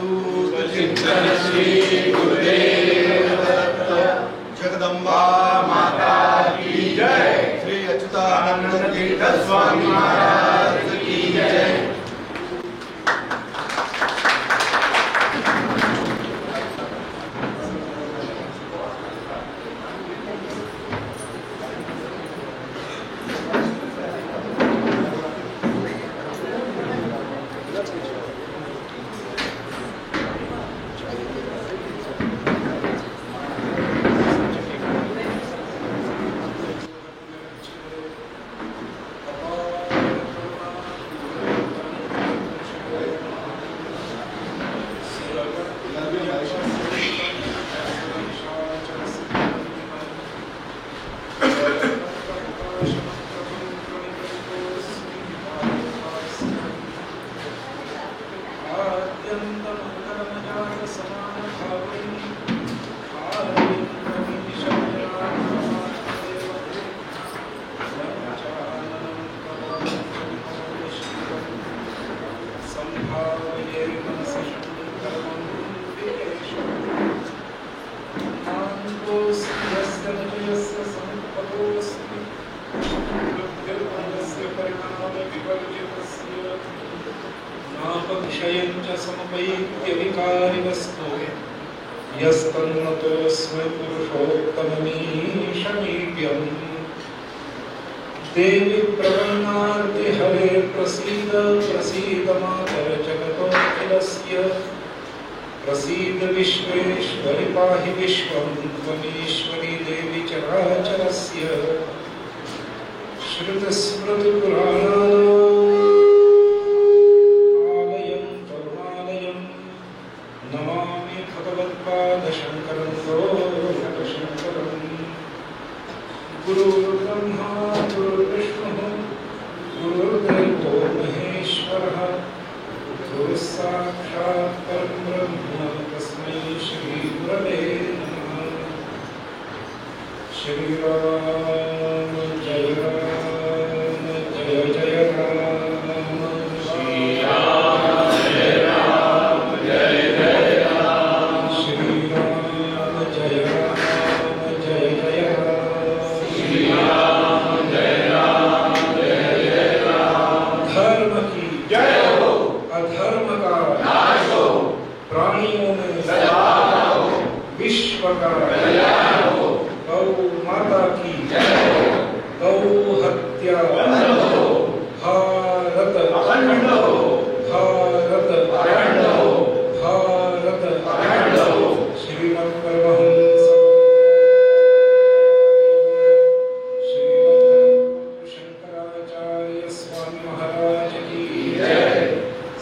चिंतन श्री गुरुदेव दत्त। जगदम्बा माता की जय। श्री अच्युतानंद तीर्थ स्वामी महाराज की जय। देवी प्रवन्नार्ति हरे प्रसीद प्रसीद मातर जगतोऽखिलस्य प्रसीद विश्वेश्वरि पाहि विश्वं त्वमीश्वरी देवी चराचरस्य श्रुतस्मृतिपुराणानामालयं करुणालयं नमामि भगवत्पादशङ्करं लोकशङ्करम्। गुरुर्ब्रह्मा गुरुर्विष्णुः गुरुर्देवो महेश्वरः गुरुस्साक्षात् परब्रह्म तस्मै श्री गुरवे नमः। श्री राम जय जय राम। श्री राम जय जय राम। श्री राम जय जय राम। धर्म की जय हो, अधर्म का नाश हो, प्राणियों में सद्भाव हो, विश्व का कल्याण हो। गौ माता की जय हो, गौ हत्या बंद हो, भारत अखंड हो, भारत अखंड हो, भारत अखंड हो। श्रीमद् परमहंस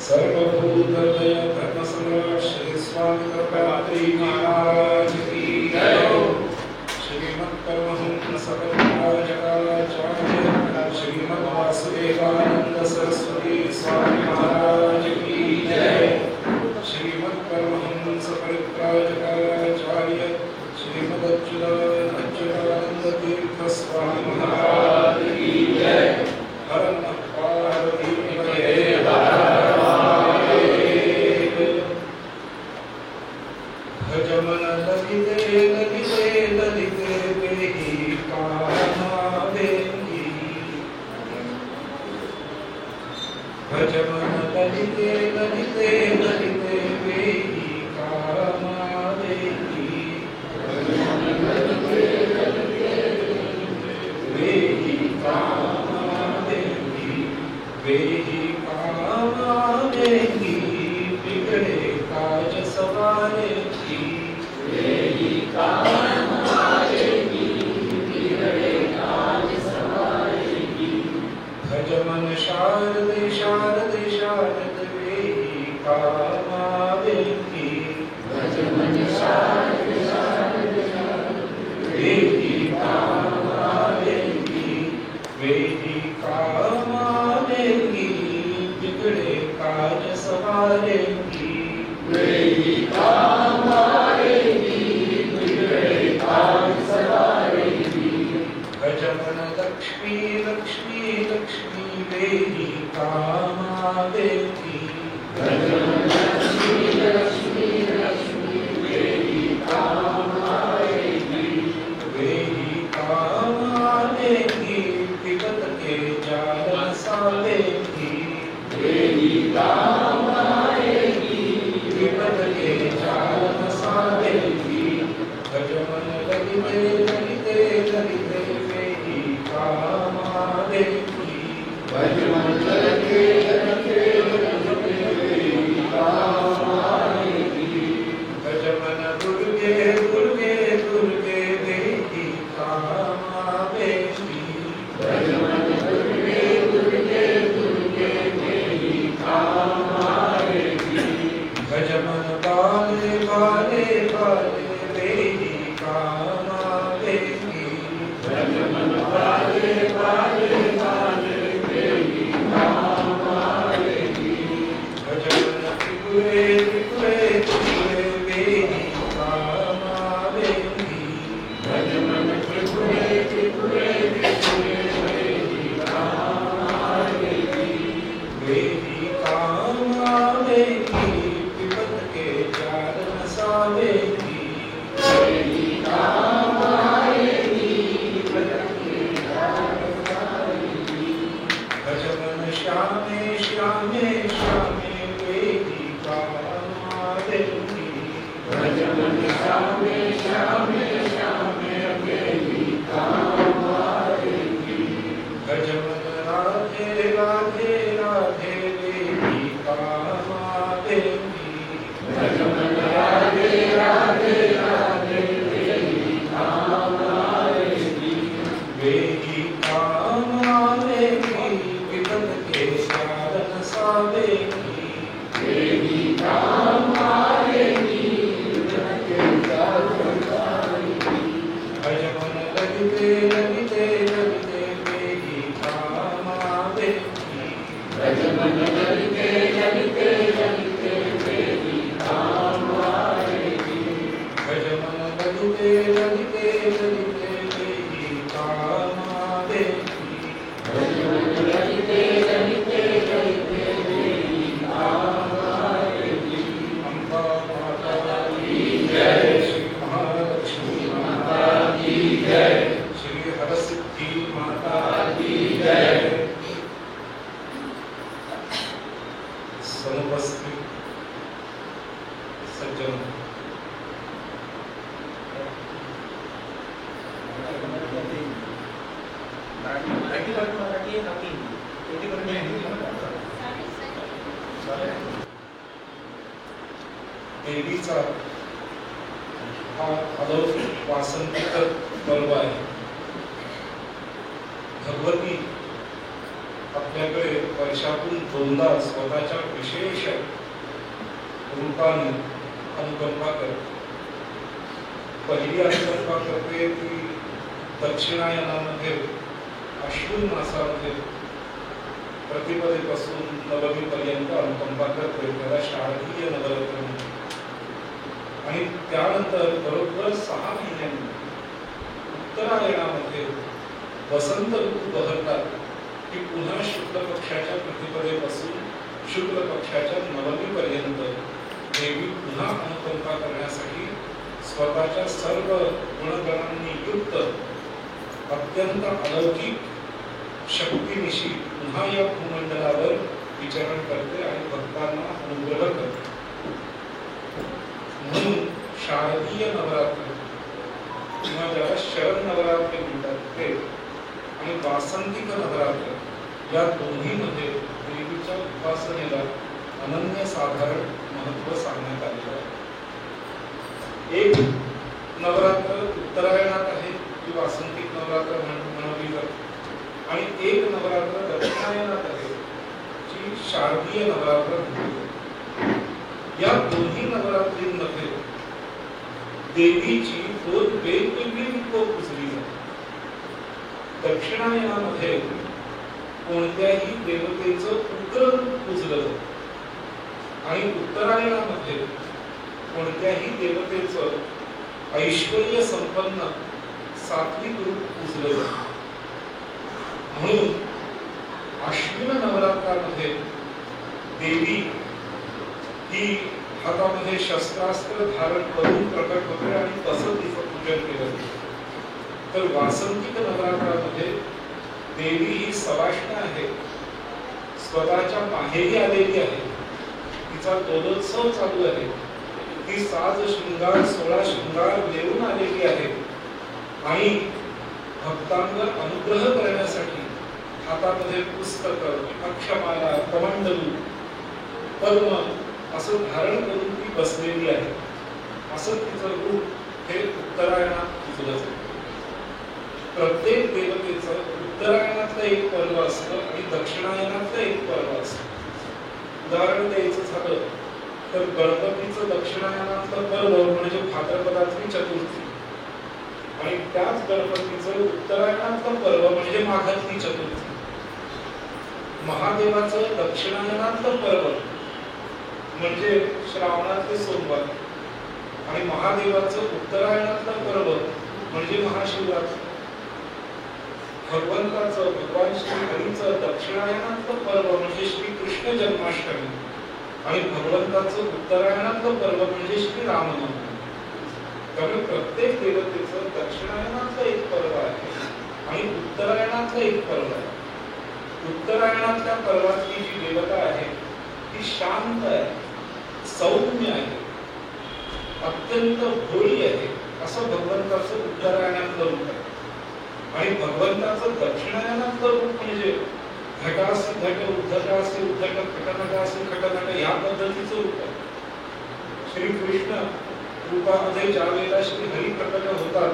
सर्वभूतदय धर्म सम्राट श्री स्वामी प्रभुपात्री महाराज की जय। श्रीमद् परमहंस परिव्राजकाचार्य श्रीमद् वासुदेवानंद सरस्वती स्वामी महाराज की जय। श्रीमद् परमहंस परिव्राजकाचार्य श्रीमद् अच्युतानंद तीर्थ स्वामी महाराज की जय। हर नमः पार्वती पतये भजमन ललिते ललिते ललिते वेहि कामावेङ्गी। भजमन ललिते ललिते ललिते वेहि कामावेङ्गी। वेहि कामावेङ्गी वेहि कामावेङ्गी। बिगड़े काज सवारेगी। वेहि कामावेङ्गी बिगड़े काज सवारेगी। भजमन शारदे शारदे शारद वेहि कामावेङ्गी। भजमन शारदे शारद वेहि कामावेङ्गी। वेहि कामावेङ्गी बिगड़े काज सवारेगी। वेहि कामावेङ्गी बिगड़े काज सवारेगी। भजमन लक्ष्मी लक्ष्मी लक्ष्मी वेहि कामावेङ्गी। भजमन लक्ष्मी लक्ष्मी वेदी कामावेगी विपद के चार नसावेगी वेदी कामावेगी विपद के चार नसावेगी भजन श्यामे श्यामे श्यामे वेदी कामावेगी भजन श्यामे श्यामे श्यामे वेदी कामावेगी भजन राधे राधे राधे वेदी कामावेगी भजन राधे राधे राधे वेदी कामावेगी वेदी कामावेगी विपद के साधन सावेगी वेदी कामावेगी विपद के साधन सावेगी भजन ललिते ललिते ललिते वेदी कामावेगी भजन ललिते ललिते ललिते वेदी कामावेगी भजन ललिते ललिते ललिते वेदी कामावेगी भजन ललिते ललिते ललिते वेदी कामावेगी अम्बा माता की जय श्री महालक्ष्मी माता की जय श्री हरसिद्धि माता की जय समुपस्थित सज्जन देवीचा हा अलौकिक वासंतिक पर्व आहे. भगवती आपल्याकडे वर्षातून दोनदा स्वतःच्या विशेष रूपाने अनुकंपा करते. पहिली अनुकंपा करते ती दक्षिणायनामध्ये अश्विन मासामध्ये प्रतिपदेपासून नवमीपर्यंत अनुकंपा करते, त्याला शारदीय नवरात्र म्हणतात. आणि त्यानंतर बरोबर 6 महिन्यांनी उत्तरायणामध्ये वसंत ऋतू बहरतात की पुन्हा शुक्ल पक्षाच्या प्रतिपदेपासून शुक्ल पक्षाच्या नवमीपर्यंत देवी पुन्हा अनुकंपा करण्यासाठी स्वतःच्या सर्व गुणगणांनी युक्त अत्यंत अलौकिक शक्तीनिशी पुन्हा या भूमंडलावर विचरण करते आणि भक्तांना अनुग्रह करते. म्हणून शारदीय नवरात्र किंवा ज्याला शरद नवरात्र म्हणतात ते आणि वासंतिक नवरात्र या दोन्हीमध्ये देवीच्या उपासनेला अनन्यसाधारण महत्त्व सांगण्यात आलेलं आहे. एक नवरात्र उत्तरायणात आहे ती वासंतिक नवरात्र म्हणली जाते आणि एक नवरात्र दक्षिणायनात आहे जी शारदीय नवरात्र म्हणली जाते. या दोन्ही नवरात्रींमध्ये देवीची 2 वेगवेगळी रूपं पूजली जातात. दक्षिणायनामध्ये कोणत्याही देवतेचं उग्र रूप पूजलं जातं आणि उत्तरायणामध्ये कोणत्याही देवतेचं ऐश्वर्य संपन्न सात्विक रूप पूजलं जातं. म्हणून अश्विन नवरात्रामध्ये देवी ही हातामध्ये शस्त्रास्त्र धारण करून प्रकट होते आणि तसं तिचं पूजन केलं जातं. तर वासंतिक नवरात्रामध्ये देवी ही सवाष्ण आहे, स्वतःच्या माहेरी आलेली आहे, तिचा दोलोत्सव चालू आहे, ती साज शृंगार 16 शृंगार देऊन आलेली आहे आणि भक्तांवर अनुग्रह करण्यासाठी हातामध्ये पुस्तक, अक्षमाला, कमंडलू, पद्म असं धारण करून ती बसलेली आहे. असं तिचं रूप हे उत्तरायणात पूजलं जातं. प्रत्येक देवतेचं उत्तरायणातलं एक पर्व असतं आणि दक्षिणायनातलं एक पर्व असतं. उदाहरण द्यायचं झालं तर गणपतीचं दक्षिणायनातलं पर्व म्हणजे भाद्रपदातली चतुर्थी आणि त्याच गणपतीचं उत्तरायणातलं पर्व म्हणजे माघातली चतुर्थी. महादेवाचं दक्षिणायनातलं पर्व म्हणजे श्रावणातले सोमवार आणि महादेवाचं उत्तरायणातलं पर्व म्हणजे महाशिवरात्री. भगवंताचं भगवान श्री हरीचं दक्षिणायनातलं पर्व म्हणजे श्रीकृष्ण म्हणजे जन्माष्टमी आणि भगवंताचं उत्तरायणातलं पर्व म्हणजे श्री रामनवमी. त्यामुळे प्रत्येक देवतेचं दक्षिणायनातलं एक पर्व आहे आणि उत्तरायणातलं एक पर्व आहे. उत्तरायणातल्या पर्वातली जी देवता आहे ती शांत आहे, सौम्य आहे, अत्यंत भोळी आहे, असं भगवंताचं उत्तरायणातलं रूप आहे. आणि भगवंताचं दक्षिणायनातलं रूप म्हणजे घटासी घट, उद्धटासी उद्धट, खटनटासी खटनट या पद्धतीचं रूप आहे. श्री कृष्ण रूपामध्ये ज्या वेळेला श्री हरी प्रकट होतात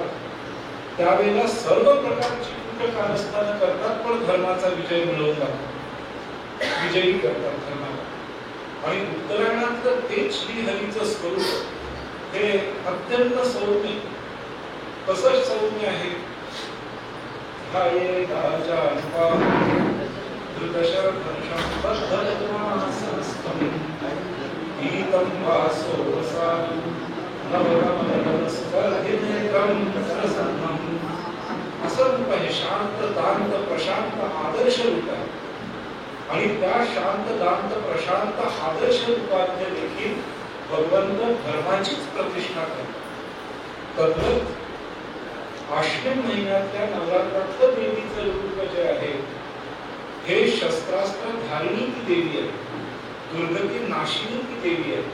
त्यावेळेला सर्व प्रकारची कारस्थानं करतात, पण धर्माचा विजय मिळवून जातात, विजयी करतात धर्माला. आणि उत्तरायणातलं तेच श्री हरीचं स्वरूप हे अत्यंत सौम्य. कसं सौम्य आहे? हाये राजा असं रूप आहे. शांत, दांत, प्रशांत, आदर्श रूप आहे. आणि त्या शांत, दांत, प्रशांत, आदर्श रूपात देखील भगवंत धर्माचीच प्रतिष्ठा करतात. तद्वत आश्विन महिन्यातल्या नवरात्रातलं देवीचं रूप जे आहे हे शस्त्रास्त्र धारिणी ती देवी आहे, दुर्गती नाशिनी ती देवी आहे.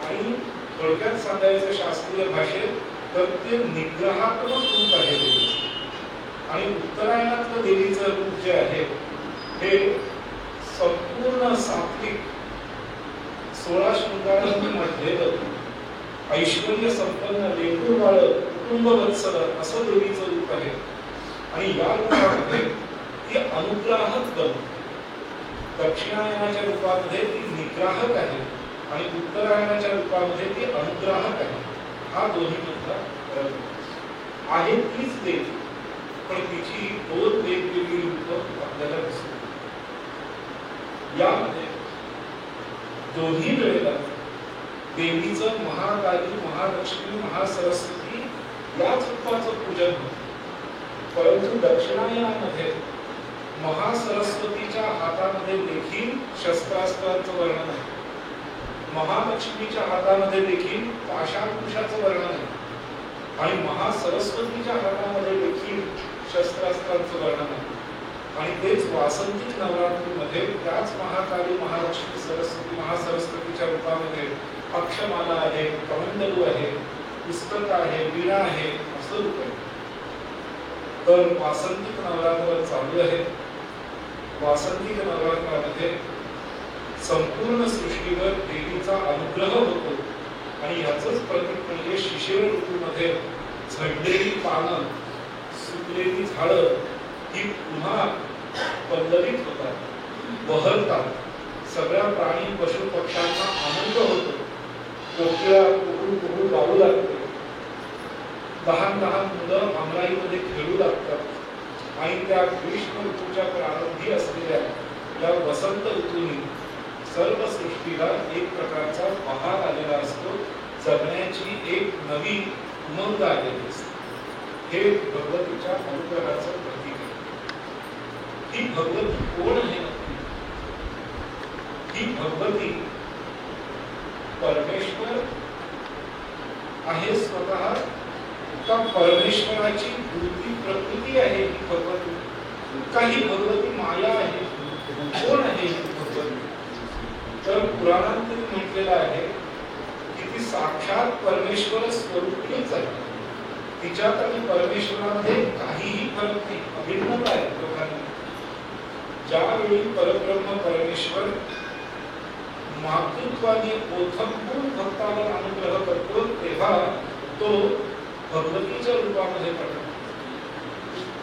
आणि थोडक्यात सांगायचं शास्त्रीय भाषेत तर ते निग्रहात्मक रूप आहे देवीचं. आणि उत्तरायणातलं देवीचं रूप जे आहे हे संपूर्ण सात्विक 16 शृंगारांमध्ये ऐश्वर्य संपन्न लेकरूबाळ कुटुंबवत्सल असं देवीचं रूप आहे. आणि या रूपामध्ये ती अनुग्राहक बनते. दक्षिणायनाच्या रूपामध्ये ती निग्राहक आहे आणि उत्तरायणाच्या रूपामध्ये ती अनुग्राहक आहे. हा दोन्ही मधला फरक आहे. तीच देवी पण तिची दोन वेगवेगळी रूप आपल्याला दिसतात. यामध्ये दोन्ही वेळेला देवीचं महाकाली, महालक्ष्मी, महासरस्वती याच रूपाचं पूजन होतं. परंतु दक्षिणायनामध्ये महासरस्वतीच्या हातामध्ये देखील शस्त्रास्त्रांचं वर्णन आहे, महालक्ष्मीच्या हातामध्ये देखील पाशाकुशाचं वर्णन आहे आणि महासरस्वतीच्या हातामध्ये देखील शस्त्रास्त्रांचं वर्णन आहे. आणि तेच वासंतिक नवरात्रीमध्ये त्याच महाकाली, महालक्ष्मी, सरस्वती, महासरस्वतीच्या रूपामध्ये अक्षमाला आहे, कमंडलू आहे, पुस्तक आहे, वीणा आहे, असं रूप आहे. तर वासंतिक नवरात्र चालू आहे. वासंतिक नवरात्रामध्ये संपूर्ण सृष्टीवर देवीचा अनुग्रह होतो आणि याचंच प्रतीक म्हणजे शिशिर ऋतूमध्ये झडलेली पानं, सुकलेली झाडं ही पुन्हा पल्लवित होतात, बहरतात. सगळ्या प्राणी, पशु, पक्ष्यांना आनंद होतो. कोकिळा कुहू कुहू गाऊ लागते. लहान लहान मुलं अंगणाईमध्ये खेळू लागतात आणि त्या ग्रीष्म ऋतूच्या प्रारंभी असलेल्या या वसंत ऋतूनी सर्व सृष्टीला एक प्रकारचा बहार आलेला असतो. जगण्याची एक नवी उमंग आलेली असते. हे भगवतीच्या अनुग्रहाचं प्रतीक आहे. ही भगवती कोण आहे? ही भगवती परमेश्वर आहे स्वतः का परमेश्वराची वृत्ती प्रकृती आहे ही भगवती? काही भगवती माया आहे? कोण आहे ही भगवती? तर पुराणात म्हटलेलं आहे की ती साक्षात परमेश्वर स्वरूपीच आहे. तिच्यात आणि परमेश्वरामध्ये काहीही फरक नाही, अभिन्नता आहे दोघांमध्ये. ज्यावेळी परब्रह्म परमेश्वर मातृत्वाने ओथंबून भक्तावर अनुग्रह करतो तेव्हा तो भगवतीच्या रूपामध्ये प्रकट.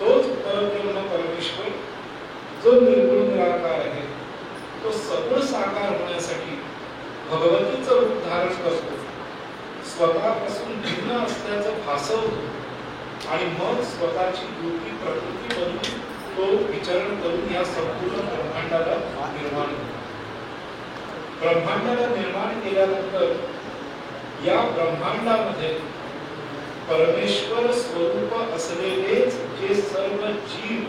तोच परब्रह्म परमेश्वर जो निर्गुण निराकार आहे तो सगुण साकार होण्यासाठी भगवतीचं रूप धारण करतो, स्वतःपासून भिन्न असल्याचं भासवतो आणि मग स्वतःची वृत्ती प्रकृती बनून तो विचरण करून या संपूर्ण ब्रह्मांडाला निर्माण करतो. ब्रह्मांडाला निर्माण केल्यानंतर या ब्रह्मांडामध्ये परमेश्वर स्वरूप असलेलेच जे सर्व जीव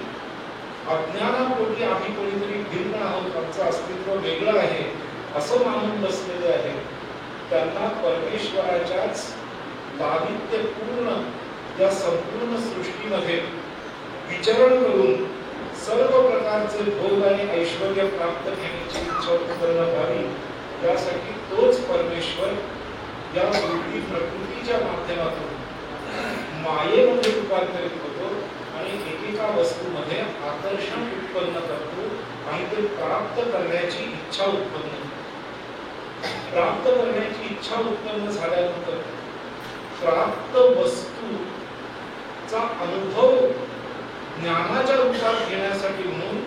अज्ञानापोटी आम्ही कोणीतरी भिन्न आहोत, आमचं अस्तित्व वेगळं आहे असं मानून बसलेले आहे, त्यांना परमेश्वराच्याच लालित्यपूर्ण या संपूर्ण सृष्टीमध्ये विचरण करून सर्व प्रकारचे भोग आणि ऐश्वर्य प्राप्त करण्याची इच्छा उत्पन्न व्हावी, यासाठी तोच परमेश्वर या वृत्ती प्रकृतीच्या माध्यमातून मायेमध्ये रूपांतरित होतो आणि एकेका वस्तूमध्ये आकर्षण उत्पन्न करतो आणि ते प्राप्त करण्याची इच्छा उत्पन्न होते. प्राप्त करण्याची इच्छा उत्पन्न झाल्यानंतर प्राप्त वस्तूचा अनुभव ज्ञानाच्या रूपात घेण्यासाठी म्हणून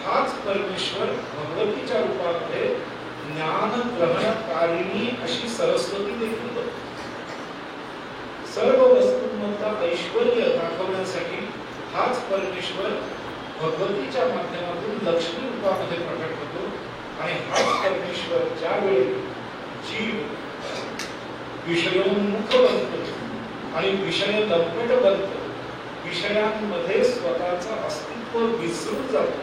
हाच परमेश्वर भगवतीच्या रूपामध्ये ज्ञान ग्रहणकारिणी अशी सरस्वती देखील होती. सर्व वस्तूंमधला ऐश्वर्य दाखवण्यासाठी हाच परमेश्वर भगवतीच्या माध्यमातून लक्ष्मी रूपामध्ये प्रकट होतो आणि हाच परमेश्वर ज्यावेळी जीव विषयोन्मुख बनतो आणि विषय लंपट बनतो, विषयांमध्ये स्वतःचं अस्तित्व विसरून जातो,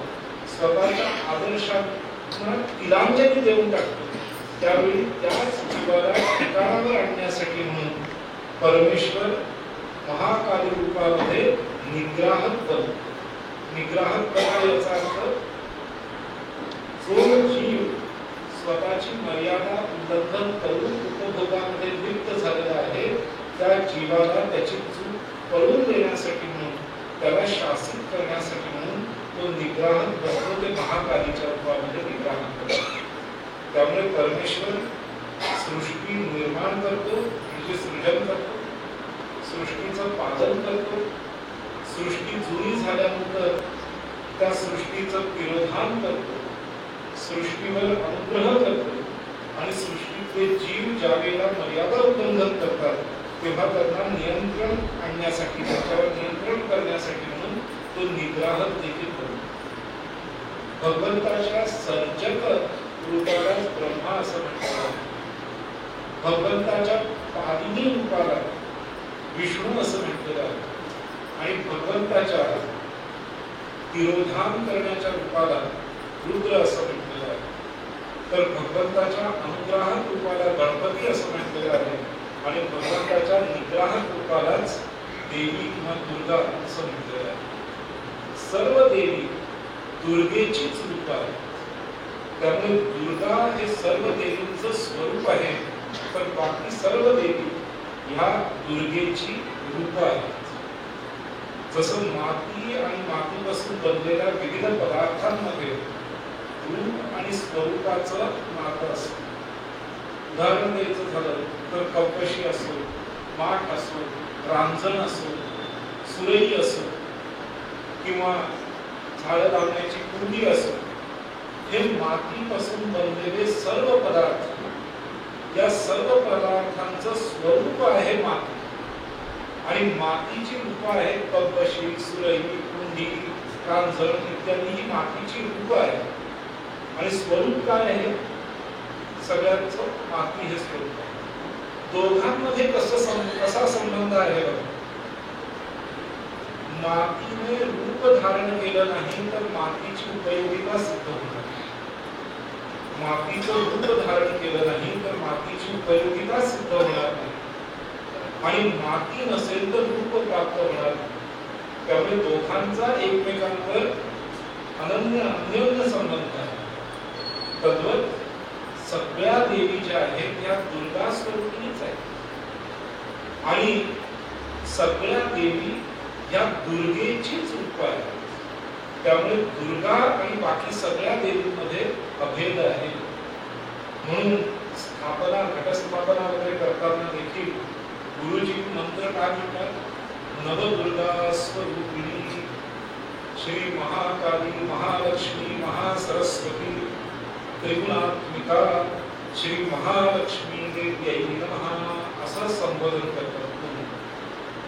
स्वतःच्या आदर्शांना तिलांजली देऊन टाकतो, त्यावेळी त्याच जीवाला ठिकाणावर आणण्यासाठी म्हणून परमेश्वर महाकाली रूपामध्ये निग्राहक बनतो. निग्राहक बनतो याचा अर्थ जो जीव स्वतःची मर्यादा उल्लंघन करून उपभोगामध्ये लिप्त झालेला आहे, त्या जीवाला त्याची चूक पळून देण्यासाठी म्हणून, त्याला शासित करण्यासाठी म्हणून तो निग्राहक बनतो. ते महाकालीच्या रूपामध्ये निग्राहक करतो. त्यामुळे परमेश्वर सृष्टी निर्माण करतो, म्हणजे सृजन करतो, सृष्टीचं पालन करतो, सृष्टी जुनी झाल्यानंतर त्या सृष्टीचं तिरोधान करतो, सृष्टीवर अनुग्रह करतो आणि सृष्टीतले जीव ज्या वेळेला मर्यादा उल्लंघन करतात तेव्हा त्यांना नियंत्रण आणण्यासाठी, त्याच्यावर नियंत्रण करण्यासाठी म्हणून तो निग्राहक देखील करतो. भगवंताच्या सर्जक रूपाला ब्रह्मा असं म्हणतात, भगवंताच्या पादिनी रूपाला विष्णू असं म्हटलेलं आहे आणि भगवंताच्या तिरोधान करण्याच्या रूपाला रुद्र असं म्हटलेलं आहे. तर भगवंताच्या अनुग्रहात रूपाला गणपती असं म्हटलेलं आहे आणि भगवंताच्या निग्रहात रूपालाच देवी किंवा दुर्गा असं म्हटलेलं आहे. सर्व देवी दुर्गेचीच रूप आहे. त्यामुळे दुर्गा हे सर्व देवींचं स्वरूप आहे, तर बाकी सर्व देवी ह्या दुर्गेची रूप आहेत. जसं माती आणि मातीपासून बनलेल्या विविध पदार्थांमध्ये रूप आणि स्वरूपाचं नातं असतं. उदाहरण द्यायचं झालं तर कपशी असो, माठ असो, रांजण असो, सुरई असो किंवा झाडं लावण्याची कुंडी असो, हे मातीपासून बनलेले सर्व पदार्थ, या सर्व पदार्थांचं स्वरूप आहे माती आणि मातीची रूप आहेत कपशी, सुरई, कुंडी, रांजण इत्यादी ही मातीची रूप आहे आणि स्वरूप काय आहे? सगळ्यांचं माती हे स्वरूप आहे. दोघांमध्ये कसा संबंध आहे? मातीने रूप धारण केलं नाही तर मातीची उपयोगिता सिद्ध होणार. मातीचं रूप धारण केलं नाही तर मातीची उपयोगिता सिद्ध होणार नाही आणि माती नसेल तर रूप प्राप्त होणार. त्यामुळे दोघांचा एकमेकांवर अन्योन्य संबंध आहे. तद्वत सगळ्या देवी ज्या आहेत त्या दुर्गा स्वरूपीच आहेत आणि सगळ्या देवी या दुर्गेचीच रूप आहेत. त्यामुळे दुर्गा आणि बाकी सगळ्या देवींमध्ये अभेद आहे. म्हणून स्थापना, घटस्थापना वगैरे करताना देखील गुरुजी मंत्र काय म्हणतात? नवदुर्गा स्वरूपिणी श्री महाकाली महालक्ष्मी महासरस्वती त्रिगुणात्मिका श्री महालक्ष्मी देव्यै नमः असं संबोधन करतात.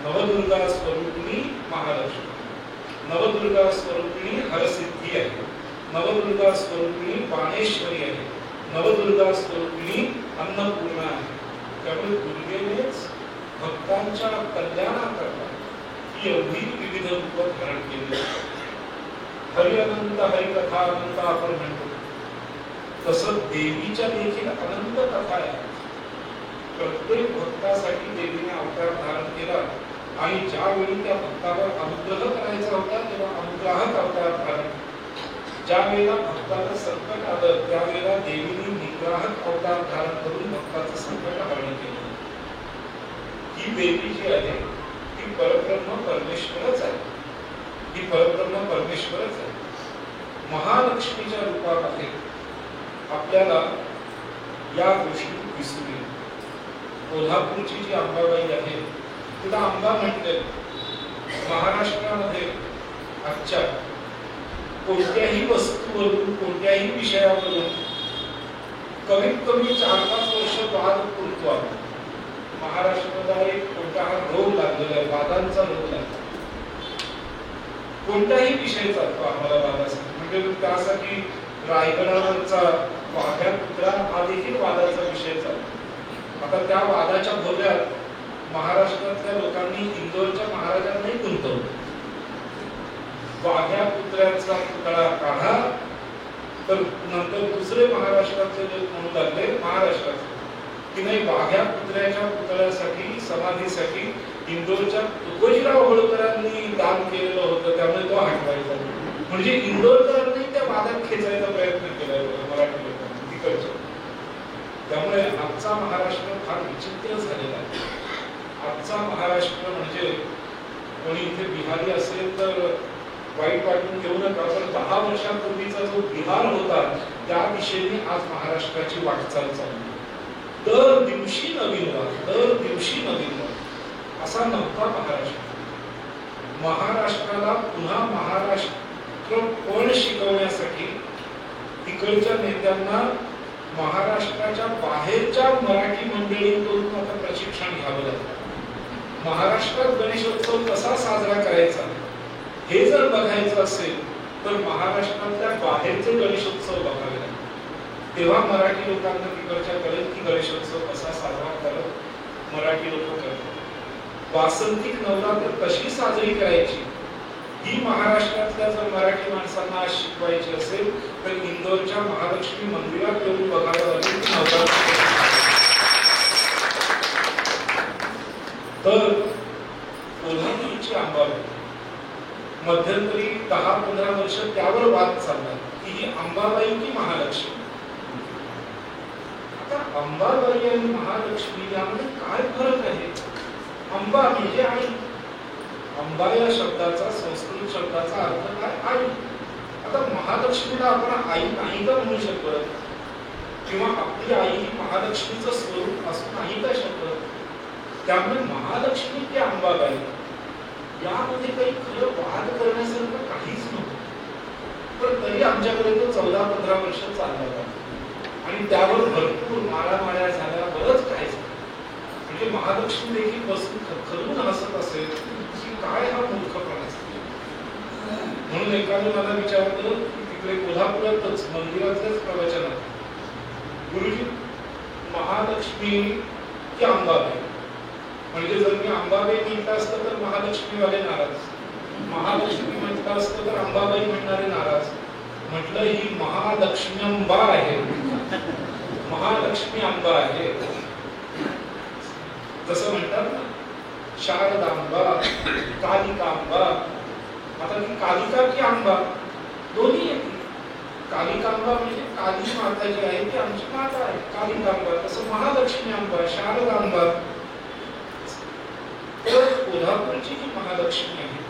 नवदुर्गा स्वरूपिणी महालक्ष्मी, नवदुर्गा स्वरूपिणी हरसिद्धी आहे, नवदुर्गा स्वरूपिणी बाणेश्वरी आहे, नवदुर्गा स्वरूपिणी अन्नपूर्णा आहे. त्यामुळे दुर्गेनेच भक्तांच्या कल्याणाकरता ही एवढी विविध रूप धारण केली. हरी अनंत हरी कथा अनंत आपण म्हणतो, तसं देवीच्या देखील अनंत कथा आहे. प्रत्येक भक्तासाठी देवीने अवतार धारण केला आणि ज्यावेळी त्या भक्तावर अनुग्रह करायचा होता तेव्हा अनुग्राहक अवतार धारण. ज्या वेळेला भक्ताला संकट आलं त्यावेळेला देवीने निग्राहक अवतार धारण करून भक्ताचं संकट हरण केलं. ही देवी जी आहे ती परब्रह्म परमेश्वरच आहे. ही परब्रह्म परमेश्वरच आहे. महालक्ष्मीच्या रूपामध्ये आपल्याला या गोष्टी दिसून येईल. कोल्हापूरची जी अंबाबाई आहे तिला अंबा म्हटले. महाराष्ट्रामध्ये आजच्या कोणत्याही वस्तूवरून कोणत्याही विषयावरून कमीत कमी 4-5 वर्ष वाद पुरतो आहे. महाराष्ट्राला एक कोणता हा रोग लागलेला आहे, वादांचा रोग लागला. कोणत्याही विषयाचा तो आम्हाला वादासाठी, म्हणजे त्यासाठी रायगडावरचा वाघ्या कुत्रा हा देखील वादाचा विषय चालला. आता त्या वादाच्या भोवऱ्यात महाराष्ट्रातल्या लोकांनी इंदोरच्या महाराजांनाही गुंतवलं. वाघ्या कुत्र्याचा पुतळा काढा, तर नंतर दुसरे महाराष्ट्रातले लोक म्हणू लागले महाराष्ट्राचे की नाही, वाघ्या कुत्र्याच्या पुतळ्यासाठी समाधीसाठी इंदोरच्या तुकोजीराव होळकरांनी दान केलेलं होतं, त्यामुळे तो हटवायचा. म्हणजे इंदोरकरांनी त्या वादात खेचायचा प्रयत्न केला मराठी लोकांनी तिकडच्या. त्यामुळे आजचा महाराष्ट्र फार विचित्र झालेला आहे. आजचा महाराष्ट्र म्हणजे कोणी इथे बिहारी असेल तर वाईट वाटून घेऊ नका, पण 10 वर्षांपूर्वीचा जो बिहार होता त्या दिशेने आज महाराष्ट्राची वाटचाल चालली. दर दिवशी नवीन वाद, दर दिवशी नवीन वाद, असा नव्हता महाराष्ट्र. महाराष्ट्राला पुन्हा महाराष्ट्रपण शिकवण्यासाठी तिकडच्या नेत्यांना महाराष्ट्राच्या बाहेरच्या मराठी मंडळींकडून आता प्रशिक्षण घ्यावं लागतं. महाराष्ट्रात गणेशोत्सव कसा साजरा करायचा हे जर बघायचं असेल तर महाराष्ट्रातल्या बाहेरचे गणेशोत्सव बघावे लागतात. तेव्हा मराठी लोकांना तिकडच्या कळेल की गणेशोत्सव कसा साजरा करत मराठी लोक करतात. वासंतिक नवरात्र कशी साजरी करायची ही महाराष्ट्रातल्या जर मराठी माणसांना आज शिकवायची असेल तर इंदोरच्या महालक्ष्मी मंदिरात येऊन बघावं लागेल की नवरात्र. तर कोल्हापूरची अंबाबाई मध्यंतरी 10-15 वर्ष त्यावर वाद चालला की ही अंबाबाई की महालक्ष्मी. आता अंबाबाई आणि महालक्ष्मी यामध्ये काय फरक आहे? अंबा म्हणजे आई. अंबा या शब्दाचा संस्कृत शब्दाचा अर्थ काय? आई. आता महालक्ष्मीला आपण आई नाही का म्हणू शकत, किंवा आपली आई ही महालक्ष्मीचं स्वरूप असं नाही का शकत? त्यामुळे महालक्ष्मी की अंबाबाई यामध्ये काही खरं वाद करण्यासारखं काहीच नव्हतं. पण तरी आमच्याकडे तो 14-15 वर्ष चालला होता आणि त्यावर भरपूर मारामाऱ्या झाल्या, बरंच काय झालं. म्हणजे महालक्ष्मी देखील बसून खरखरून हसत असेल की काय हा मूर्खपणा. म्हणून एकाने मला विचारलं की तिकडे कोल्हापुरातच मंदिरातल्याच प्रवचनात, गुरुजी महालक्ष्मी की अंबाबाई, म्हणजे जर मी अंबाबाई म्हटलं असतं तर महालक्ष्मीवाले नाराज, महालक्ष्मी म्हटलं असतं तर अंबाबाई म्हणणारे नाराज. म्हटलं ही महालक्ष्म्यंबा आहे, महालक्ष्मी अंबा आहे. जसं म्हणतात ना शारदांबा, कालिकांबा. आता ती कालिका की अंबा दोन्ही आहे. कालिकांबा म्हणजे काली माता जी आहे ती आमची माता आहे, कालिकांबा. तसं महालक्ष्मी अंबा, शारदांबा. तर कोल्हापूरची जी महालक्ष्मी आहे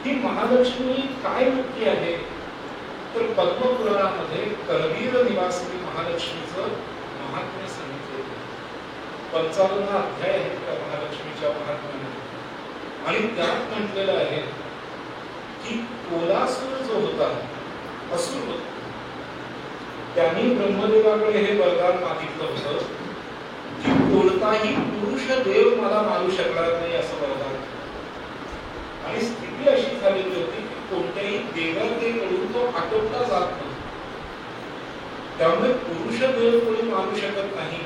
ही महालक्ष्मी काय नक्की आहे तर पद्मपुराणामध्ये करवीर निवासिनी महालक्ष्मीचं महात्म्य सांगितलं. 55 अध्याय आहेत त्या महालक्ष्मीच्या महात्म्यामध्ये आणि त्यात म्हटलेलं आहे की कोलासूर जो होता, असुर होता, त्यांनी ब्रह्मदेवाकडे हे वरदान मागितलं होतं की कोणताही पुरुष देव मला मारू शकणार नाही असं वरदान. आणि स्थिती अशी झालेली होती की कोणत्याही देवतेकडून तो आटोपला जात नाही. त्यामुळे पुरुष देव कोणी मारू शकत नाही.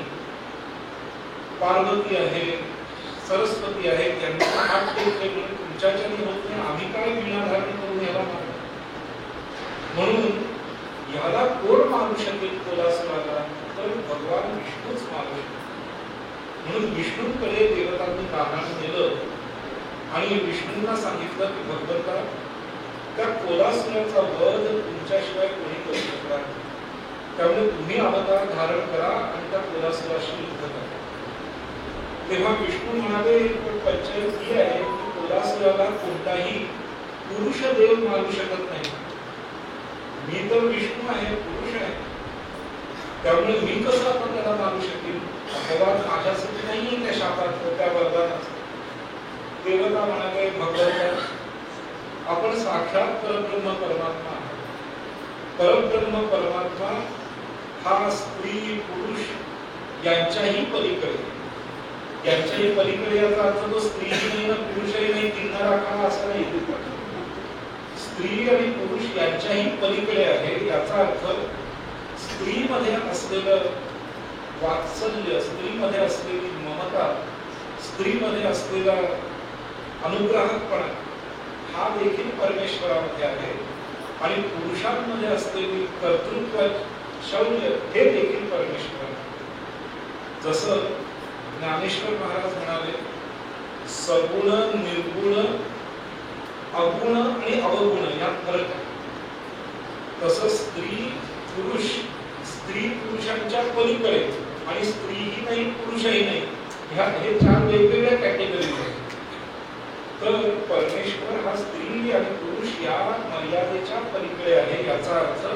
पार्वती आहे, सरस्वती आहे, त्यांनी हात टेकले म्हणून तुमच्याच्याने होत नाही, आम्ही काय विनाधारण करून याला मारणार. म्हणून याला कोण मारू शकेल कोलासुराला, तर भगवान विष्णूच मारू शकेल. म्हणून विष्णूकडे देवतांनी गाभाऱ्यात नेलं आणि विष्णूंना सांगितलं की भगवंता, त्या कोलासुराचा वध तुमच्याशिवाय कोणी करू शकणार नाही. त्यामुळे तुम्ही अवतार धारण करा आणि त्या कोलासुराशी युद्ध करा. तेव्हा विष्णू म्हणाले, पंचायत ही आहे की कोलासुराला कोणताही पुरुष देव मारू शकत नाही. मी तर विष्णू आहे, पुरुष आहे, त्यामुळे मी कसं आपण त्याला मारू शकेल? भगवान माझ्यासाठी नाहीये त्या शापात, त्या वरदानात. देवता म्हणाले, भगवंता, आपण साक्षात परब्रह्म परमात्मा आहात. परब्रह्म परमात्मा हा स्त्री पुरुष यांच्याही पलीकडे, यांच्याही पलीकडे याचा अर्थ तो स्त्रीही नाही ना पुरुषही नाही, तीन राखा असं नाही. स्त्री आणि पुरुष यांच्याही पलीकडे आहे. याचा अर्थ स्त्रीमध्ये असलेलं वात्सल्य, स्त्रीमध्ये असलेली ममता, स्त्रीमध्ये असलेला अनुग्रहपणा हा देखील परमेश्वरामध्ये आहे. आणि पुरुषांमध्ये असलेली कर्तृत्व, शौर्य हे देखील परमेश्वर आहे. जसं ज्ञानेश्वर महाराज म्हणाले, सगुण, निर्गुण, अगुण आणि अवगुण यात फरक आहे. तसं स्त्री पुरुष, स्त्री पुरुषांच्या पलीकडे आणि स्त्रीही नाही पुरुषही नाही, हे चार वेगवेगळ्या कॅटेगरीज आहेत. तर परमेश्वर हा स्त्री आणि पुरुष या मर्यादेच्या पलीकडे आहे. याचा अर्थ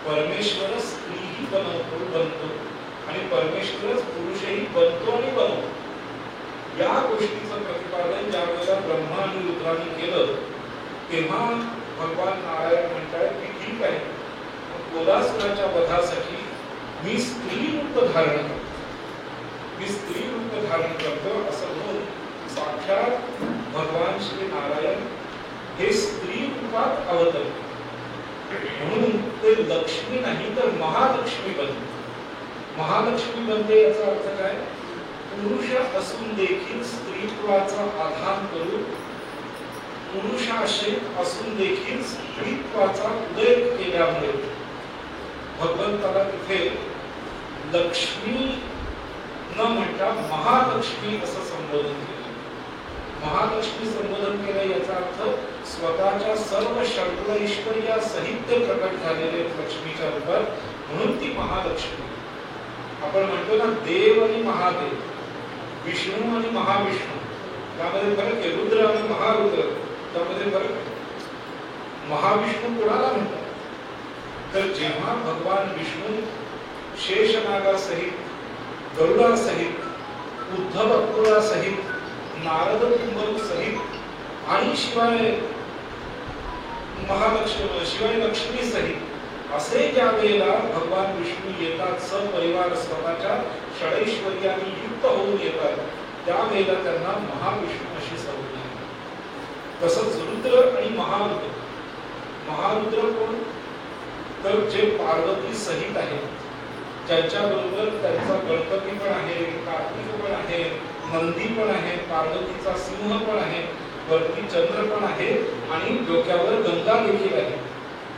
परमेश्वर स्त्रीही बनतो आणि परमेश्वरच पुरुषही बनतो आणि बनवतो. या गोष्टीचं प्रतिपादन ज्या वेळेला ब्रह्मा आणि रुद्रांनी केलं, तेव्हा भगवान नारायण म्हणतात की ठीक आहे, कोलासुराच्या वधासाठी मी स्त्री रूप धारण करतो, मी स्त्री रूप धारण करतो असं म्हणून साक्षात भगवान श्री नारायण हे स्त्री रूपात अवतरले. म्हणून ते लक्ष्मी नाही तर महालक्ष्मी बनते. महालक्ष्मी बनते याचा अर्थ काय? पुरुष असून देखील स्त्रीत्वाचा आधान करून, पुरुषाश्रित असून देखील स्त्रीत्वाचा उदय केल्यामुळे भगवंताला तिथे लक्ष्मी न म्हणता महालक्ष्मी असं संबोधन केलं. महालक्ष्मी संबोधन केलं याचा अर्थ स्वतःच्या सर्व षड्गुण ऐश्वर्या सहित प्रकट झालेले लक्ष्मीच्या रूपात, म्हणून ती महालक्ष्मी. आपण म्हणतो ना देव आणि महादेव, विष्णू आणि महाविष्णू, त्यामध्ये फरक आहे. रुद्र आणि महारुद्र त्यामध्ये फरक आहे. महाविष्णू कोणाला म्हणतात? तर जेव्हा भगवान विष्णू शेषनागासहित, गरुडासहित, उद्धव अक्रूरासहित, नारद कुंभक सहित आणि शिवाय महालक्ष्मी, शिवाय लक्ष्मी सहित असे ज्या वेळेला भगवान विष्णू येतात, सपरिवार स्वतःच्या षडैश्वर्याने युक्त होऊन येतात, त्यावेळेला त्यांना महाविष्णू अशी संज्ञा आहे. तसंच रुद्र आणि महारुद्र. महारुद्र कोण? तर जे पार्वती सहित आहे, ज्यांच्या बरोबर त्यांचा गणपती पण आहे, कार्तिक पण आहे, नंदी पण आहे, पार्वतीचा सिंह पण आहे, वरती चंद्र पण आहे आणि डोक्यावर गंगा देखील आहे.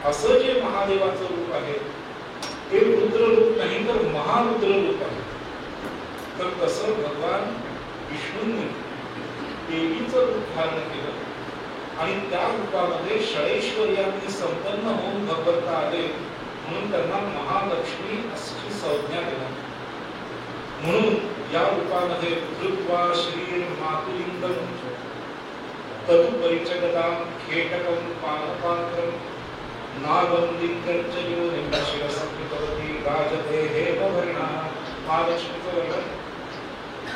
असं जे महादेवाचं रूप आहे ते रुद्र रूप नाही तर महारुद्र रूप आहे. तर तसं भगवान विष्णूंनी देवीचं रूप धारण केलं आणि त्या रूपामध्ये षडैश्वर्याने संपन्न होऊन भगवंता आले, म्हणून त्यांना महालक्ष्मी अशी संज्ञा देण्यात. म्हणून या रूपामध्ये धृत्वा श्रीर मातुलिंगम तदुपरिचगदां खेटकं पादपात्रं नागं लिंगं च यो निम्नशिरसंकृतवती राजते हेमवर्णा. महालक्ष्मीचं वर्णन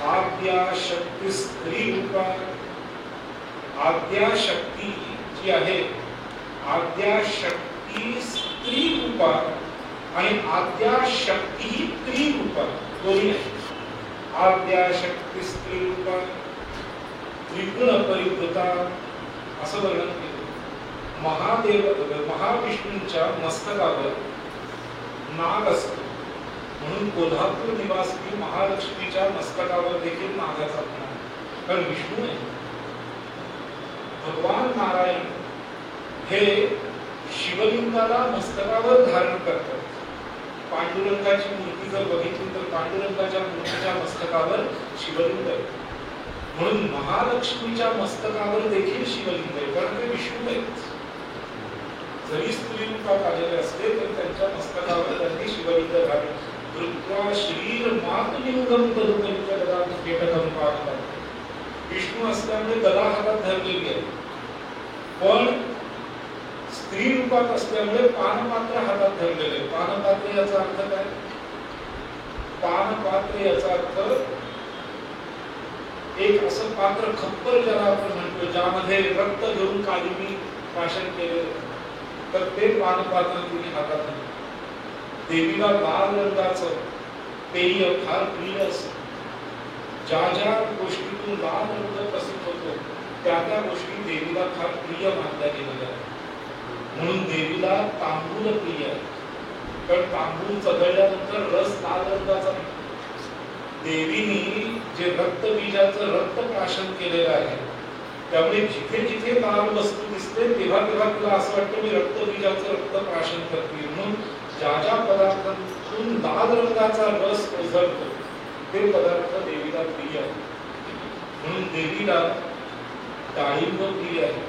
आद्या शक्ती स्त्री रूपा. आद्या शक्ती जी आहे, आद्या शक्ती स्त्री रूपा आणि आद्या शक्ती ही स्त्री रूपा दोन्ही आहे. आद्या शक्ती स्त्री रूपा त्रिगुण परिवृता असं वर्णन केलं. महाविष्णूंच्या मस्तकावर नाग असतो, म्हणून कोल्हापूर निवासी महालक्ष्मीच्या मस्तकावर देखील नागाचा खुणा आहे, कारण विष्णू आहे. भगवान नारायण हे शिवलिंगाला मस्तकावर धारण करतात. पांडुरंगाची मूर्ती जर बघितली तर पांडुरंगाच्या मूर्तीच्या मस्तकावर शिवलिंग आहे. म्हणून महालक्ष्मीच्या मस्तकावर देखील शिवलिंग आहे, कारण ते विष्णू आहेत. जरी स्त्री रूपात आलेले असते तर त्यांच्या मस्तकावर त्यांनी शिवलिंग धारण कृत्वा श्रीर मातलिंगम तदुपरित्य गदाकेटकं पावनं. विष्णू असल्यामुळे गदा हातात धरलेली आहे, पण स्त्री रूपात असल्यामुळे पानपात्र हातात धरलेले. पानपात्र याचा अर्थ काय? पानपात्र याचा अर्थ एक असं पात्र, खप्पर ज्याला आपण म्हणतो, ज्यामध्ये रक्त घेऊन कालिमी प्राशन केले, तर ते पानपात्र तुम्ही हातात धरले. देवीला लाल रंगाचं पेय फार प्रिय असतं. ज्या ज्या गोष्टीतून लाल रंग प्रसिद्ध होतो त्या त्या गोष्टी देवीला फार प्रिय मानल्या गेलेल्या आहेत. म्हणून देवीला तांबूल प्रिय आहे, पण तांबूल चघळल्यानंतर रस लाल रंगाचा नाही. देवीने जे रक्तबीजाचं रक्त प्राशन केलेलं आहे, त्यामुळे जिथे जिथे लाल वस्तू दिसते तेव्हा तेव्हा तुला असं वाटतं मी रक्तबीजाचं रक्त प्राशन करते. म्हणून ज्या ज्या पदार्थातून लाल रंगाचा रस ओझरतो ते पदार्थ देवीला प्रिय आहे. म्हणून देवीला डाळिंब प्रिय आहे,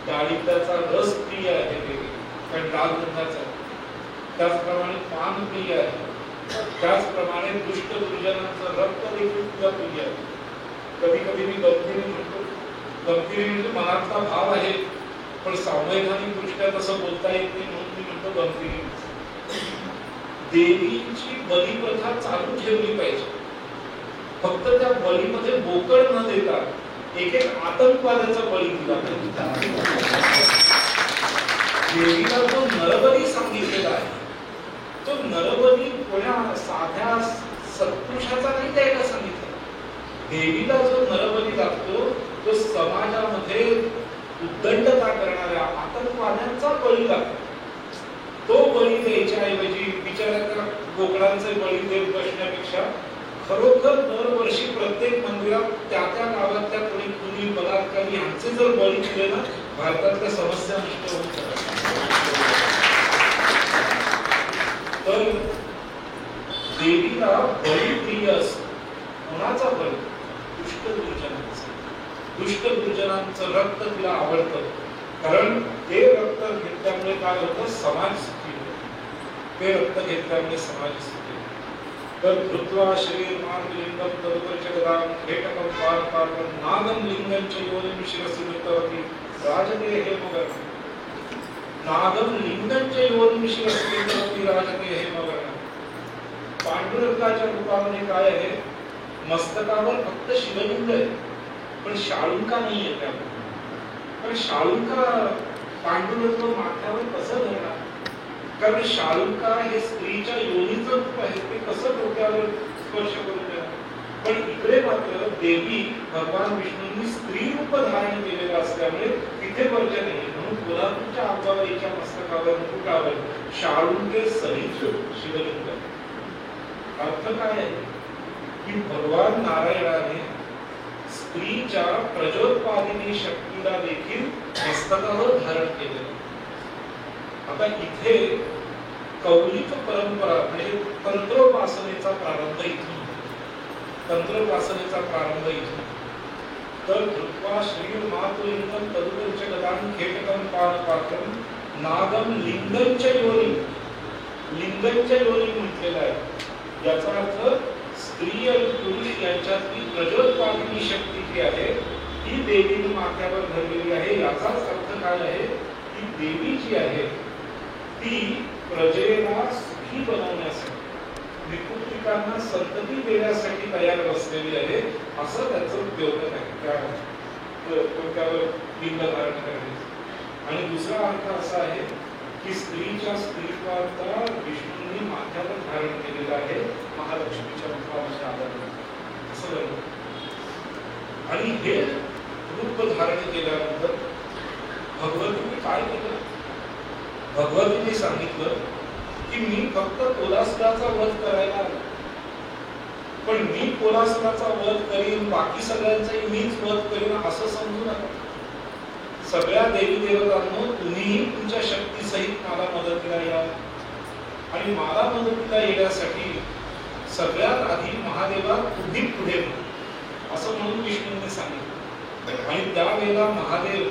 डाळिंबाचा रस प्रिय आहे देवी, कारण लाल रंगाचा. त्याचप्रमाणे पान प्रिय आहे, त्याचप्रमाणे दुष्ट दुर्जनांचं रक्त देखील तुला प्रिय आहे. कधी कधी मी गमतीने म्हणतो, गमतीने म्हणजे मनातला भाव आहे, पण संवैधानिक दृष्ट्या तसं बोलता येत नाही, म्हणून मी म्हणतो गमतीने. देवीची बलिप्रथा चालू ठेवली पाहिजे, फक्त त्या बळीमध्ये बोकड न देता एक एक आतंकवाद्याचा बळी दिला पाहिजे. देवीला जो नरबली सांगितलेला आहे, तो नरबली कोणा साध्या सत्पुरुषाचा नाही द्यायला सांगितलं. देवीला जो नरबली लागतो तो समाजामध्ये उद्दंडता करणाऱ्या आतंकवाद्यांचा बळी लागतो. तो बळी द्यायच्या ऐवजी बिचाऱ्या बोकडांचे बळी देत बसण्यापेक्षा खरोखर दरवर्षी प्रत्येक मंदिरात त्या त्या गावातल्या कोणी कुणी बलात्कारी यांचे जर बळी दिले ना, भारतातल्या समस्या नष्ट होऊ शकतात. तर देवीला बळी प्रिय असतो. कोणाचा बळी? दुष्ट दुर्जनांचा. दुष्ट दुर्जनांचं रक्त तिला आवडतं, कारण ते रक्त घेतल्यामुळे काय होतं? समाज सुखी होतो. ते रक्त घेतल्यामुळे समाज सुखी. तर कृत्वा शरीर मार्गलिंगम तदुपरित्य गदां घेटकं पानपात्रं नागं लिंगं च योनिं शिरसि नृत्यवती राजते हेमवर्णं. नागं लिंगं च योनिं शिरसि नृत्यवती राजते हेमवर्णं. पांडुरंगाच्या रूपामध्ये काय आहे? मस्तकावर फक्त शिवलिंग आहे, पण शाळुंका नाहीये त्यामध्ये. पण शाळुंका पांडुरंग माथ्यावर कसं धरणार? कारण शाळुंका हे स्त्रीच्या योनीचं रूप आहे, ते कसं डोक्यावर स्पर्श करून देणार? पण इकडे मात्र देवी भगवान विष्णूंनी स्त्री रूप धारण केलेलं असल्यामुळे तिथे वर्जन नाही. म्हणून कोल्हापूरच्या अंबाबाईच्या मस्तकावर मुकुटावर शाळुंके सहित शिवलिंग. अर्थ काय आहे की भगवान नारायणाने स्त्रीच्या प्रजोत्पादिनी शक्तीला देखील मस्तकावर धारण केलेलं. आता इथे कौलिक परंपरा म्हणजे तंत्रोपासनेचा प्रारंभ इथून. तंत्रोपासनेचा प्रारंभ इथून. तर कृत्वा श्रीर मातुलिंगं तदुपरित्य गदां घेटकं पानपात्रं नागं लिंगं च योनिं. लिंगं च योनिं म्हटलेलं आहे. याचा अर्थ स्त्री आणि पुरुष यांच्यातली प्रजोत्पादिनी शक्ती जी आहे ती देवीने माथ्यावर धरलेली आहे. याचाच अर्थ काय आहे की देवी जी आहे ती प्रजेला सुखी बनवण्यासाठी, विपुत्रिकांना संतती देण्यासाठी तयार बसलेली आहे, असं त्याचं उद्योजन आहे. त्यावर लिंग धारण करणे. आणि दुसरा अर्थ असा आहे की स्त्रीच्या स्त्रीत्वाचा विष्णूंनी माथ्यावर धारण केलेला आहे, महालक्ष्मीच्या रूपाच्या आधाराने असं बरोबर. आणि हे रूप धारण केल्यानंतर भगवतीने काय केलं? भगवतीने सांगितलं की मी फक्त कोलासुराचा वध करायला आलो, पण मी कोलासुराचा वध करीन, बाकी सगळ्यांचाही मीच वध करीन असं समजू नका. सगळ्या देवी देवतांनो तुम्हीही तुमच्या शक्तीसहित मला मदतीला या. आणि मला मदतीला येण्यासाठी सगळ्यात आधी महादेवा तुम्ही पुढे व्हा असं म्हणून विष्णूंनी सांगितलं. आणि त्यावेळेला महादेव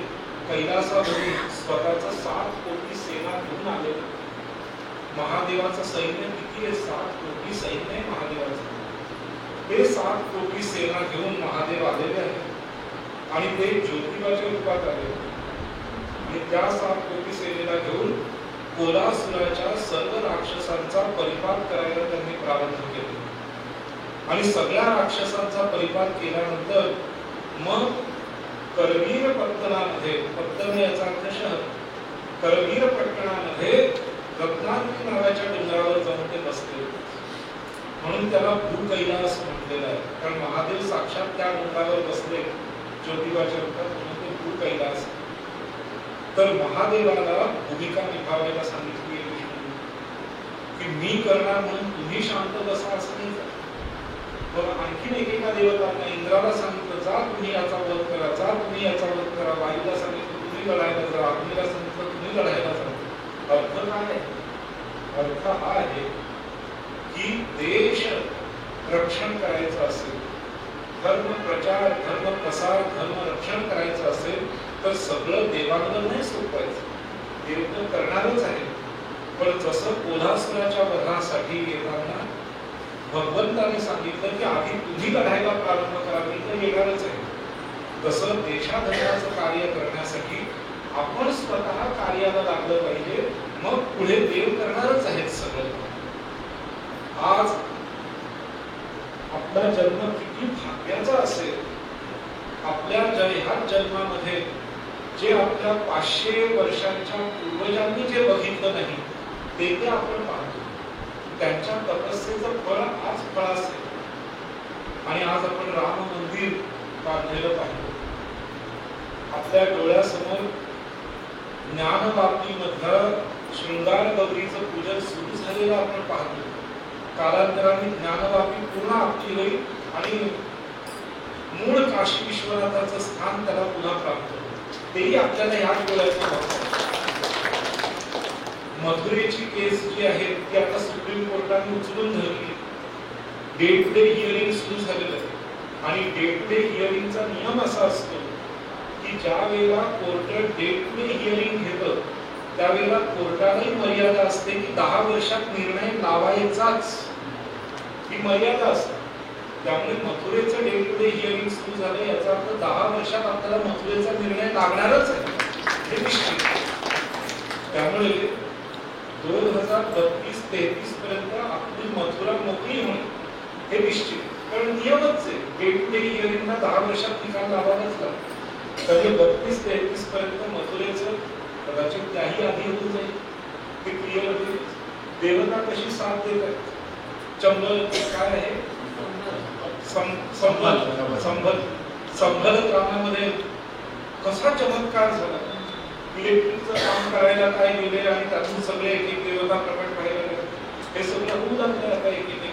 कैलासावरून स्वतःचा 7 कोटी सेना घेऊन आले. महादेवाचं सैन्य किती आहे? 7 कोटी सैन्य आहे महादेवाचं. ते 7 कोटी सेना घेऊन महादेव आलेले आहेत आणि ते ज्योतिबाच्या रूपात आले. आणि त्या 7 कोटी सेनेला घेऊन कोलासुराच्या सर्व राक्षसांचा परिपाक करायला त्यांनी प्रारंभ केले. आणि सगळ्या राक्षसांचा परिपाक केल्यानंतर मग करवीर पत्तनामध्ये, पत्तन याचा अर्थ शहर, करवीर पట్టणामध्ये रत्नागिरी नावाच्या डोंगरावर जाऊन ते बसले. म्हणून त्याला भू कैलास म्हटलेलं आहे. कारण महादेव साक्षात त्या डोंगरावर बसले ज्योतिबाच्या रूपात, म्हणून ते भू कैलास. तर महादेवाला भूमिका निभावायला सांगितली की मी करणार म्हणून तुम्ही शांत बसा असं नाही. मग आणखीन एकेका देवतांना, इंद्राला सांगितलं जा तुम्ही याचा वध करा, जा तुम्ही याचा वध करा. वायूला सांगितलं तुम्ही लढायला जा, अग्नीला सांगितलं तुम्ही लढायला जा. अर्थ काय आहे? अर्थ हा आहे की देश रक्षण करायचं असेल, धर्म प्रचार, धर्म प्रसार, धर्म रक्षण करायचं असेल तर सगळं देवांवर नाही सोपवायचं. देव तर करणारच आहे. पण जसं कोल्हासुराच्या वधासाठी येताना भगवंताने सांगितलं की आधी तुम्ही लढायला प्रारंभ करा, मी तर येणारच आहे. तसं देशाधर्माचं कार्य करण्यासाठी आपण स्वतः कार्याला लागलं पाहिजे. मग पुढे देव करणारच आहेत सगळं. आज आपला जन्म किती भाग्याचा असेल. आपल्या ह्या जन्मामध्ये जे आपल्या 500 वर्षांच्या पूर्वजांनी जे बघितलं नाही ते आपण पाहतो. त्यांच्या तपस्येचं फळ आज फळास आहे. आणि आज आपण राम मंदिर बांधलेलं पाहिलं. आपल्या डोळ्यासमोर ज्ञानवापी मधलं शृंगार गौरीचं पूजन सुरू झालेलं आपण पाहतो. कालांतराने ज्ञानवापी पूर्ण आपली होईल आणि मूळ काशी विश्वनाथाचं स्थान त्याला पुन्हा प्राप्त होईल. तेही आपल्याला याच डोळ्याचं मथुरेची केस जी आहे ती आता सुप्रीम कोर्टाने उचलून धरली. डे टू डे हिअरिंग सुरू झालेलं आहे. आणि डे टू डे हिअरिंगचा नियम असा असतो की ज्या वेळेला court day to day hearing घेतं त्यावेळेला कोर्टालाही मर्यादा असते की 10 वर्षात निर्णय लावायचाच, ही मर्यादा असते. त्यामुळे मथुरेचं डे टू डे हिअरिंग सुरू झालं याचा अर्थ 10 वर्षात आपल्याला मथुरेचा निर्णय लागणारच आहे, हे निश्चित. त्यामुळे 2032-33 पर्यंत आपली मथुरा मोकळी होईल हे निश्चित. कारण नियमच आहे, डे टू डे हिअरिंगला 10 वर्षात निकाल लावायलाच लागतो. तर 32-33 पर्यंत मथुरेचं कदाचित त्याही आधी होऊन जाईल, ते क्लिअर होईल. देवता कशी साथ देत आहेत. चंबल काय आहे, संभल ग्रामामध्ये कसा चमत्कार झाला. इलेक्ट्रिकचं काम करायला काय दिले आणि त्यातून सगळे एक एक देवता प्रकट व्हायला लागले. हे सगळं होऊ लागलं आता एक एक.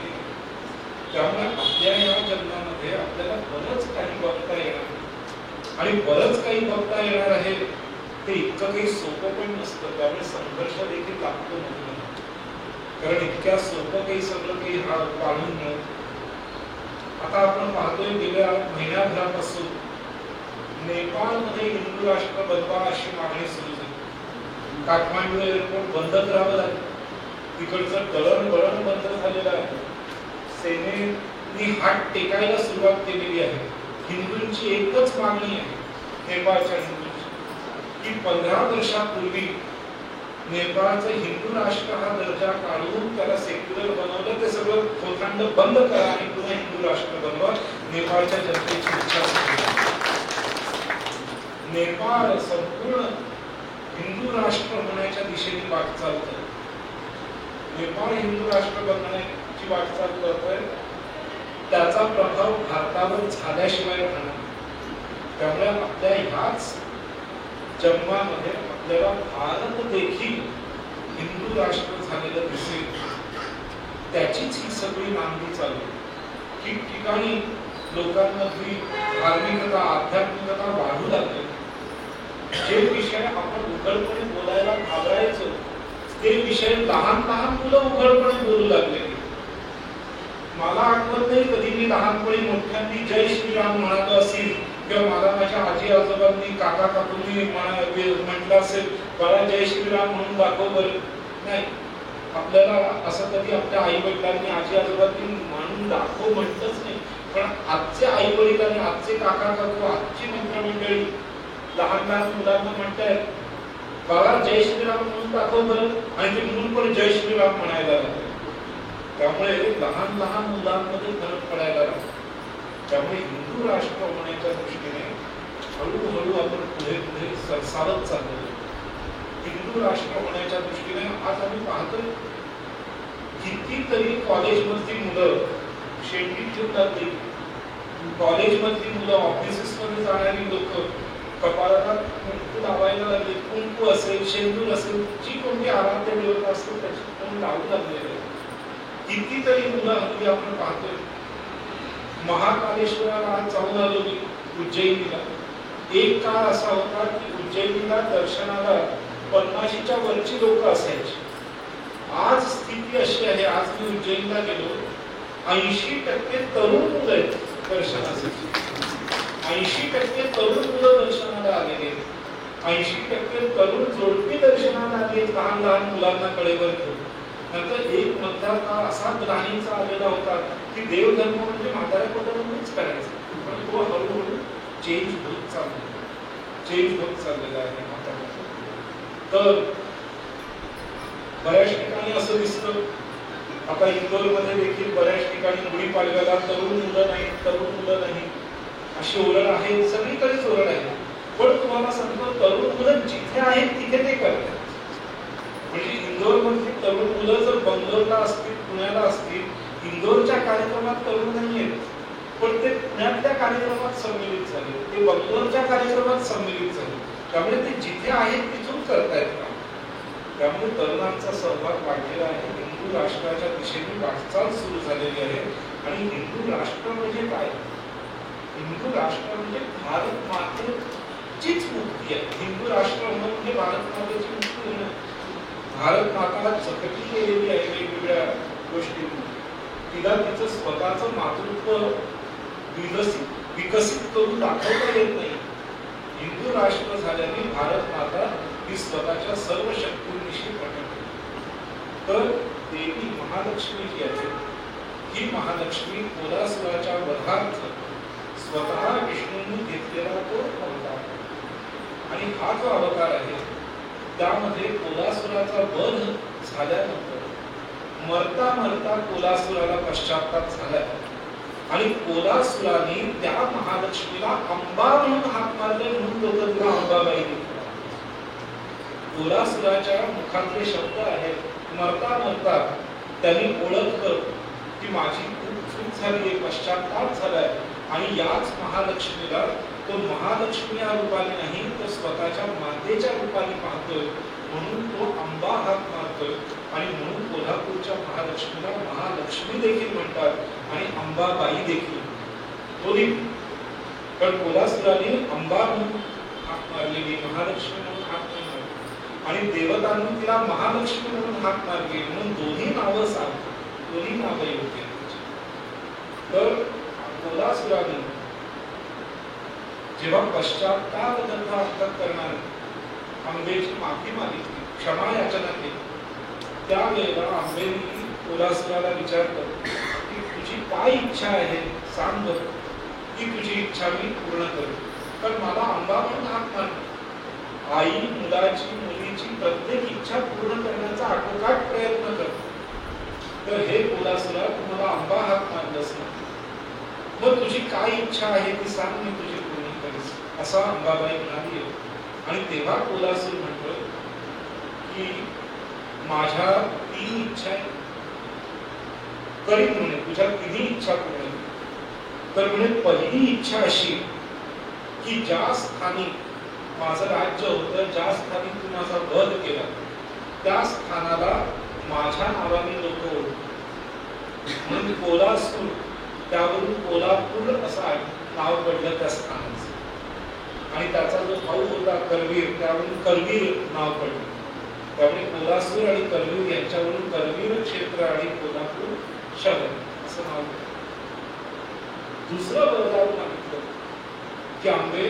त्यामुळे आपल्या या जन्मामध्ये आपल्याला बरंच काही बघता येणार आणि बरंच काही बघता येणार आहे. ते इतकं काही सोपं पण नसतं. त्यामुळे संघर्ष देखील लागतो म्हणून, कारण इतक्या सोपं काही सगळं काही काढून मिळत. आता आपण पाहतोय गेल्या महिन्याभरापासून नेपाळमध्ये हिंदू राष्ट्र बनवा अशी मागणी सुरू झाली. काठमांडू एअरपोर्ट बंद करावं लागेल. तिकडचं दळणवळण बंद झालेलं आहे. सेनेने हात टेकायला सुरुवात केलेली आहे. हिंदूंची एकच मागणी आहे नेपाळच्या हिंदूंची की 15 वर्षापूर्वी नेपाळचं हिंदू राष्ट्र हा दर्जा काढून त्याला सेक्युलर बनवलं. ते सगळं खोथांड बंद करा आणि पुन्हा हिंदू राष्ट्र बनवा. नेपाळच्या जनतेची इच्छा. नेपाळ संपूर्ण हिंदू राष्ट्र होण्याच्या दिशेने वाटचाल करत. नेपाळ हिंदू राष्ट्र बनण्याची वाटचाल करतोय. त्याचा प्रभाव भारतावर झाल्याशिवाय राहणार. त्यामुळे आपल्या ह्याच जन्मामध्ये आपल्याला भारत देखील हिंदू राष्ट्र झालेलं दिसेल. त्याचीच ही सगळी नांदी चालू. ठिकठिकाणी लोकांमधली धार्मिकता, आध्यात्मिकता वाढू लागली. जे विषय आपण उघडपणे बोलायला घाबरायचो ते विषय लहान लहान मुलं उघडपणे बोलू लागले. मला आठवत नाही कधी मी लहानपणी मोठ्यांनी जय श्रीराम म्हणालो असेल किंवा मला माझ्या आजी आजोबांनी काका काकूंनी म्हटलं असेल मला जय श्रीराम म्हणून दाखव बरं. नाही, आपल्याला असं कधी आपल्या आई वडिलांनी आजी आजोबांनी म्हणून दाखव म्हटलंच नाही. पण आजचे आई वडील आणि आजचे काका काकू आजची मित्रमंडळी लहान लहान मुलांना म्हणतायत बाबा जय श्रीराम म्हणून दाखव बरं, आणि ते म्हणून पण जय श्रीराम म्हणायला लागले. त्यामुळे लहान लहान मुलांमध्ये फरक पडायला लागला. त्यामुळे हिंदू राष्ट्र होण्याच्या दृष्टीने हळूहळू आपण पुढे पुढे सरसावत चाललो. हिंदू राष्ट्र होण्याच्या दृष्टीने आज आम्ही पाहतोय कितीतरी कॉलेजमधली मुलं शेंडी ठेवून लागली. कॉलेजमधली मुलं ऑफिसेस मध्ये जाणारी लोक कपाळाला कुंकू लावायला लागले. कुंकू असेल, शेंदूर असेल, जी कोणती आराध्य देवता असेल त्याची कोण लावू लागलेले. कितीतरी मुलं हल्ली आपण पाहतोय. महाकालेश्वराला आज जाऊन आलो मी उज्जैनीला. एक काळ असा होता की उज्जैनीला दर्शनाला 50च्या वरची लोक असायची. आज स्थिती अशी आहे, आज मी उज्जैनला गेलो 80% तरुण मुलं आहेत दर्शनासाठी. 80% तरुण मुलं दर्शनाला आलेले, 80% तरुण जोडपी दर्शनाला आले लहान लहान मुलांना कडेवर घेऊन. नंतर एक मधला काळ असा ग्लानीचा आलेला होता की देवधर्म म्हणजे म्हाताऱ्या पोटामध्येच करायचा. पण तो हळूहळू चेंज होत चाललेला आहे म्हाताऱ्या. तर बऱ्याच ठिकाणी असं दिसतं, आता इंदोरमध्ये देखील बऱ्याच ठिकाणी गुढीपाडव्याला तरुण मुलं नाही अशी ओरड आहे. सगळीकडेच ओरड आहे. पण तुम्हाला सांगतो तरुण मुलं जिथे आहेत तिथे ते करतात. म्हणजे इंदोर मधली तरुण मुलं जर बंगलोरला असतील, पुण्याला असतील, इंदोरच्या कार्यक्रमात तरुण नाही आहेत, पण ते पुण्यातल्या कार्यक्रमात सम्मिलित झाले, ते बंगलोरच्या कार्यक्रमात सम्मिलित झाले. त्यामुळे ते जिथे आहेत तिथून करतायत काम. त्यामुळे तरुणांचा सहभाग वाढलेला आहे. हिंदू राष्ट्राच्या दिशेने वाटचाल सुरू झालेली आहे. आणि हिंदू राष्ट्र म्हणजे काय? हिंदू राष्ट्र म्हणजे भारत मातेचीच मुक्ती आहे. हिंदू राष्ट्र म्हणजे भारत मातेची मुक्ती होणं. भारत माता जगती केलेली आहे वेगवेगळ्या गोष्टींनी. तिला तिचं स्वतःचं मातृत्व विकसित करून दाखवता येत नाही. हिंदू राष्ट्र झाल्याने भारत माता ही स्वतःच्या सर्व शक्तींविषयी प्रकट होते. तर देवी महालक्ष्मी जी आहे ही महालक्ष्मी कोलासुराच्या वधार्थ स्वतः विष्णूंनी घेतलेला तो अवतार. आणि हा जो अवतार आहे त्यामध्ये कोलासुराचा वध झाल्यानंतर मरता मरता कोलासुराला पश्चाताप झाला. आणि कोलासुराने त्या महालक्ष्मीला अंबा म्हणून हाक मारले, म्हणून लोक तिला अंबाबाई म्हणतात. कोलासुराच्या मुखातले शब्द आहेत, मरता मरता त्यांनी ओळखलं की माझी खूप चूक झाली आहे, पश्चाताप झालाय. आणि याच महालक्ष्मीला तो महालक्ष्मी या रूपाने नाही तर स्वतःच्या मातेच्या रूपाने पाहतोय, म्हणून तो अंबा हाक मारतोय. आणि म्हणून कोल्हापूरच्या महालक्ष्मीला महालक्ष्मी देखील म्हणतात आणि अंबाबाई देखील. दोन्ही. पण कोल्हापुराने अंबा म्हणून हाक मारलेली, महालक्ष्मी म्हणून हाक नाही मारली. आणि देवतांनी तिला महालक्ष्मी म्हणून हाक मारली, म्हणून दोन्ही नावं सांगतात, दोन्ही नावं योग्य. तर कोल्हापुराने जेव्हा पश्चाताप करणार अंबेची माफी मागितली, क्षमा याचना केली, त्यावेळेला आंबेनी कोल्हापुराला विचारलं की तुझी काय इच्छा आहे सांग बरं, की तुझी इच्छा मी पूर्ण करू. तर मला अंबा म्हणून हाक मारली. आई मुलाची मुलीची प्रत्येक इच्छा पूर्ण करण्याचा आटोकाट प्रयत्न करतो. तर हे कोल्हापुरा तुम्हाला अंबा हाक मारलंस ना, मग तुझी काय इच्छा आहे ती सांग, मी तुझी पूर्ण करीस, असा अंबाबाई म्हणाली. आणि तेव्हा कोल्हापूर म्हणतो की माझ्या 3 इच्छा आहेत, करीन म्हणे तुझ्या 3 इच्छा पूर्ण. तर म्हणे पहिली इच्छा अशी की ज्या स्थानी माझं राज्य होतं, ज्या स्थानी तू माझा वध केला, त्या स्थानाला माझ्या नावाने लोक म्हणून कोल्हापूर, त्यावरून कोल्हापूर असं नाव पडलं त्या स्थानाचं. आणि त्याचा जो भाऊ होता करवीर, त्यावरून करवीर नाव पडलं. त्यामुळे कोल्हासूर आणि करवीर यांच्यावरून करवीर क्षेत्र आणि कोल्हापूर शहर असं नाव. दुसरं वरदान मागितलं की आंबे,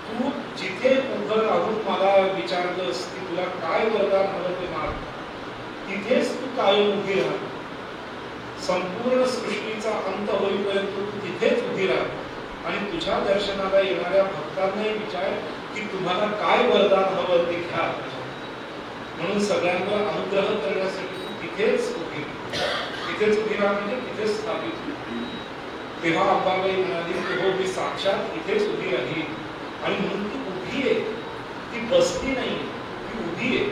तू जिथे उभं राहून मला विचारलंस की तुला काय वरदान हवं ते माग, तिथेच तू कायम उभी राहा. संपूर्ण सृष्टीचा अंत होईपर्यंत तू तिथेच उभी राहा आणि तुझ्या दर्शनाला येणाऱ्या भक्तांनाही विचार की तुम्हाला काय वरदान हवं ते घ्या. म्हणून सगळ्यांवर अनुग्रह करण्यासाठी तू तिथेच उभी राहा, म्हणजे तिथेच स्थापित. तेव्हा अंबाबाई म्हणाली की हो, मी साक्षात इथेच उभी राहिली. आणि म्हणून ती उभी आहे, ती बसली नाही, ती उभी आहे.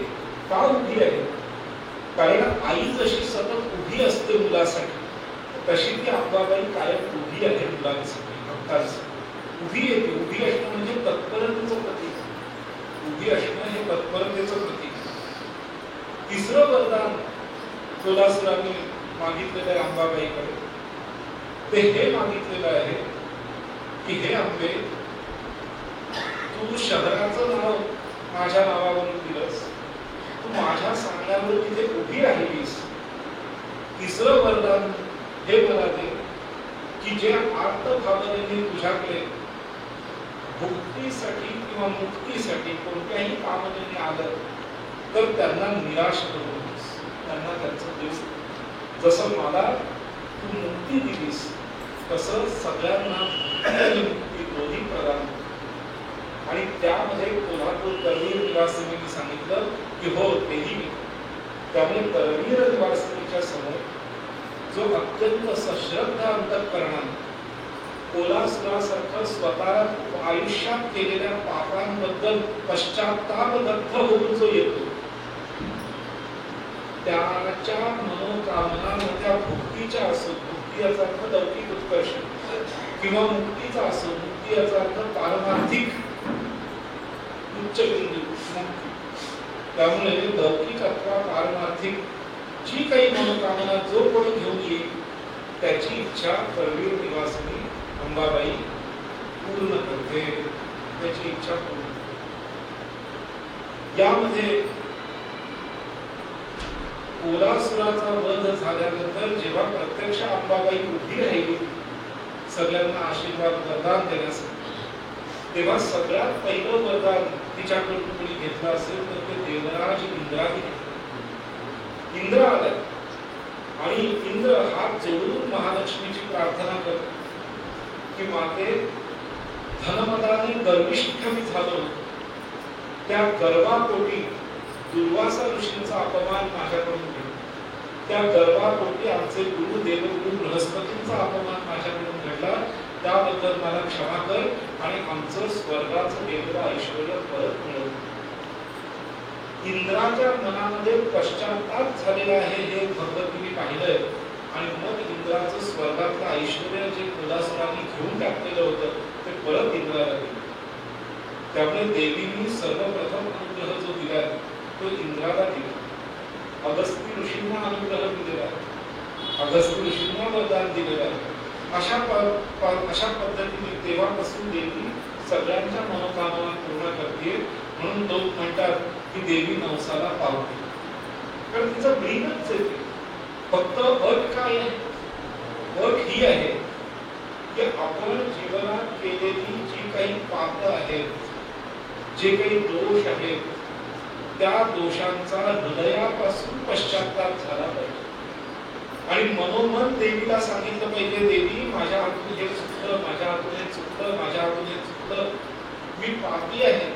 का उभी आहे? कारण आई जशी सतत उभी असते मुलासाठी, तशी ती अंबाबाई कायम उभी आहे मुलांसाठी, भक्तांसाठी. उभी आहे ती. उभी असणं म्हणजे तत्परतेचं प्रतीक. उभी असणं हे तत्परतेचं प्रतीक. तिसरं वरदान कोल्हासुराने मागितलेलं आहे अंबाबाईकडे, ते हे मागितलेलं आहे की हे अंबे, तू शहराचं नाव माझ्या नावावरून दिलंस, तू माझ्या सांगण्यावर तिथे उभी राहिलीस. तिसरं वरदान हे मला दे की जे आर्त भावनेने तुझ्याकडे भुक्तीसाठी किंवा मुक्तीसाठी कोणत्याही कामनेने आलं तर त्यांना निराश करू नकोस. त्यांना त्यांचं दिवस, जसं मला तू मुक्ती दिलीस तसं सगळ्यांना मुक्ती दोन्ही प्रदान. आणि त्यामध्ये कोल्हापूर करवीर निवासिनींनी सांगितलं की हो, तेही. त्यामुळे करवीर निवासिनीच्या समोर जो अत्यंत सश्रद्धा अंतःकरणाने कोल्हासुरासारखं स्वतः आयुष्यात केलेल्या पापांबद्दल पश्चात्तापदग्ध होऊन जो येतो, त्याच्या मनोकामना त्या भुक्तीच्या असो, भुक्ती याचा अर्थ लौकिक उत्कर्ष, किंवा मुक्तीचा असो, मुक्ती याचा अर्थ पारमार्थिक उच्च बिंदू मुक्ती. त्यामुळे लौकिक अथवा पारमार्थिक जी काही मनोकामना जो कोणी घेऊन येईल त्याची इच्छा करवीर निवासिनी अंबाबाई पूर्ण करते. त्याची इच्छा पूर्ण. यामध्ये कोल्हासुराचा वध झाल्यानंतर जेव्हा प्रत्यक्ष अंबाबाई उभी राहिली सगळ्यांना आशीर्वाद वरदान देण्यासाठी, तेव्हा सगळ्यात पहिलं वरदान तिच्याकडून कोणी घेतलं असेल तर ते देवराज इंद्राने. इंद्र आला आणि इंद्र हात जोडून महालक्ष्मीची प्रार्थना करतो की माते, धनमदाने गर्विष्ठ मी झालो, त्या गर्वापोटी दुर्वासा ऋषींचा अपमान माझ्याकडून घडला. त्या गर्वापोटी आमचे गुरु देवगुरु बृहस्पतींचा अपमान माझ्याकडून घडला. त्याबद्दल मला क्षमा कर आणि आमचं स्वर्गाचं देवता ऐश्वर्य परत मिळव. इंद्राच्या मनामध्ये पश्चाताप झालेला आहे हे भगवतीने पाहिलंय. आणि मग इंद्राचं स्वर्गातलं ऐश्वर्य जे कोल्हासुराने घेऊन टाकलेलं होतं ते परत इंद्राला दिलं. त्यामुळे देवीने सर्वप्रथम अनुग्रह जो दिला तो इंद्राला दिला. अगस्ती ऋषींना अनुग्रह दिलेला, अगस्ती ऋषींना वरदान दिलेलं. अशा पद्धतीने तेव्हापासून देवी सगळ्यांच्या मनोकामना पूर्ण करते. म्हणून लोक म्हणतात की देवी नवसाला पावते, कारण तिचं ब्रीदच आहे. फक्त अट काय आहे? अट ही आहे की आपण जीवनात केलेली जी काही पाप आहेत, जे काही दोष आहेत, त्या दोषांचा हृदयापासून पश्चाताप झाला पाहिजे. आणि मनोमन देवीला सांगितलं पाहिजे, देवी माझ्या हातून हे चुकलं, माझ्या हातून हे चुकलं, माझ्या हातून हे चुकलं, मी पापी आहे.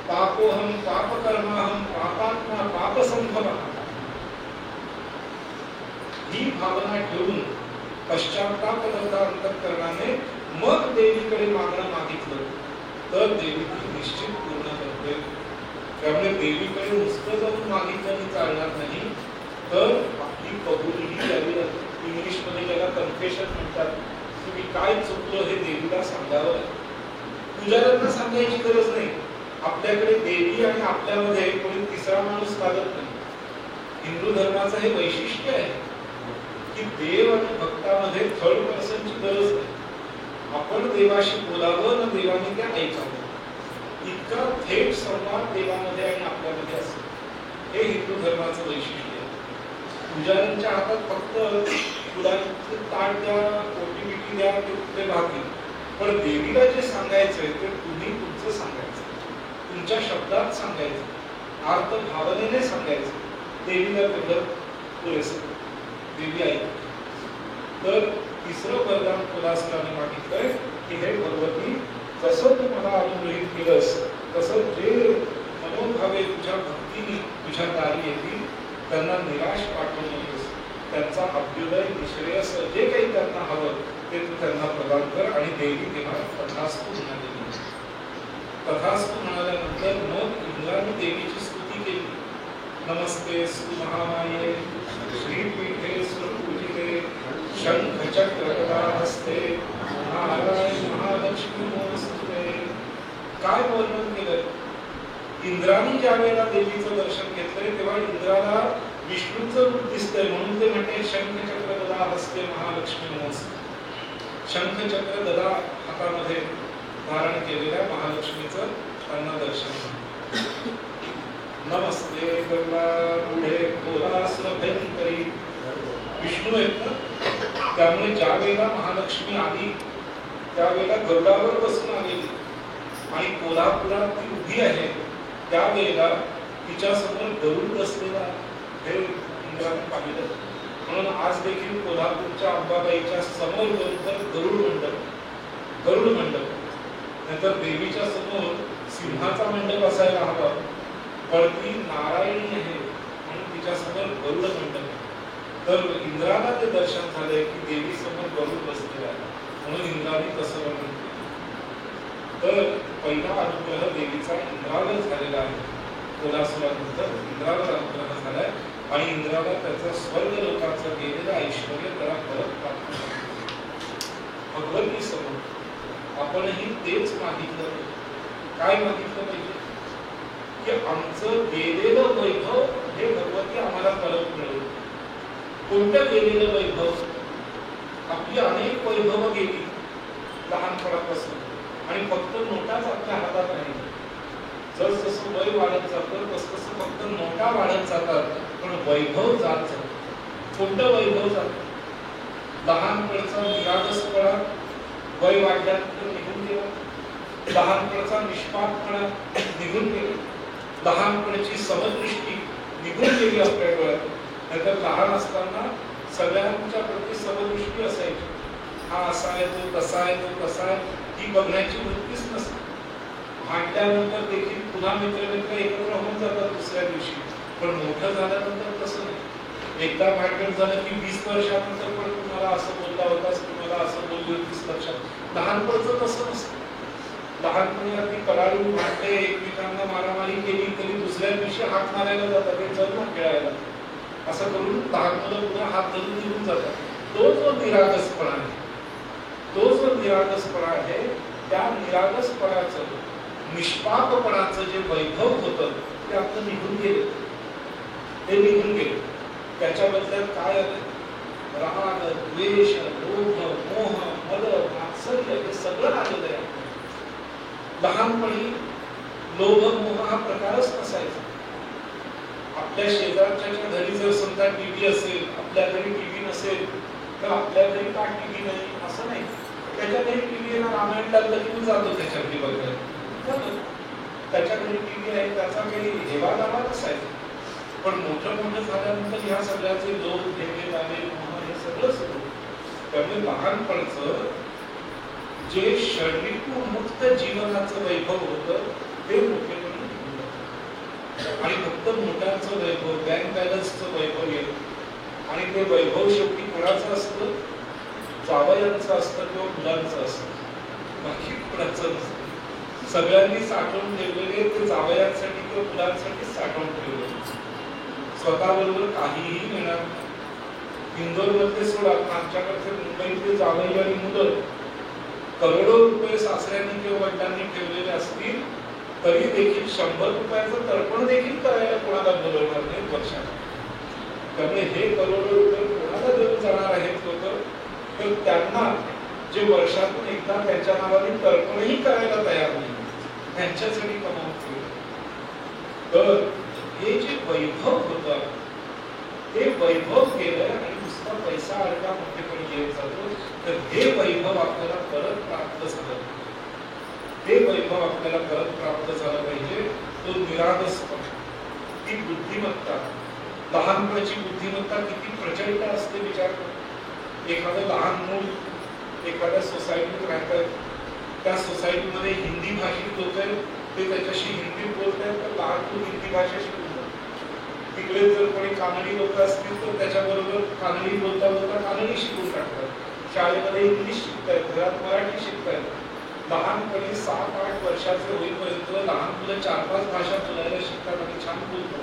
पापोहम पापकर्माहम पापात्मा पापसंभवः. ही भावना ठेवून पश्चाताप अंतःकरणाने मग देवीकडे मागणं मागितलं तर देवी ती निश्चित पूर्ण करते. त्यामुळे देवीकडे नुसतं जाऊन मागितलं चालणार नाही, तर आपली कबुलीही द्यावी लागते. इंग्लिशमध्ये ज्याला कन्फेशन म्हणतात, की मी काय चुकलो हे देवीला सांगावं. पुजाऱ्यांना सांगायची गरज नाही. आपल्याकडे देवी आणि आपल्यामध्ये कोणी तिसरा माणूस लागत नाही. हिंदू धर्माचं हे वैशिष्ट्य आहे की देव आणि भक्तामध्ये थर्ड पर्सनची गरज नाही. आपण देवाशी बोलावं ना देवाने त्या ऐकावं. इतका थेट संवाद देवामध्ये आणि आपल्यामध्ये असतो. हे हिंदू धर्माचं वैशिष्ट्य आहे. पुजाऱ्यांच्या हातात फक्त फुलांचे ताट द्या, ओटी बिटी द्या, ते भागतील. पण देवीला जे सांगायचंय ते तुम्ही तुमचं सांगायचं, तुमच्या शब्दात सांगायचं, अर्थ भावनेने सांगायचं. देवीला तेवढं पुरेसं. देवी ऐकते. तर तिसरं वरदान तुलासुराने मागितलंय की हे भगवती, जसं तू मला अनुग्रहित केलंस तसं जे मनोभावे तुझ्या भक्तीने तुझ्या दारी येतील त्यांना निराश पाठवू नकोस. त्यांचा अभ्युदय निश्रेयस जे काही त्यांना हवं ते तू त्यांना प्रदान कर. आणि देवी तेव्हा तथास्तु म्हणाली. तथास्तु म्हणाल्यानंतर मग इंद्राने देवीची स्तुती केली. नमस्ते महामाये श्रीपीठे सुरपूजिते शंख चक्र गदा हस्ते नारायण महालक्ष्मी नमस्ते. काय वर्णन केलंय? इंद्राने ज्या वेळेला देवीचं दर्शन घेतलंय तेव्हा इंद्राला विष्णूचं रूप दिसतंय म्हणून ते म्हणते शंख चक्र गदा हस्ते महालक्ष्मी नमस्ते. शंख चक्र गदा हातामध्ये धारण केलेल्या महालक्ष्मीचं त्यांना दर्शन. नमस्ते गरुडारूढे कोलासुर भयंकरी. विष्णू आहेत ना, त्यामुळे ज्या वेळेला महालक्ष्मी आली त्यावेळेला गरुडावर बसून आलेली आणि कोल्हापुरात ती उभी आहे त्यावेळेला तिच्या समोर गरुड बसलेला हे इंद्राने पाहिलं. म्हणून आज देखील कोल्हापूरच्या अंबाबाईच्या समोर गरुड मंडप नंतर देवीच्या समोर सिंहाचा मंडप असायला हवा, पण ती नारायणी आहे म्हणून तिच्या समोर गरुड मंडप. तर इंद्राला ते दर्शन झाले की देवी समोर गरुड बसलेला आहे म्हणून इंद्राने तसं वर्णन केलं. तर पहिला अनुग्रह देवीचा इंद्रावर झालेला आहे. कोलासुरानंतर इंद्रावर अनुग्रह झालाय आणि इंद्राला त्याचं स्वर्ग लोकांचं गेलेलं ऐश्वर्य त्याला परत प्राप्त झालं. भगवती समोर आपणही तेच मागितलं पाहिजे. काय मागितलं पाहिजे? की आमचं गेलेलं वैभव हे भगवती आम्हाला परत मिळेल. कोणतं गेलेलं वैभव? आपली अनेक वैभव गेली लहानपणापासून आणि फक्त नोटाच आपल्या हातात नाही. जसं वय वाढत जातं तसं फक्त नोटा वाढत जातात पण वैभव जात जातं. कोणतं वैभव जातं? लहानपणचा निरागसपणा वय वाढल्यानंतर निघून गेला. लहानपणचा निष्पापपणा निघून गेला. लहानपणाची समदृष्टी निघून गेली आपल्या डोळ्यात. नाहीतर लहान असताना सगळ्यांच्या प्रती समदृष्टी असायची. हा असा आहे, तो तसा आहे, तो कसा आहे, ही बघण्याची वृत्तीच नसते. भांडल्यानंतर देखील पुन्हा मित्र एकत्र होऊन जातात दुसऱ्या दिवशी. पण मोठं झाल्यानंतर तसं नाही. एकदा भांडण झालं की 20 वर्षानंतर पण तुम्हाला असं बोलला होतास, तुम्हाला असं बोलली होतीस लक्षात. लहानपणचं तसं नसतं. लहानपणी अगदी कडाडून भांडले, एकमेकांना मारामारी केली तरी दुसऱ्या दिवशी हात मारायला जातात, हे चल ना खेळायला, असं करून लहान मुलं पुन्हा हात धरून निघून जातात. तो जो निरागसपणा आहे, तो जो निरागसपणा आहे, त्या निरागसपणाचं निष्पापपणाचं जे वैभव होतं ते आपलं निघून गेलं. ते निघून गेलं. त्याच्या बदल्यात काय आलं? राग, द्वेष, लोभ, मोह, मद, मात्सर्य हे सगळं आलेलं आहे. लहानपणी लोभ मोह हा प्रकारच नसायचा. आपल्या शेजारच्या घरी जर समजा टीव्ही असेल, आपल्या घरी टीव्ही नसेल तर आपल्या घरी का टीव्ही नाही असं नाही. त्याच्या घरी टीव्ही रामायण लागलं की जातो त्याच्या घरी बघायला. त्याच्या घरी टीव्ही आहे, त्याचा काही हेवादावा नसायचा. पण मोठं झाल्यानंतर ह्या सगळ्याचे लोभ, ठेवे, दावे, मोह हे सगळं सुरू. त्यामुळे लहानपणचं जे शरीरमुक्त जीवनाचं वैभव होतं ते मोठेपणी आणि फक्त मोठ्यांचं वैभव, बँक बॅलन्सचं वैभव येतं. आणि ते वैभव शेवटी कोणाचं असतं? जावयांचं असतं किंवा मुलांचं असतं, बाकी कोणाचं नसतं. सगळ्यांनी साठवून ठेवलेले ते जावयांसाठी किंवा मुलांसाठी साठवून ठेवले. स्वतःबरोबर काहीही मिळणार. इंदोरमध्ये सोडा, आमच्याकडचे मुंबईतले जावई आणि मुलं करोडो रुपये सासऱ्यांनी किंवा वडिलांनी ठेवलेले असतील तरी देखील 100 रुपयाचं तर्पण देखील करायला कोणाला बोलवणार नाही वर्षात. त्यामुळे हे करोडो रुपये कोणाला देऊन जाणार आहेत लोक? तर त्यांना जे वर्षातून एकदा त्यांच्या नावाने तर्पणही करायला तयार नाही, त्यांच्यासाठी कमावून ठेवलं. तर हे जे वैभव होतं ते वैभव केलं आणि नुसता पैसा अडका मोठेपणी येत जातो. तर हे वैभव आपल्याला परत प्राप्त झालं, ते वैभव आपल्याला परत प्राप्त झालं पाहिजे. तो निरागसपणा, ती बुद्धिमत्ता, लहानपणाची बुद्धिमत्ता किती प्रचंड असते विचार कर. एखादं लहान मूल एखाद्या सोसायटीत राहतात, त्या सोसायटीमध्ये हिंदी भाषिक लोक आहेत, ते त्याच्याशी हिंदीत बोलतात, तर लहान मूल हिंदी भाषा शिकतात. तिकडे जर कोणी कानडी लोक असतील तर त्याच्याबरोबर कानडी बोलता बोलता कानडी शिकून टाकतात. शाळेमध्ये इंग्लिश शिकतायत, घरात मराठी शिकतायत. लहानपणी 7-8 वर्षाचे होईपर्यंत लहान मुलं 4-5 भाषा बोलायला शिकतात आणि छान बोलतात.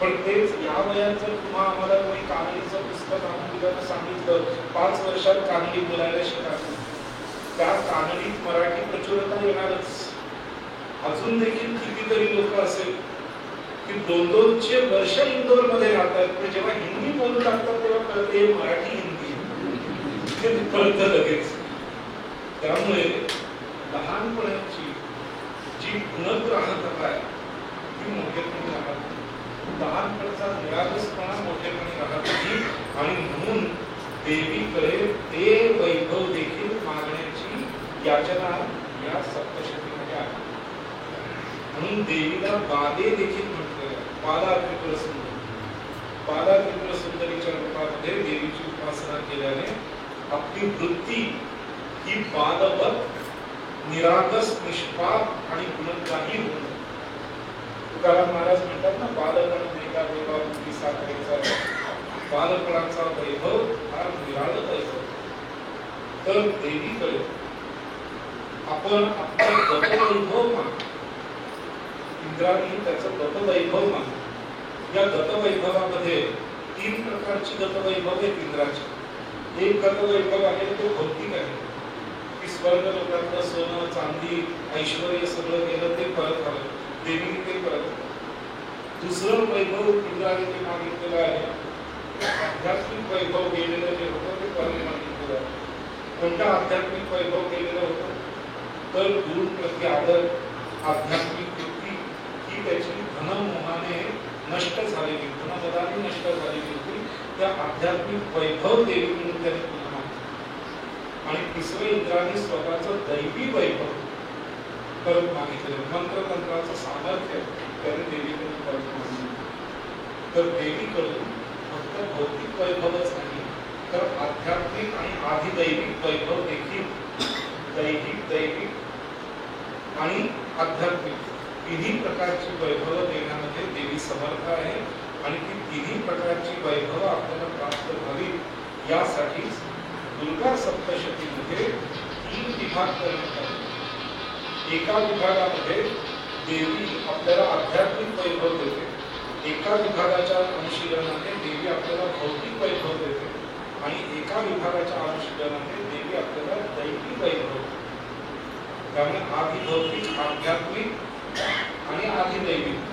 पण तेच या वयात जर तुम्हा आम्हाला कोणी कानडीचं पुस्तक आणून दिलं सांगितलं 5 वर्षात कानडी बोलायला शिकायचं, त्या कानडीत मराठी प्रचुरता येणारच. अजून देखील कितीतरी लोक असेल की 2-2 वर्ष इंदोर मध्ये राहतात, पण जेव्हा हिंदी बोलू लागतात तेव्हा कळते मराठी हिंदी कळतं लगेच. त्यामुळे लहानपणाची जी गुणग्राहकता आहे ती मोठेपणी राहत, लहानपणाचा निरागसपणा मोठेपणी राहत नाही. आणि म्हणून देवीकडे ते वैभव देखील मागण्याची याचना या सप्तशतीमध्ये आहे. म्हणून देवीला बाले देखील म्हटलं, बाला त्रिपुर सुंदरी. बाला त्रिपुर सुंदरीच्या रूपामध्ये देवीची उपासना केल्याने आपली वृत्ती ही बालवत, निरागस, निष्पाप आणि गुणग्राही होईल. तुकाराम महाराज म्हणतात ना, बालपण नेता वैभव दिसा करायचा, बालपणाचा वैभव हा निराळ वैभव. तर देवीकडे आपण आपलं दत्तवैभव मानतो, इंद्राणी त्याचं दत्तवैभव मानतो. या दत्तवैभवामध्ये 3 प्रकारची दत्तवैभव आहेत इंद्राची. एक दत्तवैभव आहे तो भौतिक आहे, की स्वर्ग लोकांना सोनं चांदी ऐश्वर्य सगळं गेलं ते परत आलं, देवीने ते परत. दुसरं वैभव इंद्राने ते मागितलेलं आहे, आध्यात्मिक वैभव गेलेलं जे होतं ते परत मागितलेलं आहे. कोणतं आध्यात्मिक वैभव गेलेलं होतं तर गुरु प्रति आदर, आध्यात्मिक वृत्ती ही त्याची धनमोहाने नष्ट झालेली, धनमदाने नष्ट झालेली होती. त्या आध्यात्मिक वैभव देवी म्हणून त्याने पुन्हा मागितलं. आणि तिसरं इंद्राने स्वतःचं दैवी वैभव परत मागितलं, मंत्रतंत्राचं सामर्थ्य त्याने देवीकडून परत मागितलं. तर देवीकडून फक्त भौतिक वैभवच नाही तर आध्यात्मिक आणि आधिदैविक वैभव देखील, दैविक आणि आध्यात्मिक तिन्ही प्रकारची वैभव देण्यामध्ये देवी समर्थ आहे. आणि ती तिन्ही प्रकारची वैभव आपल्याला प्राप्त व्हावी यासाठी दुर्गा सप्तशतीमध्ये 3 विभाग करण्यात आले. एका विभागामध्ये देवी आपल्याला आध्यात्मिक वैभव देते, एका विभागाच्या अनुशीलनाने देवी आपल्याला भौतिक वैभव देते आणि एका विभागाच्या अनुशीलनाने देवी आपल्याला दैवी वैभव देते. त्यामुळे आधी भौतिक, आध्यात्मिक आणि आधिदैविक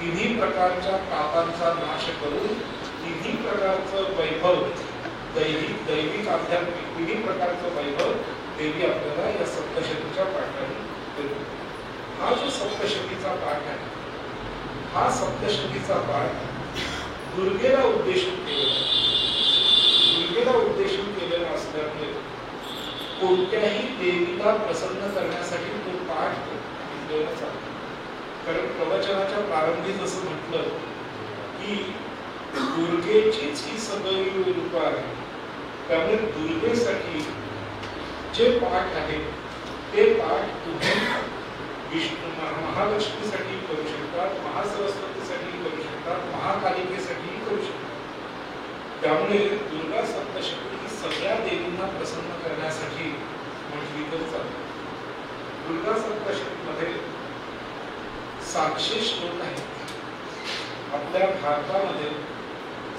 तिन्ही प्रकारच्या पापांचा नाश करून तिन्ही प्रकारचं वैभव, दैविक, आध्यात्मिक तिन्ही प्रकारचं वैभव देवी आपल्याला या सप्तशतीच्या पाठाने देते. हा जो सप्तशतीचा पाठ आहे, हा सप्तशतीचा पाठ दुर्गेला उद्देशून केलेला, दुर्गेला उद्देशून केलेला असल्यामुळे कोणत्याही देवीला प्रसन्न करण्यासाठी तो पाठ केला जातो. कारण प्रवचनाच्या प्रारंभी जसं म्हटलं की दुर्गेचीच ही सगळी रूप आहे, त्यामुळे दुर्गेसाठी जे पाठ आहेत ते पाठ तुम्ही विष्णू महालक्ष्मीसाठी करू शकतात, महासरस्वतीसाठी करू शकतात, महाकालिकेसाठी करू शकतात. त्यामुळे दुर्गा सप्तशती ही सगळ्या देवींना प्रसन्न करण्यासाठी म्हटली तर चालते. दुर्गा सप्तशतीमध्ये 700 श्लोक आहेत. आपल्या भारतामध्ये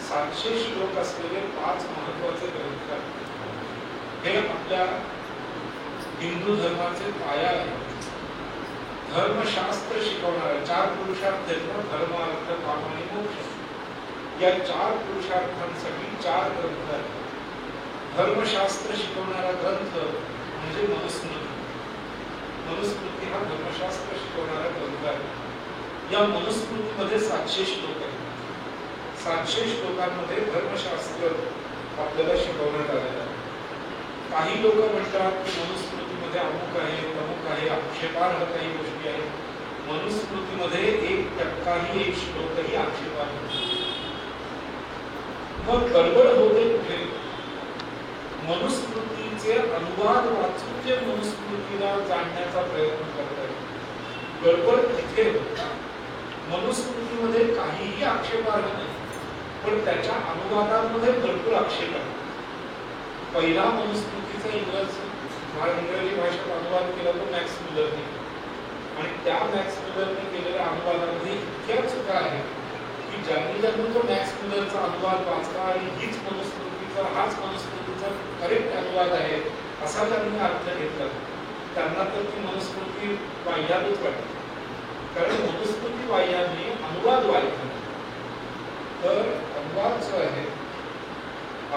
700 श्लोक असलेले 5 महत्वाचे ग्रंथ आहेत. हे आपल्या हिंदू धर्माचे पाया आहेत. धर्मशास्त्र शिकवणारे 4 पुरुषार्थ आहेत, धर्म, अर्थ, काम आणि मोक्ष. या 4 पुरुषार्थांसाठी 4 ग्रंथ आहेत. धर्मशास्त्र शिकवणारा ग्रंथ म्हणजे मनुस्मृती. मनुस्मृती हा धर्मशास्त्र शिकवणारा ग्रंथ आहे. या मनुस्मृतीमध्ये 700 श्लोक आहेत. 700 श्लोकांमध्ये धर्मशास्त्र आपल्याला शिकवण्यात आलेलं आहे. काही लोक म्हणतात की मनुस्मृतीमध्ये अमुक आहे, तमुक आहे, आक्षेपार्ह काही गोष्टी आहेत. मनुस्मृतीमध्ये 1% एक श्लोकही आक्षेपार्ह नाही. मग गडबड होते कुठे? मनुस्मृतीचे अनुवाद वाचून जे मनुस्मृतीला जाणण्याचा प्रयत्न करतात, गडबड तिथे होता. मनुस्मृतीमध्ये काहीही आक्षेपार्ह नाही, पण त्याच्या अनुवादामध्ये भरपूर आक्षेप आहे. पहिला मनुस्मृतीचा इंग्रजी भाषेत अनुवाद केला तो मॅक्स मुलरने, आणि त्या मॅक्स मुलरने केलेल्या अनुवादामध्ये इतक्या चुका आहेत की ज्यांनी तो मॅक्स मुलरचा अनुवाद वाचला आणि हाच मनुस्मृतीचा करेक्ट अनुवाद आहे असा त्यांनी अर्थ घेतला, त्यांना तर ती मनुस्मृती वाह्यातच वाटते. कारण मनुस्मृती वाह्याने अनुवाद वाढला. तर अनुवाद जो आहे,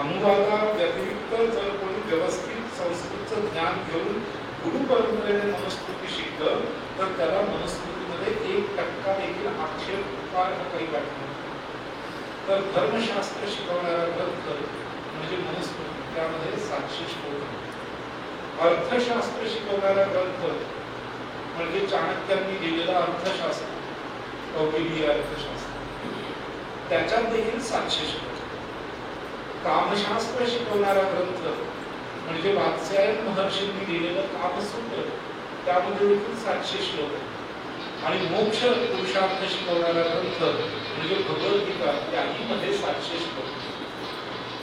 अनुवादा व्यतिरिक्त जर कोणी व्यवस्थित संस्कृतचं ज्ञान घेऊन गुरु परंपरेने मनुस्मृती शिकलं तर त्याला मनुस्मृतीमध्ये 1% देखील आक्षेपार्ह काही वाटत नाही. तर धर्मशास्त्र शिकवणारा ग्रंथ म्हणजे मनुस्मृती, त्यामध्ये 700 श्लोक आहेत. अर्थशास्त्र शिकवणारा ग्रंथ म्हणजे चाणक्यांनी लिहिलेला अर्थशास्त्र, कौटिल्य अर्थशास्त्र, त्याच्यात देखील 700 श्लोक. कामशास्त्र शिकवणारा ग्रंथ म्हणजे वात्स्यायन महर्षींनी लिहिलेलं कामसूत्र, त्यामध्ये देखील 700 श्लोक आहेत. आणि मोक्ष पुरुषार्थ शिकवणारा ग्रंथ म्हणजे भगवद्गीता, त्याही मध्ये 700 श्लोक.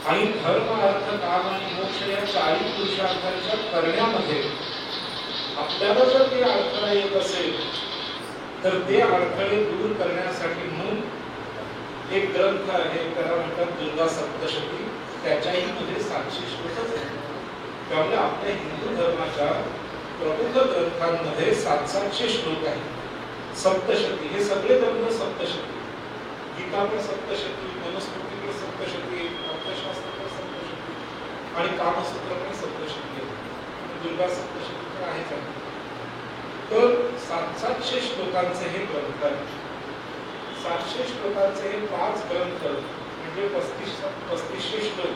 आणि धर्म, अर्थ, काम आणि मोक्ष या 4 पुरुषार्थांच्या करण्यामध्ये आपल्याला जर ते अडथळा येत असेल तर ते अडथळे दूर करण्यासाठी म्हणून एक ग्रंथ आहे, त्याला म्हणतात दुर्गा सप्तशती, त्याच्याही मध्ये 700 श्लोकच आहेत. त्यामुळे आपल्या हिंदू धर्माच्या प्रमुख ग्रंथांमध्ये 700 श्लोक आहेत. सप्तशती, हे सगळे ग्रंथ सप्तशती. गीता पण सप्तशती, मनुस्मृती पण सप्तशती, अर्थशास्त्र पण सप्तशती, आणि कामसूत्र पण सप्तशती आहे. दुर्गा सप्तशती तर आहेच आहे. तर 700 श्लोकांचे हे ग्रंथ आहेत. 700 श्लोकांचे हे 5 ग्रंथ म्हणजे 3500 श्लोक.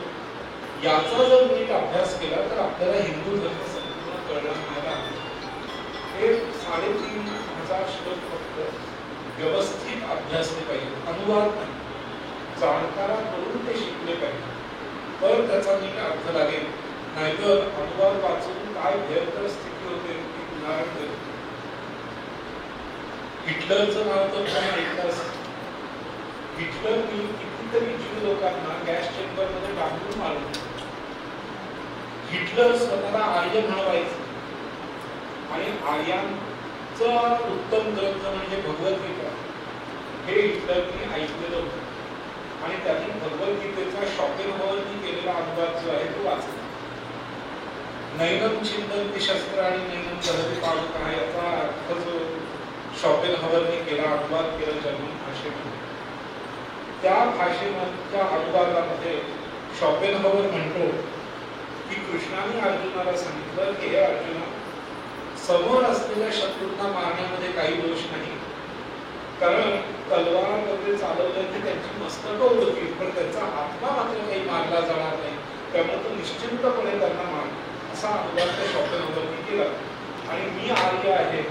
याचा जर नीट अभ्यास केला तर आपल्याला हिंदू धर्म संपूर्ण कळणार आहे. हे 3500 श्लोक फक्त व्यवस्थित अभ्यासले पाहिजे, अनुवाद नाही, जाणकारा करून ते शिकले पाहिजे, तर त्याचा नीट अर्थ लागेल. नाहीतर अनुवाद वाचून काय भयंकर स्थिती होते ती उदाहरण देतो. हिटलरचं नाव तर तुम्ही ऐकलं असेल. हिटलरनी कितीतरी ज्यू लोकांना गॅस चेंबर मध्ये डांबून मारलं. हिटलर स्वतःला आर्य म्हणवायचं, आणि आर्यांचा उत्तम ग्रंथ म्हणजे भगवद्गीता हे हिटलरनी ऐकलेलं होतं, आणि त्यातून भगवद्गीतेचा शॉपेनहॉवरनी केलेला अनुवाद जो आहे तो वाचला. नैनम छिंदन्ति शस्त्र आणि नैनम दहति पावकः याचा अर्थ जो शॉपेनहॉवरनी केला, अनुवाद केला जर्मन भाषेमध्ये, त्या भाषेच्या अनुवादामध्ये शॉपेनहॉवर म्हणतो की कृष्णाने अर्जुनाला सांगितलं की हे अर्जुना, समोर असलेल्या शत्रूंना मारण्यामध्ये काही दोष नाही, कारण तलवार वगैरे चालवलं की त्यांची मस्तकं उडतील, पण त्यांचा आत्मा मात्र काही मारला जाणार नाही, त्यामुळे तो निश्चिंतपणे त्यांना मार, असा अनुवाद त्या शॉपेनहॉवरनी केला. आणि मी आर्य आहे,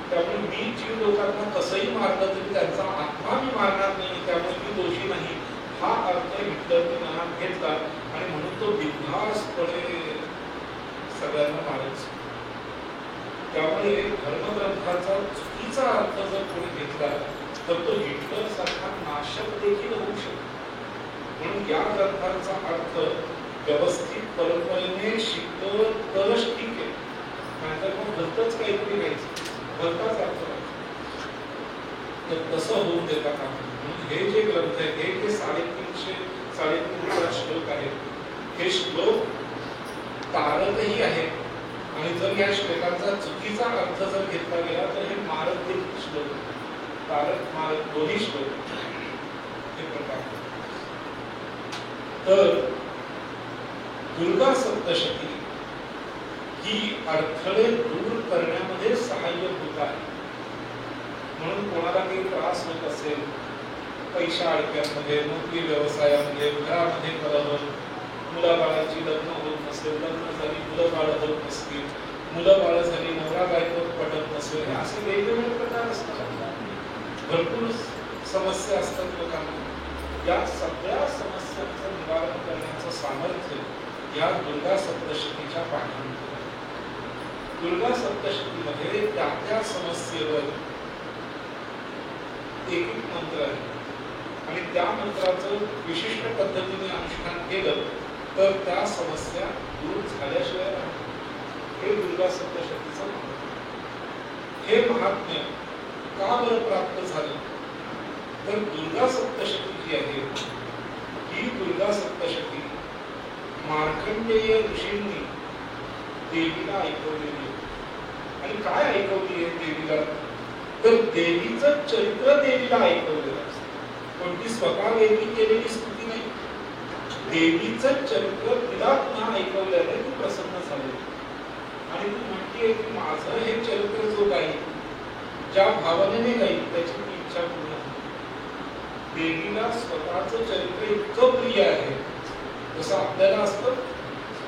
त्यामुळे मी जीव लोकांना कसंही मारलं तरी त्यांचा आत्मा मी मारणार नाही, त्यामुळे मी दोषी नाही, हा अर्थ हिटलरने मनात घेतला, आणि म्हणून तो बिनधास्तपणे सगळ्यांना मारायचा. त्यामुळे धर्मग्रंथाचा चुकीचा अर्थ जर कोणी घेतला तर तो हिटलर सारखा नाशक देखील होऊ शकतो. म्हणून या ग्रंथांचा अर्थ व्यवस्थित परंपरेने शिकलो तरच ठीक आहे, नाहीतर मग भलतच काहीतरी घ्यायचं, भलताच अर्थ घ्यायचा. तर तसं होऊन देता कामा नये. म्हणून हे जे ग्रंथ आहेत, हे जे 350 श्लोक आहेत, हे श्लोक तारकही आहेत, आणि जर या श्लोकांचा चुकीचा अर्थ जर घेतला गेला तर हे मारक देखील श्लोक, तारक मारक दोन्ही श्लोक हे प्रकार. तर दुर्गा सप्तशती ही अडथळे दूर करण्यामध्ये सहाय्यभूत आहे. म्हणून कोणाला काही त्रास होत असेल, पैशा अडक्यांमध्ये, नोकरी व्यवसायामध्ये, घरामध्ये कलह, मुलाबाळाची लग्न होत नसेल, लग्न झाली मुलं बाळ होत नसतील, मुलं बाळ झाली नवरा बायको पटत नसेल, असे वेगवेगळे प्रकार असतात. भरपूर समस्या असतात लोकांना. या सगळ्या समस्यांचं निवारण करण्याचं सामर्थ्य या दुर्गा सप्तशतीच्या पाठीमध्ये. दुर्गा सप्तशतीमध्ये त्या समस्येवर एक मंत्र आहे आणि त्या मंत्राचं विशिष्ट पद्धतीने अनुष्ठान केलं तर त्या समस्या दूर झाल्याशिवाय राहणार. हे दुर्गा सप्तशतीचं महत्त्व. हे महात्म्य का बरं प्राप्त झालं तर दुर्गा सप्तशती जी आहे ही दुर्गा सप्तशती मार्कंडेय ऋषींनी देवीला ऐकवलेली. आणि काय ऐकवली आहे देवीला तर देवीचं चरित्र देवीला ऐकवलेलं असतं. कोणती स्वतः वेगळी केलेली स्तुती नाही. देवीचं चरित्र तिला पुन्हा ऐकवल्याने ती प्रसन्न झाली आणि ती म्हणते की माझं हे चरित्र जो गाईल, ज्या भावनेने गाईल त्याची ती इच्छा पूर्ण होते. देवीला स्वतःचं चरित्र इतकं प्रिय आहे. जसं आपल्याला असतं,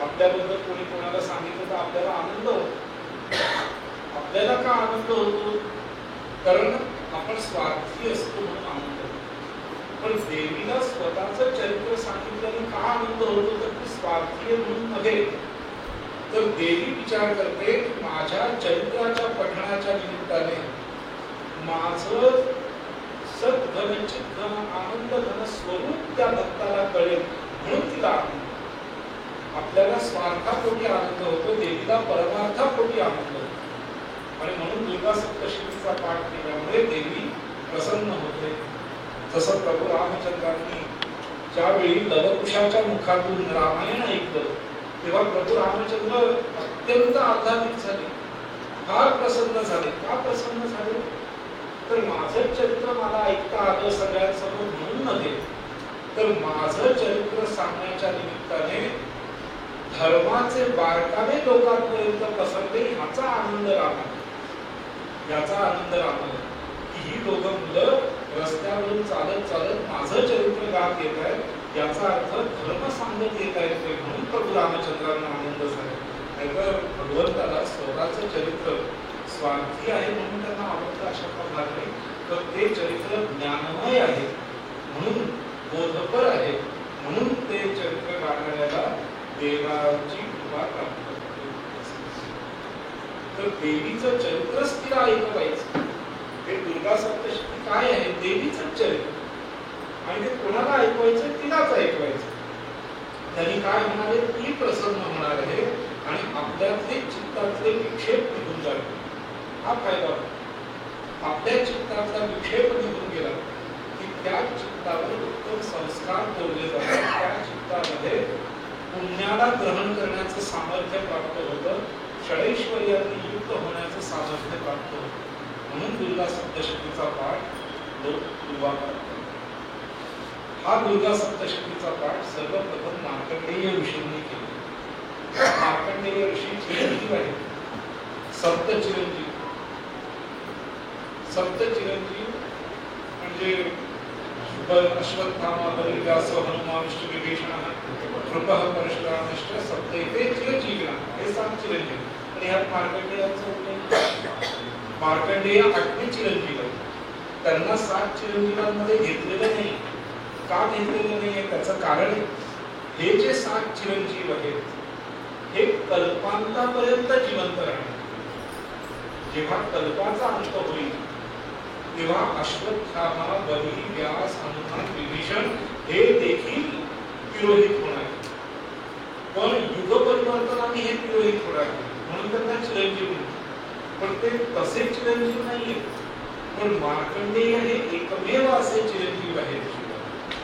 आपल्याबद्दल कोणी कोणाला सांगितलं तर आपल्याला आनंद होतो. आपल्याला का आनंद होतो कारण आपण स्वार्थी असतो म्हणून आनंद होतो. पण देवीला स्वतःचं चरित्र सांगितल्याने का आनंद होतो तर ती स्वार्थी आहे म्हणून नव्हे, तर देवी विचार करते की माझ्या चरित्राच्या पठणाच्या निमित्ताने माझं सद्घन चिद्घन आनंद घन स्वरूप त्या भक्ताला कळेल म्हणून तिला आनंद. आपल्याला स्वार्थापोटी आनंद होतो, देवीला परमार्थापोटी आनंद होतो. आणि म्हणून दुर्गा सप्तशतीचा पाठ केल्यामुळे देवी प्रसन्न होते. जसं प्रभू रामचंद्रांनी ज्यावेळी लवकुशाच्या मुखातून रामायण ऐकलं तेव्हा प्रभू रामचंद्र अत्यंत आह्लादित झाले, फार प्रसन्न झाले. का प्रसन्न झाले तर माझं चरित्र मला ऐकता आलं सगळ्यांसमोर म्हणून नव्हे, तर माझं चरित्र सांगण्याच्या निमित्ताने धर्माचे बारकावे लोकांपर्यंत पसरले ह्याचा आनंद रामाला. याचा आनंद रामाला की ही दोघं मुलं रस्त्यावरून चालत चालत माझं चरित्र गात येत आहेत, याचा अर्थ धर्म सांगत येत आहेत म्हणून प्रभू रामचंद्रांना आनंद झाला. नाहीतर भगवंताला स्वतःचं चरित्र स्वार्थी आहे म्हणून त्यांना आवडतं अशा प्रकारे, तर ते चरित्र ज्ञानमय आहे म्हणून बोधपर आहे म्हणून ते चरित्र गाणाऱ्याला देवाची कृपा प्राप्त होते. तर देवीचं चरित्रच तिला ऐकवायचं. हे दुर्गा सप्तशती काय आहे? देवीचं चरित्र. आणि ते कोणाला ऐकवायचं? तिलाच ऐकवायचं. त्यांनी काय म्हणाले? ती प्रसन्न होणार आहे आणि आपल्यातले चित्तातले विक्षेप निघून जाईल. हा फायदा. आपल्या चित्तातला विक्षेप निघून गेला की त्या चित्तावर उत्तम संस्कार कोरले जातात. त्या चित्तामध्ये पुण्याला ग्रहण करण्याचं सामर्थ्य प्राप्त होतं, षडैश्वर्याने युक्त होण्याचं सामर्थ्य प्राप्त होतं. म्हणून दुर्गा सप्तशतीचा पाठ लोक पूर्वा करतात. हा दुर्गा सप्तशतीचा पाठ सर्वप्रथम मार्कंडेय ऋषींनी केला. मार्कंडेय ऋषी चिरंजीव आहेत, सप्त चिरंजीव. सप्त चिरंजीव म्हणजे अश्वत्थामा, बलिव्यास, हनुमानश्च विभीषणः, कृपः परशुरामश्च सप्तैते चिरंजीविनः. हे 7 चिरंजीव. आणि ह्यात मार्कंडेयाचा उल्लेख. मार्कंडेय 8वे चिरंजीव आहे. त्यांना 7 चिरंजीवांमध्ये घेतलेलं नाही. का घेतलेलं नाही त्याचं कारण हे जे 7 चिरंजीव आहेत हे कल्पांतापर्यंत जिवंत राहणार. जेव्हा कल्पाचा अंत होईल तेव्हा अश्वत्थामा, बली, व्यास, हनुमान, विभीषण हे देखील तिरोहित होणार. पण युग परिवर्तनाने हे तिरोहित होणार म्हणून त्यांना चिरंजीव म्हणतात. पण ते तसे चिरंजीव नाहीये. पण मार्कंडेय हे एकमेव असे चिरंजीव आहेत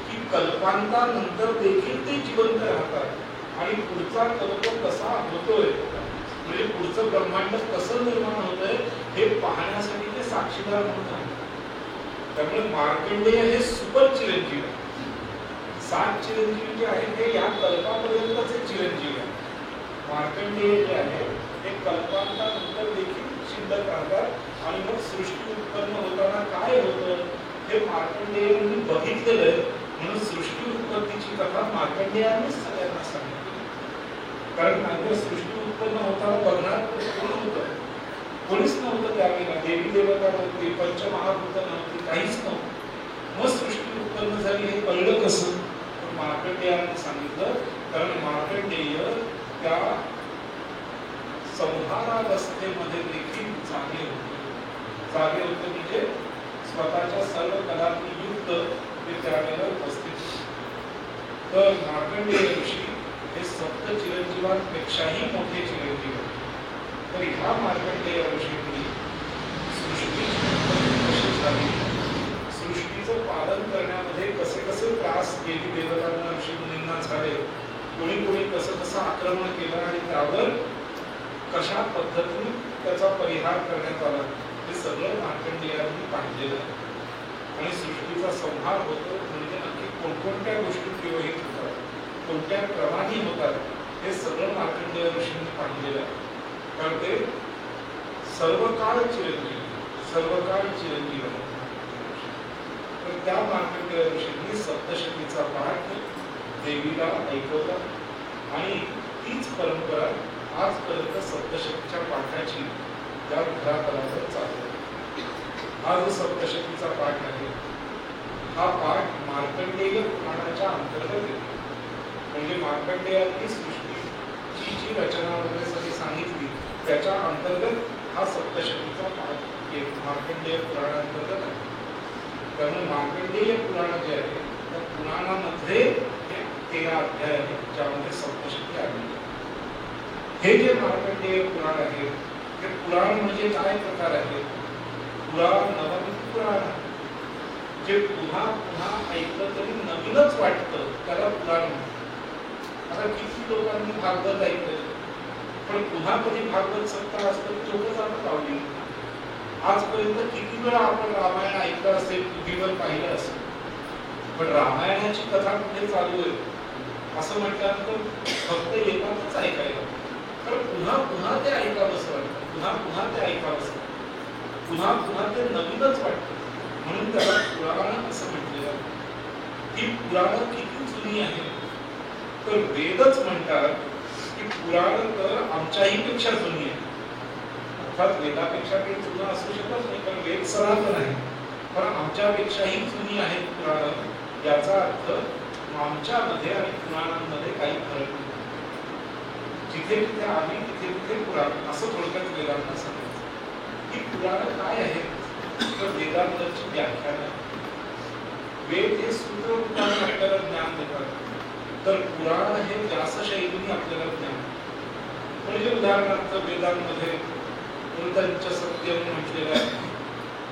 की कल्पांतानंतर देखील ते जिवंत राहतात आणि पुढचा कल्प कसा होतोय म्हणजे पुढचं ब्रह्मांड कसं निर्माण होतंय हे पाहण्यासाठी ते साक्षीदार म्हणून आहेत. त्यामुळे मार्कंडेय हे सुपर चिरंजीव आहे. 7 चिरंजीव जे आहेत ते या कल्पापर्यंतचे चिरंजीव आहेत. कल्पांतानंतर देखील शिल्लक राहतात आणि मग सृष्टी उत्पन्न होताना काय होतं हे मार्कंडेयांनी बघितलेलं आहे. म्हणून सृष्टी उत्पत्तीची कथा मार्कंडेयांनीच सगळ्यांना सांगितली. कारण नाहीतर सृष्टी उत्पन्न होताना बघणार कोण होतं? कोणीच नव्हतं त्यावेळेला. देवी देवता नव्हती, पंचमहाभूत नव्हती, काहीच नव्हतं. मग सृष्टी उत्पन्न झाली हे कळलं कसं? मार्कंडेयांनी सांगितलं. कारण मार्कंडेय त्या संहारावस्थेमध्ये देखील जागे होते म्हणजे स्वतःच्या सर्व कलांनी युक्त ते त्यावेळेला उपस्थित. तर मार्कंडेय ऋषी हे सप्त चिरंजीवांपेक्षाही मोठे चिरंजीव. तर ह्या मार्कंडेय ऋषींनी सृष्टीचं पालन करण्यामध्ये कसे त्रास देवी देवतांना ऋषी मुनींना झाले, कोणी कसं आक्रमण केलं आणि त्यावर कशा पद्धतीने त्याचा परिहार करण्यात आला हे सगळं मार्कंडेयांनी पाहिलेलं आहे. आणि सृष्टीचा संहार होतो म्हणजे नक्की कोणकोणत्या गोष्टी विवाहित होतात, कोणत्या क्रमाने होतात हे सगळं मार्कंडेय ऋषींनी पाहिलेलं आहे. कारण ते सर्व काळ चिरंजीव आहे. तर त्या मार्कंडेय ऋषींनी सप्तशतीचा पाठ देवीला ऐकवला आणि तीच परंपरा आजपर्यंत सप्तशतीच्या पाठाची त्या घरातल्यावर चालू आहे. हा जो सप्तशतीचा पाठ आहे हा पाठ मार्कंडेय पुराणाच्या अंतर्गत येतो. म्हणजे मार्कंडेयांनी सृष्टीची जी रचना वगैरे सगळी सांगितली त्याच्या अंतर्गत हा सप्तशतीचा पाठ मार्कंडेय पुराणांतर्गत आहे. त्यामुळे मार्कंडेय पुराण जे आहे त्या पुराणामध्ये 13 अध्याय आहेत ज्यामध्ये सप्तशती आहे. हे जे मार्कंडेय पुराण आहे ते पुराण म्हणजे काय प्रकार आहे? पुराण नवनीत पुराण जे पुन्हा ऐकलं तरी नवीनच वाटतं त्याला पुराण म्हणतात. आता किती लोकांनी भागवत ऐकलं पण पुन्हा कधी भागवत सप्ताह असतं तेवढंच आपण लावली. आजपर्यंत किती वेळा आपण रामायण ऐकलं असेल, टीव्हीवर पाहिलं असेल, पण रामायणाची कथा कुठे चालू आहे असं म्हटल्यानंतर फक्त एकाच ऐकायला. तर पुन्हा ते ऐकावंसं वाटतं, पुन्हा ते ऐकावंसं, पुन्हा ते नवीनच वाटतं. म्हणून त्याला पुराण असं म्हटलेलं आहे. ही पुराणं किती जुनी आहे तर वेदच म्हणतात की पुराण तर आमच्याही पेक्षा जुनी आहे. अर्थात वेदापेक्षा काही जुनं असू शकत नाही पण वेद सनातन आहे, पण आमच्यापेक्षाही जुनी आहेत पुराण. याचा अर्थ आमच्यामध्ये आणि पुराणांमध्ये काही फरक नाही. जिथे आम्ही तिथे पुराण असं थोडक्यात वेदांना सांगायचं. ही पुराणं काय आहेत तर वेदांची व्याख्यान. वेद हे सूत्ररूपाने आपल्याला ज्ञान देतात तर पुराण हे व्यास शैलीने आपल्याला ज्ञान. म्हणजे उदाहरणार्थ वेदांमध्ये मृतंच सत्यम म्हटलेलं आहे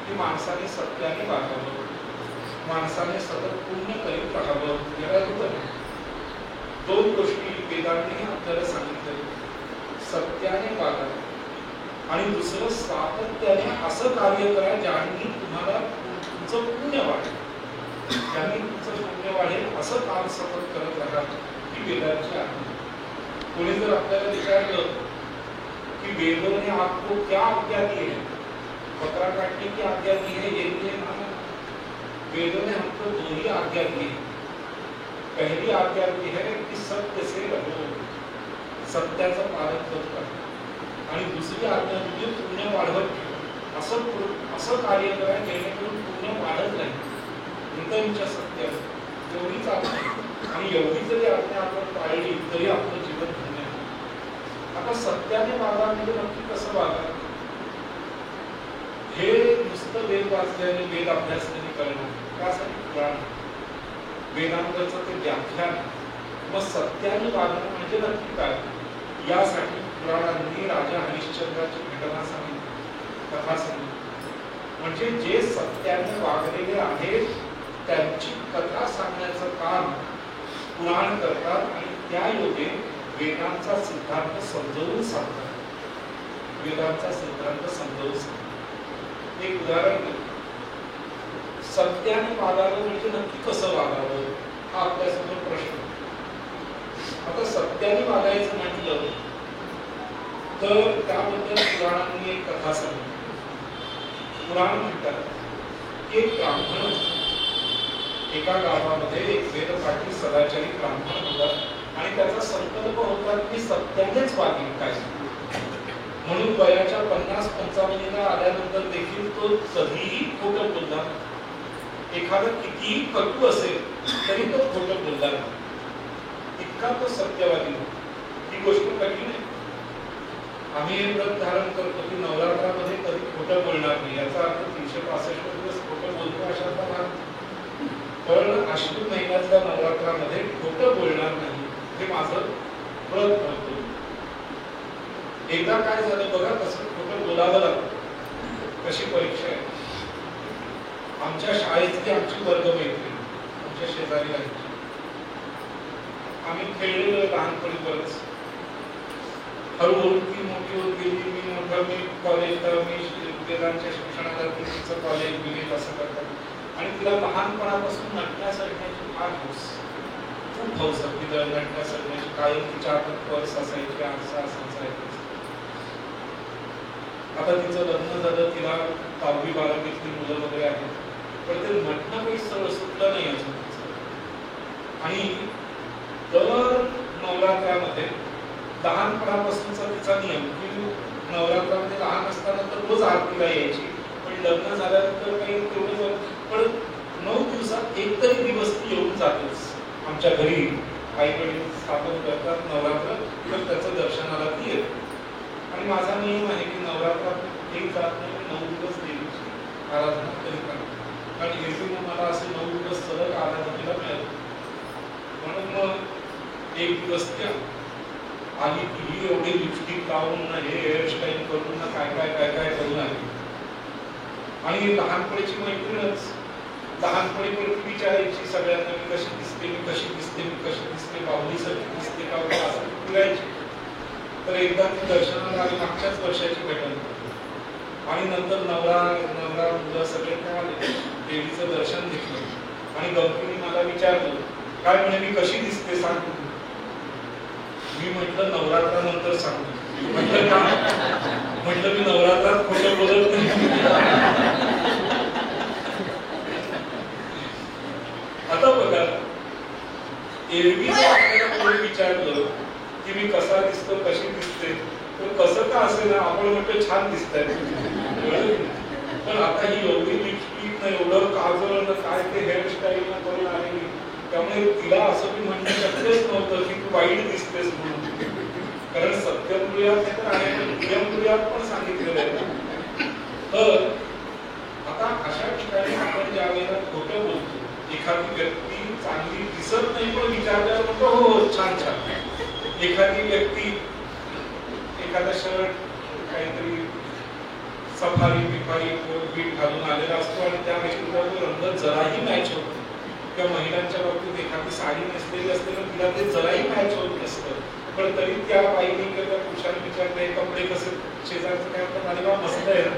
की माणसाने सत्याने वागावं, माणसाने सतत पुण्य करीत राहावं. याला दोन गोष्टी वेदांनी आपल्याला सांगितलं. सत्याने वागा आणि दुसरं सातत्याने असं कार्य करा ज्यांनी तुम्हाला तुमचं पुण्य वाढेल. ज्यांनी तुमचं पुण्य वाढेल असं काम सतत करत राहा ही वेदांची आहे. कोणी जर आपल्याला विचारलं कि वेदों ने आपको क्या आज्ञा दी है, बकरा काटने की आज्ञा दी है, ये भी है ना? वेदों ने हमको 2 ही आज्ञा दी है. पहली आज्ञा दी है कि सत्य से रहो, सत्याचं पालन करा. आणि दुसरी आज्ञा म्हणजे पुण्य वाढवत असं कार्य करा जेणेकरून पुण्य वाढत नाही. नंतरच्या सत्य एवढीच आज्ञा आणि एवढी जरी आज्ञा आपण पाळली तरी आपलं जीवन धन्य. आता सत्याने वागा म्हणजे नक्की कसं वागा हे नुसतं वेद वाचल्याने वेद अभ्यासाने कळणार. त्यासाठी पुराण वेदांतचं ते व्याख्यान. मग सत्याने वागणं म्हणजे नक्की काय यासाठी पुराणांनी राजा हरिश्चंद्राची घटना सांगितली, कथा सांगितली. म्हणजे जे सत्याने वागलेले आहेत त्यांची कथा सांगण्याचं काम पुराण करतात आणि त्या योगे वेदांचा सिद्धांत समजावून सांगतात. वेदांचा सिद्धांत समजावून सांगतात. एक उदाहरण सत्याने वागावं म्हणजे नक्की कसं वागावं हा आपल्यासमोर प्रश्न. आता सत्याने वागायचं म्हटलं तर त्याबद्दल पुराणांनी एक कथा सांगितली. पुराण म्हणतात की एक ब्राह्मण एका गावामध्ये एक वेदपाठी सदाचारी ब्राह्मण होता आणि त्याचा संकल्प होता की सत्यानेच वागेल काय, म्हणून वयाच्या 50-55 आल्यानंतर देखील तो कधीही खोटं बोलला. एखादं कितीही कटू असेल तरी तो खोटं बोलला नाही. इतका तो सत्यवादी होता. ही गोष्ट कठीण आहे. आम्ही हे व्रत धारण करतो की नवरात्रामध्ये कधी खोटं बोलणार नाही, याचा अर्थ 365 दिवस खोटं बोलतो अशातला भाग. पण अश्विन महिन्यातल्या नवरात्रामध्ये खोटं बोलणार नाही हे माझं व्रत करतो. एकदा काय झालं बघा, कसं खोटं बोलावं लागतं. कशी परीक्षा आहे. आमच्या शाळेतली आमची वर्गमैत्री आमच्या शेजारी राहायची. आम्ही खेळलेलो लहानपणी बरंच. हळूहळू ती मोठी होत गेली. मी कॉलेजला, मी वेदांच्या शिक्षणाला, तिचं कॉलेज बिलेज असं करतात आणि तिला लहानपणापासून नटण्या सटण्याची फार हौस, खूप हौस होती. नटण्या सटण्याची कायम तिच्या हातात पर्स असायची, आरसा असायचा. आता तिचं लग्न झालं, तिला 10वी-12वीतली मुलं वगैरे आहेत, पण ते नटणं काही सरळ सुटलं नाही अजून. आणि दर नवरात्रामध्ये लहानपणापासूनचा तिचा नियम की नवरात्रामध्ये लहान असताना तर रोज आरतीला यायची, पण लग्न झाल्यानंतर काही तेवढं, पण 9 दिवसात एक तरी दिवस ती येऊन जातेच आमच्या घरी. आई वडील स्थापन करतात नवरात्र, तर त्याचं दर्शनाला ती येते. आणि माझा नियम आहे की नवरात्रात एक जात नाही, 9 दिवस देवीची आराधना करीत राहतो. कारण येथे मला असे 9 दिवस सलग आराधनेला मिळाले. म्हणून मग एक दिवस त्या आली की एवढी लिपस्टिक लावून ना, हे हेअरस्टाईल करून ना, काय काय काय काय करून आली. आणि लहानपणीची मैत्रीणच. लहानपणी पण विचारायची सगळ्यांना मी कशी दिसते, मी कशी दिसते, मी कशी दिसते, बाहुलीसारखी दिसते का, असं फिरायची. तर एकदा ती दर्शनाला आली, मागच्याच वर्षाची घटना. आणि नंतर नवरा मुलं सगळे काय आले, देवीचं दर्शन घेतलं आणि गमतीने मला विचारलं, काय म्हणे मी कशी दिसते सांग. मी म्हटलं नवरात्रानंतर सांगतो. म्हटलं का? म्हटलं मी नवरात्रात खोटं बोलत नाही. आता बघा, एरवी आपल्याला कोणी विचारलं की मी कसा दिसतो, कशी दिसते, तर कसं का असेल ना, आपण म्हणतो छान दिसतंय. पण आता ही एवढी लिपस्टिक ना, एवढं काजळ ना, काय ते हेअरस्टाईल ना करून आलेली, त्यामुळे तिला असं मी म्हणणं शक्यच नव्हतं की तू वाईट दिसतेस म्हणून. कारण सत्यप्रियात तर आहे, पण प्रियप्रियात पण सांगितलेलं आहे. तर आता अशा ठिकाणी आपण ज्या वेळेला खोटं बोलतो, एखादी व्यक्ती चांगली दिसत नाही पण विचारल्यावर म्हणतो हो छान छान. एखादी व्यक्ती एखादा शर्ट काहीतरी सफारी बिफारी बीट घालून आलेला असतो आणि त्या व्यक्तीला तो रंग जराही मॅच होतो. किंवा महिलांच्या बाबतीत एखादी साडी नेसलेली असते तर तिला ते जराही मॅच होत नसतं, पण तरी त्या बाईने किंवा पुरुषाने विचारले कपडे कसे, शेजारचं काय म्हणतात, आणि बा मस्त आहे ना.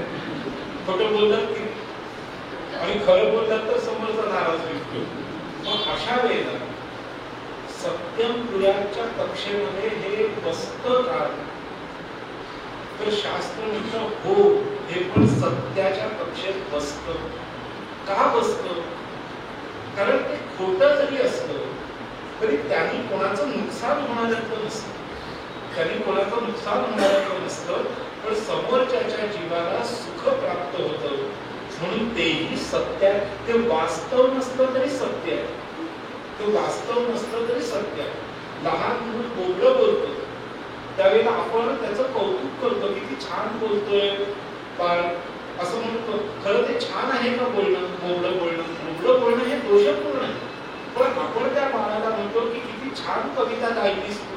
खोटं बोलतात की आणि खरं बोलतात तर समोरचा नाराज होईल. मग अशा वेळेला सत्यम पुऱ्याच्या कक्षेमध्ये हे बसतं का, तर शास्त्र म्हणतं हो, हे पण सत्याच्या कक्षेत बसतं. का बसतं? कारण ते खोटं जरी असलं तरी त्यांनी कोणाचं नुकसान होणाऱ्याचं नसतं, त्यांनी कोणाचं नुकसान होणाऱ्याचं नसतं, पण समोरच्याच्या जीवाला सुख प्राप्त होतं म्हणून तेही सत्य आहे. ते वास्तव नसतं तरी सत्य आहे, ते वास्तव नसतं तरी सत्य आहे. लहान मुलं बोबडं बोलतो त्यावेळेला आपण त्याचं कौतुक करतो, किती छान बोलतोय बाळ असं म्हणतो. खरं ते छान आहे का बोलणं, बोबडं बोलणं हे दोषपूर्ण आहे. पण आपण त्या बाळाला म्हणतो की किती छान कविता गायलीस तू,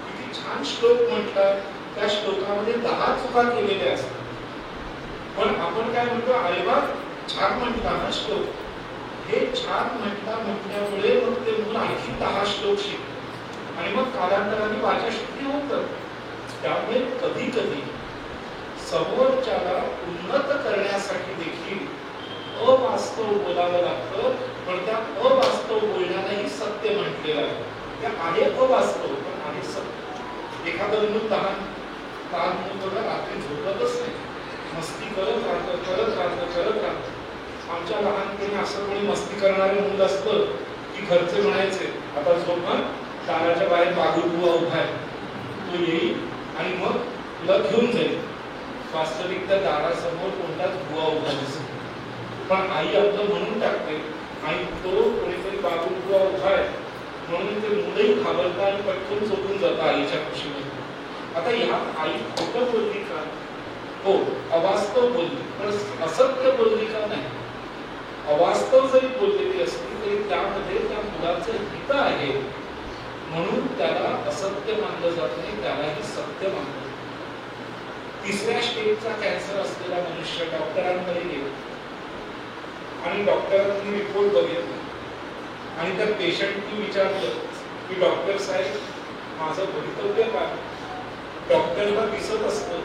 किती छान श्लोक म्हटलाय, त्या श्लोकामध्ये 10 चुका केलेल्या असतात. पण आपण काय म्हणतो, अरे वा छान म्हटला ना श्लोक. हे छान म्हटल्यामुळे मग ते मुलं आणखी 10 श्लोक शिकतात आणि मग कालांतराने वाचनशक्ती होतं. त्यामुळे कधी कधी समोरच्याला उन्नत करण्यासाठी देखील अवास्तव बोलावं लागतं, पण त्या अवास्तव बोलण्यालाही सत्य म्हटलेलं आहे. त्या आहे अवास्तव पण आहे सत्य. एखादं मूल लहान लहान मुलं बघा रात्री झोपतच नाही, मस्ती करत राहतं. आमच्या लहानपणी असं कोणी मस्ती करणारे मुलं असतं की घरचे म्हणायचे आता झोप ना, दाराच्या बाहेर बागुलबुवा उभा आहे, तो येईल आणि मग तुला घेऊन जाईल. वास्तविक त्या दारासमोर कोणताच बुवा उभा दिसतो, पण आई आपलं म्हणून टाकते आणि तो कोणीतरी बागुलबुवा उभा आहे म्हणून ते मुलंही घाबरतात आणि पटकन झोपून जातात आईच्या खुशीमध्ये. आता या आई खोटं बोलली का? हो, अवास्तव बोलली, पण असत्य बोलली का? नाही. अवास्तव जरी बोललेली असली तरी त्यामध्ये त्या मुलाचं हित आहे म्हणून त्याला असत्य मानलं जात नाही, त्यालाही सत्य मानलं जातं. तिसऱ्या स्टेजचा कॅन्सर असलेला मनुष्य डॉक्टरांकडे गेला आणि डॉक्टरांनी रिपोर्ट बघितला आणि त्या पेशंटनी विचारलं की डॉक्टर साहेब माझं भवितव्य काय? डॉक्टरला दिसत असतं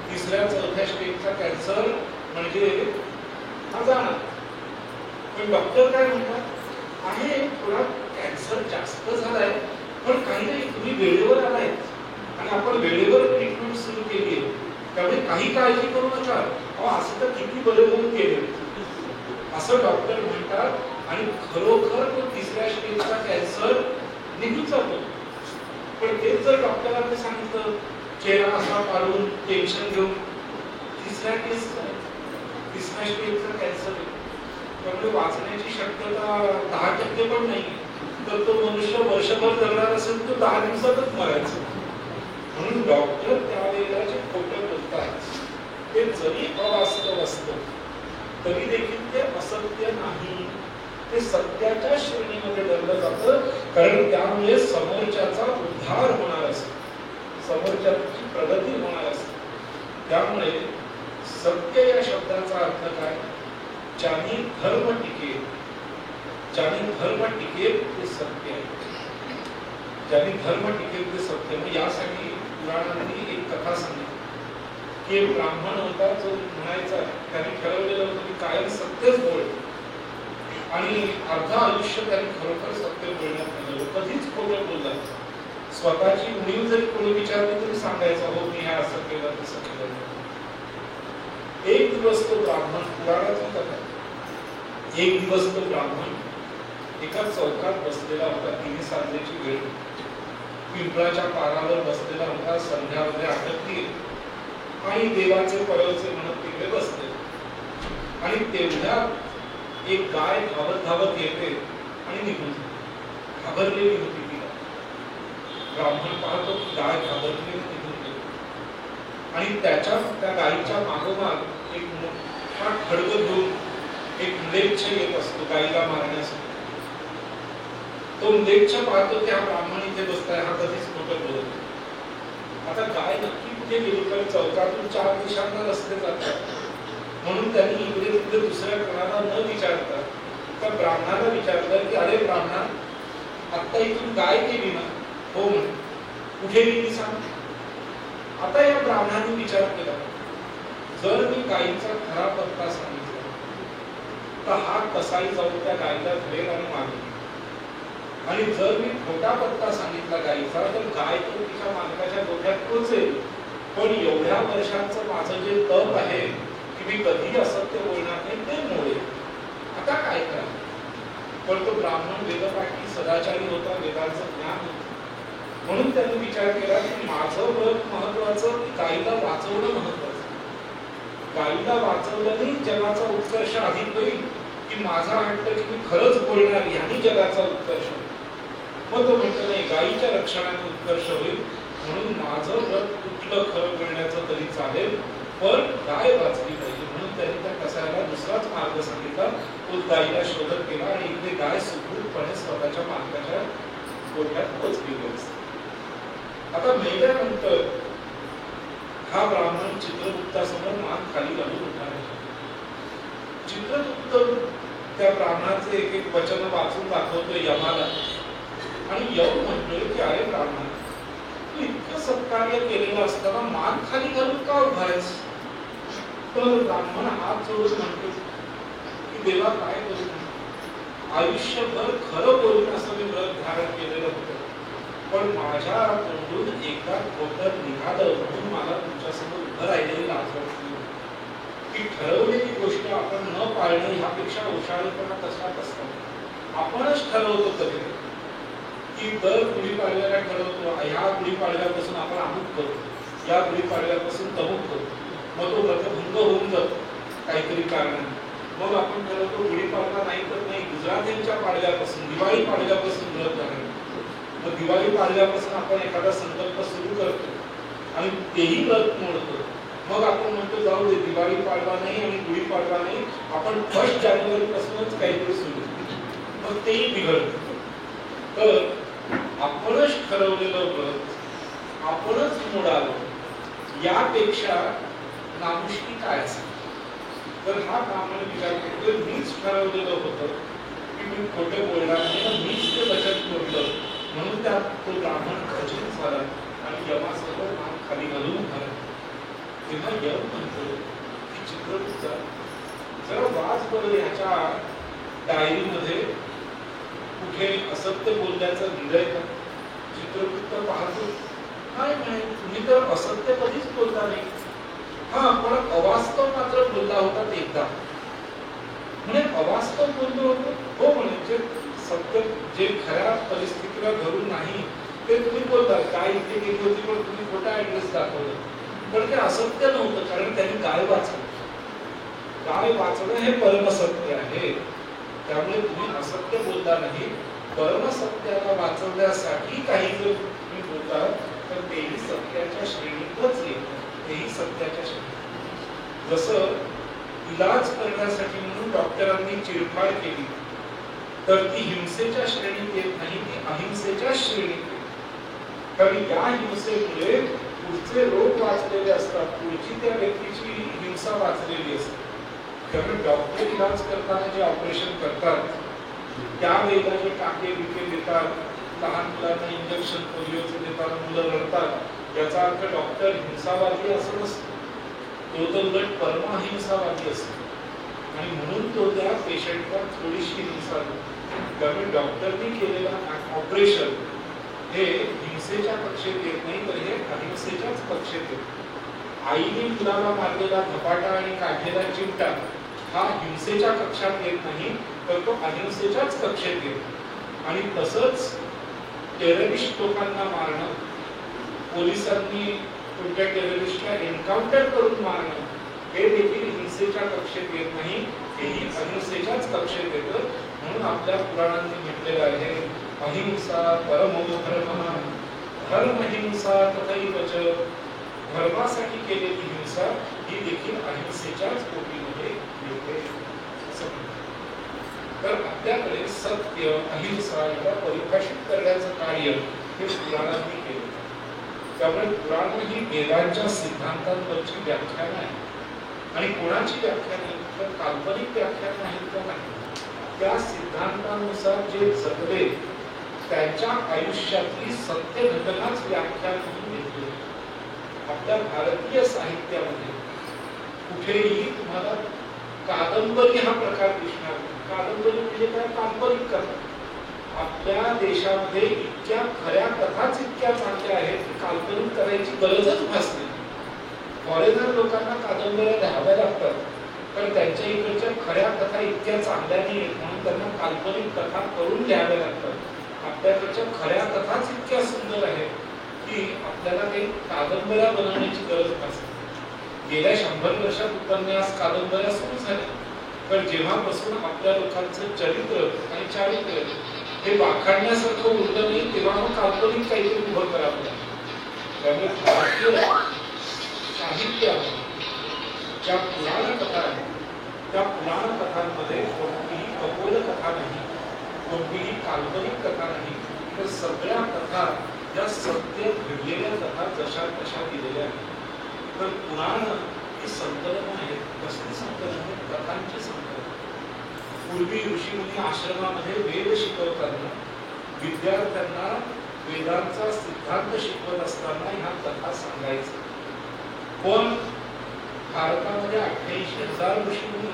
तिसऱ्या चौथ्या स्टेजचा कॅन्सर म्हणजे हा जाणार, पण डॉक्टर काय म्हणतात, आहे थोडा कॅन्सर जास्त झालाय पण काही नाही, तुम्ही वेळेवर आलाय आणि आपण वेळेवर ट्रीटमेंट सुरू केली आहे, त्यामुळे काही काळजी करू नका. असं तर किती बरे होऊन गेले असं डॉक्टर म्हणतात आणि खरोखर तो तिसऱ्या स्टेजचा कॅन्सर निघून जातो. पण तेच जर डॉक्टरांनी सांगितलं चेहरा असा पाडून टेन्शन घेऊन तिसऱ्या स्टेजचा कॅन्सर त्यामुळे वाचण्याची शक्यता 10% पण नाही, तर तो मनुष्य वर्षभर जगणार असेल तो 10 दिवसातच मरायचं. म्हणून डॉक्टर त्यावेळेला जे खोटं बोलतात ते जरी अवास्तव असतं तरी देखील ते असत्य नाही, ते सत्याच्या श्रेणीमध्ये धरलं जातं, कारण त्यामुळे समोरच्याचा उद्धार होणार असतो, समोरच्याची प्रगती होणार असते. त्यामुळे सत्य या शब्दाचा अर्थ काय? ज्याने धर्म टिकेल, ज्याने धर्म टिकेल ते सत्य आहे, ज्याने धर्म टिकेल ते सत्य. मग यासाठी पुराणांनी एक कथा सांगितली की एक ब्राह्मण होता जो म्हणायचा, त्याने ठरवलेलं होतं की कायम सत्यच बोल आणि अर्धा आयुष्य त्याने खरोखर सत्य बोलण्यात घालवलं, कधीच खोटं बोलला. स्वतःची उणीव जरी कोणी विचारली तरी सांगायचं हो मी हे असं केलं तसं केलं. एक दिवस तो ब्राह्मण, पुराणाची कथा, एक दिवस तो ब्राह्मण एका चौकात बसलेला होता, 3 सांजेची वेळ, पिंपळाच्या पारावर बसलेला होता, संध्या वगैरे आटकली आणि देवाचे परवचे म्हणत तिकडे बसले आणि तेवढ्या एक गाय धावत धावत येते आणि निघून घाबरलेली होती ती गाय. ब्राह्मण पाहतो की गाय घाबरलेली निघून गेली आणि त्या गायीच्या मागोमाग एक मोठा खड्ग घेऊन एक म्लेच्छ येत असतो गायीला मारण्यासाठी. तो म्लेच्छ पाहतो की हा ब्राह्मण इथे बसलाय, हा कधीच खोटं बोलत. आता गाय नक्की कुठे गेली? तर चौकातून 4 दिशांना रस्ते जातात म्हणून त्यांनी इकडे तिकडे दुसऱ्या कोणाला न विचारता त्या ब्राह्मणाला विचारलं की अरे ब्राह्मणा, आता इथून गाय गेली ना? हो म्हणे. कुठे गेली सांग? आता या ब्राह्मणाने विचार केला, जर मी गायीचा खरा पत्ता सांगितला तर हा कसाही जाऊन त्या गायीला धरेल आणि मागेल, आणि जर मी खोटा पत्ता सांगितला गायीचा तर गाय तो तिच्या मालकाच्या डोक्यात पोचेल. पण एवढ्या वर्षांचं माझं जे तप आहे की मी कधीही असत्य बोलणार नाही ते मोडेल. आता काय करा? पण तो ब्राह्मण वेदपाठी सदाचारी होता, वेदांचं ज्ञान होतं, म्हणून त्यांनी विचार केला की माझं व्रत महत्वाचं की गायीला वाचवणं महत्वाचं. गायीला वाचवल्याने जगाचा उत्कर्ष अधिक होईल की माझा हट्ट की मी खरंच बोलणार याने जगाचा उत्कर्ष होईल. मग तो म्हणतो नाही, गायीच्या रक्षणाने उत्कर्ष होईल म्हणून माझं व्रत कुठलं खरं बोलण्याचं तरी चालेल पण गाय वाचली पाहिजे. म्हणून त्यांनी त्या कसायला दुसराच मार्ग सांगितला, तो गायीला शोधत गेला आणि इकडे गाय सुखरूपपणे स्वतःच्या मालकाच्या गोठ्यात पोचलेली असते. आता मेल्यानंतर हा ब्राह्मण चित्रगुप्तासमोर मान खाली घालून उभा आहे. चित्रगुप्त त्या ब्राह्मणाचे एक एक वचन वाचून दाखवतोय यमाला आणि यम म्हणतोय की अरे ब्राह्मण, तू इतकं सत्कार्य केलेलं असताना मान खाली घालून का उभा आहेस? तर ब्राह्मण हात जोडून म्हणतो की देवा काय करू, आयुष्यभर खरं बोलून असं मी व्रत धारण केलेलं होतं, पण माझ्या तोंडून एकदा खोटं निघालं म्हणून मला पण न पाळणं ह्यापेक्षा ओशाळेपणा कशात असतात. आपणच ठरवतो कधी की दर गुढीपाडव्याला ठरवतो ह्या गुढीपाडव्यापासून आपण अमुक करतो, या गुढीपाडव्यापासून तमुक करतो, मग तो व्रतभंग होऊन जातो काहीतरी कारणाने. मग आपण ठरवतो गुढीपाडवा नाही तर नाही, गुजरातींच्या पाडव्यापासून, दिवाळी पाडव्यापासून व्रत आहे. मग दिवाळी पाडव्यापासून आपण एखादा संकल्प सुरू करतो आणि तेही व्रत मोडतो. मग आपण म्हणतो जाऊ दे, दिवाळी पाडवा नाही आणि गुढीपाडवा नाही, आपण 1 जानेवारी पासूनच काहीतरी सुरू, मग तेही बिघडतं. तर आपणच ठरवलेलं व्रत आपणच मोडावं यापेक्षा नामुष्की काय असेल. तर हा ब्राह्मण विचार करतो, मीच ठरवलेलं होतं की मी खोटं बोलणार नाही, मीच ते वचन तोडलं, म्हणून त्यात तो ब्राह्मण खचित झाला आणि यमासमोर मान खाली घालून उभा. तेव्हा यम म्हणतो की चित्रगुप्ता जरा वाच बरं, ह्याच्या डायरीमध्ये कुठे असत्य बोलण्याचं लिहिलंय का? चित्रगुप्त पाहतो, नाही, तुम्ही तर असत्य कधीच बोलता नाही. हा, पण अवास्तव मात्र बोलला होता एकदा. म्हणे अवास्तव बोललो होतो? हो म्हणे, जे सत्य, जे खऱ्या परिस्थितीला धरून नाही ते तुम्ही बोलता. काय इथे गेली होती पण तुम्ही खोटा ऍड्रेस दाखवला, पण ते असत्य नव्हतं, कारण त्यांनी गाय वाचलं. गाय वाचणं हे परमसत्य आहे. त्यामुळे तुम्ही असत्य बोलता नाही. परमसत्याला वाचवण्यासाठी काही जर तुम्ही बोलता तर तेही सत्याच्या श्रेणीतच येतं, तेही सत्याच्या श्रेणीत. जसं इलाज करण्यासाठी म्हणून डॉक्टरांनी चिरफाड केली तर ती हिंसेच्या श्रेणीत येत नाही, ती अहिंसेच्या श्रेणीत येते. कारण या हिंसेमुळे पुढचे रोग वाचलेले असतात, पुढची त्या व्यक्तीची हिंसा वाचलेली असते. त्यामुळे डॉक्टर इलाज करताना जे ऑपरेशन करतात त्यावेळेला जे टाके बिके देतात, लहान मुलांना इंजेक्शन पोलिओचे देताना मुलं रडतात, याचा अर्थ डॉक्टर हिंसावादी असं नसतं, तो तर उलट परमाहिंसावादी असतो आणि म्हणून तो त्या पेशंटला थोडीशी हिंसा देतो. त्यामुळे डॉक्टरनी केलेलं ऑपरेशन हे हिंसेच्या कक्षेत येत नाही, तर हे अहिंसेच्याच कक्षेत येत. आईने मुलाला मारलेला धपाटा आणि काढलेला चिमटा हा हिंसेच्या कक्षात येत नाही, तर तो अहिंसेच्याच कक्षेत येतो. आणि तसंच टेररिस्ट लोकांना मारणं, पोलिसांनी कोणत्या टेररिस्टला एन्काउंटर करून मारणं, हे देखील हिंसेच्या कक्षेत येत नाही, हेही अहिंसेच्याच कक्षेत येतं. म्हणून आपल्या पुराणांनी म्हटलेलं आहे, अहिंसा परमो धर्मः, धर्महिंसा तथैव च. धर्मासाठी केलेली हिंसा ही देखील अहिंसेच्याच कोटीमध्ये येते. तर आपल्याकडे सत्य, अहिंसा याला परिभाषित करण्याचं कार्य हे पुराणांनी केलं. त्यामुळे पुराण ही वेदांच्या सिद्धांतांवरची व्याख्यान आहे. आणि कोणाची व्याख्यान आहे तर काल्पनिक व्याख्यान आहेत का नाही, त्या सिद्धांतानुसार जे जगले त्यांच्या आयुष्यातली सत्य घटनाच व्याख्यान म्हणून घेतली. आपल्या भारतीय साहित्यामध्ये कुठेही तुम्हाला कादंबरी हा प्रकार दिसणार नाही. कादंबरी म्हणजे काय? काल्पनिक कथा. आपल्या देशामध्ये इतक्या खऱ्या कथाच इतक्या चांगल्या आहेत की काल्पनिक करायची गरजच भासली. फॉरेनर लोकांना कादंबऱ्या लिहाव्या लागतात, पण त्यांच्या इकडच्या खऱ्या कथा इतक्या चांगल्या नाहीत म्हणून त्यांना काल्पनिक कथा करून लिहाव्या लागतात. आपल्याकडच्या खऱ्या कथाच इतक्या सुंदर आहेत की आपल्याला काही कादंबऱ्या बनवण्याची गरज भासली. गेल्या 100 वर्षात उपन्यास, कादंबऱ्या सुरू झाल्या, पण जेव्हापासून आपल्या लोकांचं चरित्र आणि चारित्र्य हे वाखाणण्यासारखं उरलं नाही, तेव्हा मग काल्पनिक काहीतरी उभं करावं लागलं. त्यामुळे भारतीय साहित्यामध्ये ज्या पुराण कथा आहेत त्या पुराण कथांमध्ये कोणतीही कपोल कथा नाही, कोणतीही काल्पनिक कथा नाही, तर सगळ्या कथा या सत्य घडलेल्या कथा जशा तशा दिलेल्या आहेत. तर पुराण ही संकल्पना आहे, कसली संकल्पना आहे? कथांची संकल्पना. पूर्वी ऋषीमुनी आश्रमामध्ये वेद शिकवताना विद्यार्थ्यांना वेदांचा सिद्धांत शिकवत असताना ह्या कथा सांगायच्या. पण भारतामध्ये 88,000 ऋषीमुनी,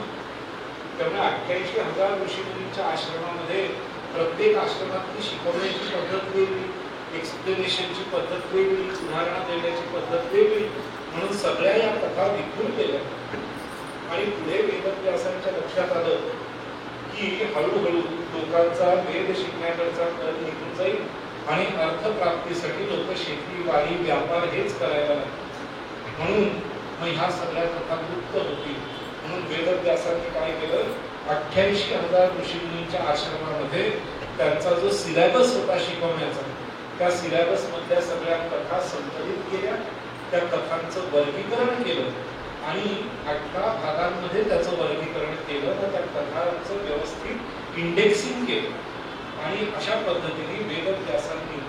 त्यामुळे 88,000 ऋषीमुनींच्या आश्रमामध्ये प्रत्येक आश्रमातली शिकवण्याची पद्धत वेगळी, एक्सप्लेनेशनची पद्धत वेगळी, उदाहरणं देण्याची पद्धत वेगळी, म्हणून सगळ्या या कथा विखुरलेल्या आणि पुढे वेदव्यासांच्या लक्षात आलं की हळूहळू लोकांचा वेद शिकण्याकडचा कल निघून जाईल आणि अर्थप्राप्तीसाठी लोक शेती वाडी व्यापार हेच करायला लागले. म्हणून मग ह्या सगळ्या कथा गुप्त होती. म्हणून वेदव्यासांनी काय केलं, 88,000 ऋषीमुनींच्या आश्रमामध्ये त्यांचा जो सिलेबस होता शिकवण्याचा, त्या सिलेबस मधल्या सगळ्या कथा संकलित केल्या, त्या कथांचं वर्गीकरण केलं आणि 18 भागांमध्ये त्याचं वर्गीकरण केलं. तर त्या कथांचं व्यवस्थित इंडेक्सिंग केलं आणि अशा पद्धतीने वेदव्यासांनी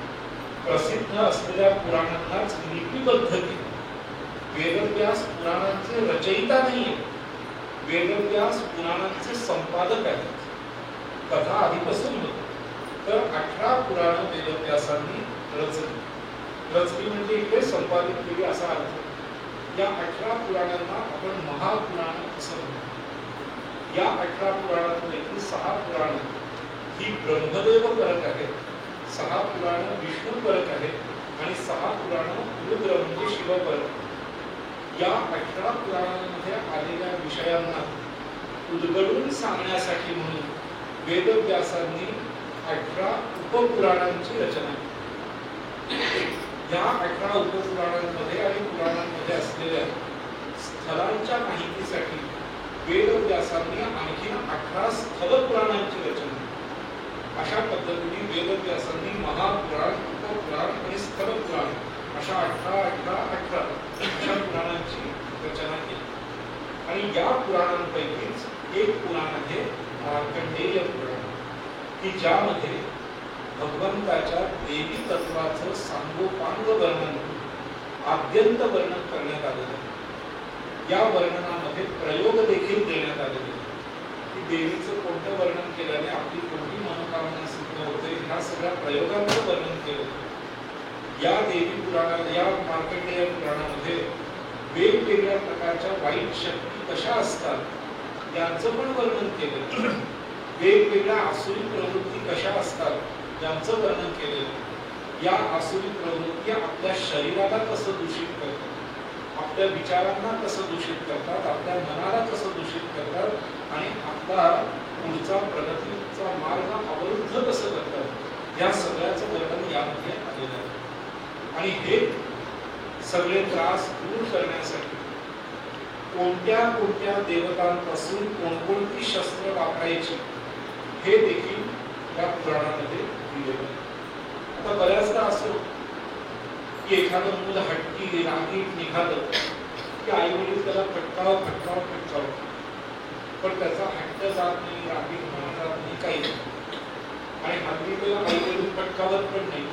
प्रसिद्ध असलेल्या पुराणांनाच लिपिबद्ध केलं. वेदव्यास पुराणांचे रचयिता नाहीये, वेदव्यास पुराणांचे संपादक आहेत. कथा आधीपासून होती. तर 18 पुराण वेदव्यासांनी रचली म्हणजे इथे संपादित केली असा अर्थ. या 18 पुराणांना आपण महापुराण असं म्हणतो. या 18 पुराणांपैकी 6 पुराण ही ब्रह्मदेव परक आहेत, 6 पुराण विष्णू परक आहेत आणि 6 पुराण रुद्र म्हणजे शिव परक. या 18 पुराणांमध्ये आलेल्या विषयांना उलगडून सांगण्यासाठी म्हणून वेदव्यासांनी 18 उपपुराणांची रचना केली. या 18 उपपुराणांमध्ये आणि पुराणांमध्ये असलेल्या स्थळांच्या माहितीसाठी वेदव्यासांनी आणखी 18 स्थल पुराणांची रचना केली. अशा पद्धतीने वेदव्यासांनी महापुराण, उपपुराण आणि स्थल पुराण अशा 18 अशा पुराणांची रचना केली. आणि या पुराणांपैकीच एक पुराण आहे मार्कंडेय पुराण, की ज्यामध्ये भगवंताच्या देवी तत्वाचं सांगोपांग वर्णन, आद्यंत वर्णन करण्यात आलेलं आहे. या वर्णनामध्ये प्रयोग देखील देण्यात आलेले की देवीचं कोणतं वर्णन केल्याने आपली कोणती मनोकामना सिद्ध होते, ह्या सगळ्या प्रयोगांचं वर्णन केलं. या देवी पुराणात, या मार्कंडेय पुराणामध्ये वेगवेगळ्या प्रकारच्या वाईट शक्ती कशा असतात यांचं पण वर्णन केलं. वेगवेगळ्या आसुरी प्रवृत्ती कशा असतात यांचं वर्णन केलेलं. या आसुरी प्रवृत्ती आपल्या शरीराला कसं दूषित करतात, आपल्या विचारांना कसं दूषित करतात, आपल्या मनाला कसं दूषित करतात आणि आपला पुढचा प्रगतीचा मार्ग अवरुद्ध कसं करतात, या सगळ्याचं वर्णन यामध्ये आलेलं आहे. आणि हे सगळे त्रास दूर करण्यासाठी कोणत्या कोणत्या देवतांपासून कोणकोणती शस्त्र वापरायची हे देखील या पुराणामध्ये दिलेलं आहे. आता बऱ्याचदा असं की एखादं मुलं हट्टी रागीट निघालं की आई वडील त्याला फटकाव, पण त्याचा हट्ट जात नाही, रागीटपणा जात नाही, काही नाही. आणि हल्ली त्याला आई वडील फटकावत पण नाही,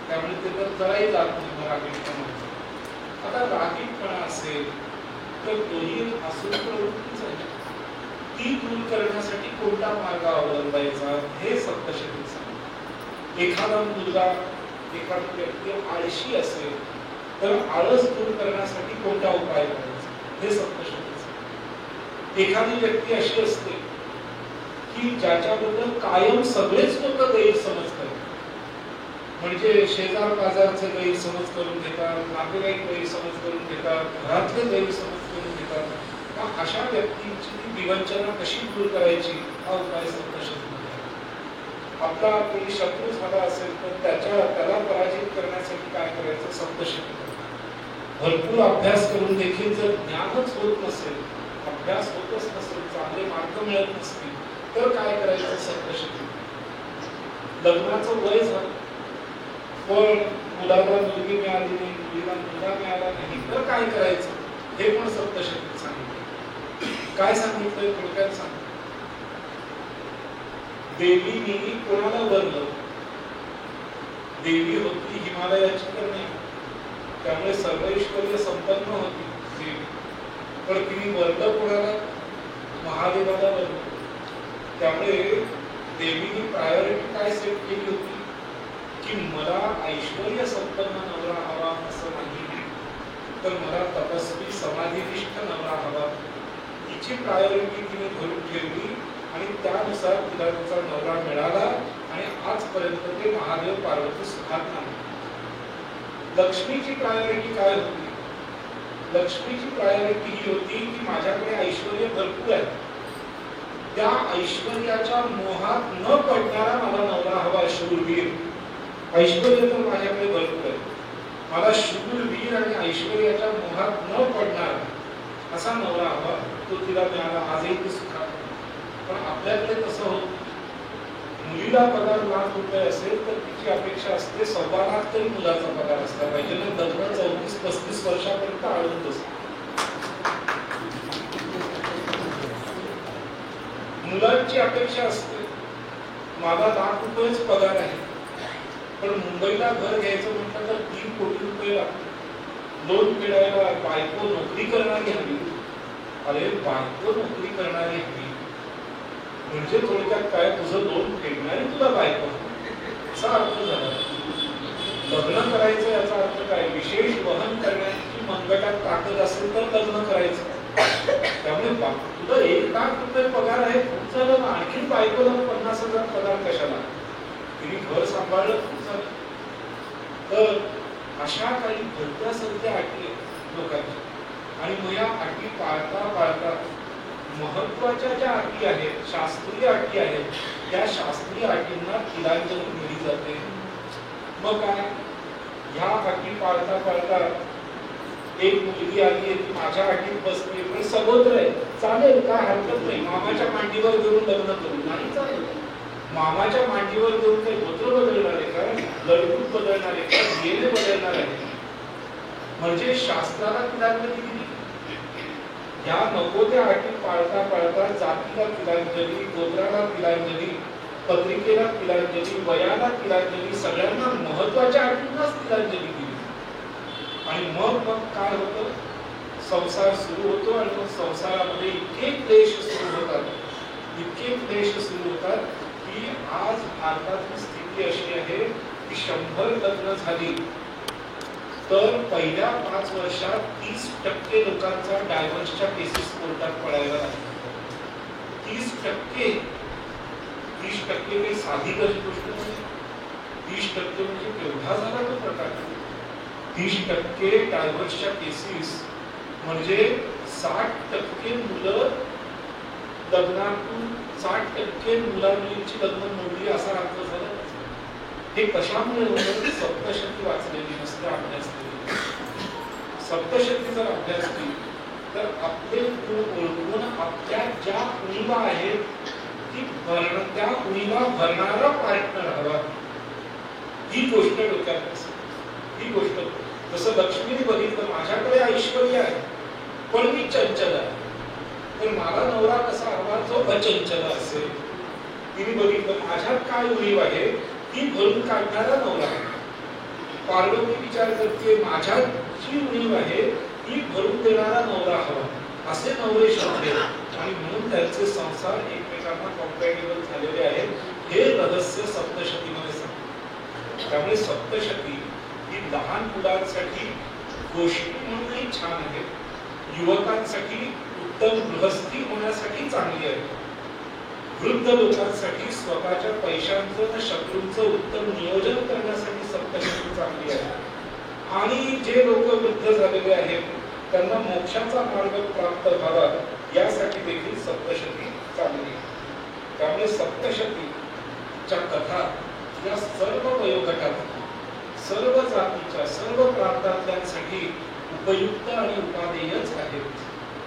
त्यामुळे ते तर जराही जात नाही रागीटपणा. आता रागीटपणा असेल तर तोही आसुरी प्रवृत्तीच आहे. ती दूर करण्यासाठी कोणता मार्ग अवलंबायचा हे सप्तशती सांगतात. एखादा मुलगा, एखादी व्यक्ती आळशी असेल तर आळस दूर करण्यासाठी कोणता उपाय करायचा हे सप्तशती सांगतात. एखादी व्यक्ती अशी असते की ज्याच्याबद्दल कायम सगळेच लोक गैरसमज करतात, म्हणजे शेजार बाजारचे गैरसमज करून घेतात, नातेवाईक गैरसमज करून घेतात, घरातले गैरसमज करून घेतात. अशा व्यक्तीची विवंचना कशी दूर करायची हा उपाय सप्तशतीमध्ये आहे. आपला कोणी शत्रू झाला असेल तर त्याला पराजित करण्यासाठी काय करायचं सप्तशती. भरपूर अभ्यास करून देखील जर ज्ञानच होत नसेल, अभ्यास होतच नसेल, चांगले मार्ग मिळत नसतील तर काय करायचं सप्तशती. लग्नाचं वय झालं पण मुलाला मुलगी मिळाली नाही, मुलीला मुलगा मिळाला नाही तर काय करायचं हे पण सप्तशतीत सांगितलं. काय सांगितलंय थोडक्यात सांग. देवीनी कोणाला वरलं, देवी होती हिमालयाची तर नाही, त्यामुळे सर्वैश्वर्य संपन्न होती देवी, पण तिने वरलं कोणाला, महादेवाला वरलं. त्यामुळे देवीनी प्रायोरिटी काय सेट केली होती की मला ऐश्वर्य संपन्न नवरा हवा असं नाही, तर मला तपस्वी समाधिनिष्ठ नवरा हवा. तिची प्रायोरिटी तिने धरून ठेवली आणि त्यानुसार तिला तिचा नवरा मिळाला आणि आजपर्यंत ते महादेव पार्वती सुखात नाही. लक्ष्मीची प्रायोरिटी काय होती लक्ष्मीची प्रायोरिटी ही होती की माझ्याकडे ऐश्वर्य भरपूर आहे, त्या ऐश्वर्याच्या मोहात न पडणारा मला नवरा हवा, शूरवीर. ऐश्वर्य तर माझ्याकडे भरपूर आहे, मला शूरवीर आणि ऐश्वर्याच्या मोहात न पडणार असा नवरा हवा. तो तिला मिळाला, आजही ती सुखात. पण आपल्याकडे तसं होत, मुलीला पगार ₹1,00,000 असेल तर तिची अपेक्षा असते 1,25,00,000 तरी मुलाचा पगार असला पाहिजे ना. लग्न 34-35 वर्षापर्यंत आळून बसते. मुलांची अपेक्षा असते मला ₹1,00,000 पगार आहे, पण मुंबईला घर घ्यायचं म्हटलं तर ₹3 कोटी लागतात. लोन फेडायला बायको नोकरी करणारी हवी. अरे बायको नोकरी करणारी हवी म्हणजे थोडक्यात काय, तुझं लोन फेडणारी तुला बायको असा अर्थ झाला. लग्न करायचं याचा अर्थ काय, विशेष वहन करण्याची मनगटात ताकद असेल तर लग्न करायचं. त्यामुळे तुला ₹1,00,000 पगार आहे, खूप झालं ना. आणखी बायकोला 50,000 पगार कशाला, तिने घर सांभाळलं, खूप झालं. तर अशा काही भलत्या सध्या अटी लोकांच्या, आणि मग या अटी पाळता पाळता महत्वाच्या ज्या अटी आहेत, शास्त्रीय अटी आहेत, त्या शास्त्रीय अटींना तिलांजली दिली जाते. मग काय, ह्या अटी पाळता पाळता एक मुलगी आली आहे, ती माझ्या अटीत बसते, पण सगोदर आहे, चालेल, काय हरकत नाही. मामाच्या मांडीवर घेऊन लग्न करू, नाही चालेल. मामाच्या मांडीवर घेऊन काही गोत्र बदलणार आहे का, लडकूट बदलणार आहे का, DNA बदलणार आहे. म्हणजे शास्त्राला तिलांजली दिली. या नको त्या अटी पाळता पाळता जातीला तिलांजली, गोत्राला तिलांजली, पत्रिकेला तिलांजली, वयाला तिलांजली, सगळ्यांना महत्वाच्या अटींनाच तिलांजली दिली. आणि मग काय होतं, संसार सुरू होतो. आणि मग संसारामध्ये इतके क्लेश सुरू होतात, इतके क्लेश सुरू होतात की आज भारताची स्थिती अशी आहे की 100 लग्न झाली तर पहिल्या 5 वर्षात 30% लोकांचा डायव्हर्सच्या केसेस कोर्टात पडायला लागतात. 30%. 30% काही साधी गोष्ट नाही. 30% म्हणजे केवढा झाला तो प्रकार. 30% डायव्हर्सच्या केसेस म्हणजे 60% मुलं लग्नातून, 60% मुलांची लग्न मोडली असा अर्थ झाला. हे कशामुळे होतं, सप्तशती वाचलेली नसते, अभ्यास केली. सप्तशती जर अभ्यास केली तर आपले गुण ओळखून आपल्या ज्या उणीवा आहेत ती त्या उणीवा भरणारा पार्टनर हवा, ही गोष्ट डोक्यात असते. ही गोष्ट जसं लक्ष्मीने बघितलं, माझ्याकडे ऐश्वर्य आहे पण मी चंचल आहे, तर मला नवरा कसा हवा, जो अचंचल असेल. तिने बघितलं माझ्यात काय उणीव आहे ती भरून काढणारा नवरा. पार्वती विचार करते माझ्यात जी उणीव आहे ती भरून देणारा नवरा हवा. असे नवरे शोधले आणि म्हणून त्यांचे संसार एकमेकांना कॉम्पॅटिबल झालेले आहेत. हे रहस्य सप्तशतीमध्ये सांगतात. त्यामुळे सप्तशती ही लहान मुलांसाठी गोष्टी म्हणूनही छान आहे, युवकांसाठी उत्तम गृहस्थी होण्यासाठी चांगली आहे, वृद्ध लोकांसाठी स्वतःच्या पैशांचं शत्रूंचं उत्तम नियोजन करण्यासाठी सप्तशती चांगली आहे, आणि जे लोक वृद्ध झालेले आहेत त्यांना मोक्षाचा मार्ग प्राप्त व्हावा यासाठी देखील सप्तशती चांगली आहे. त्यामुळे सप्तशतीच्या कथा या सर्व वयोगटात, सर्व जातीच्या, सर्व प्रांतातल्यांसाठी उपयुक्त आणि उपादेयच आहेत.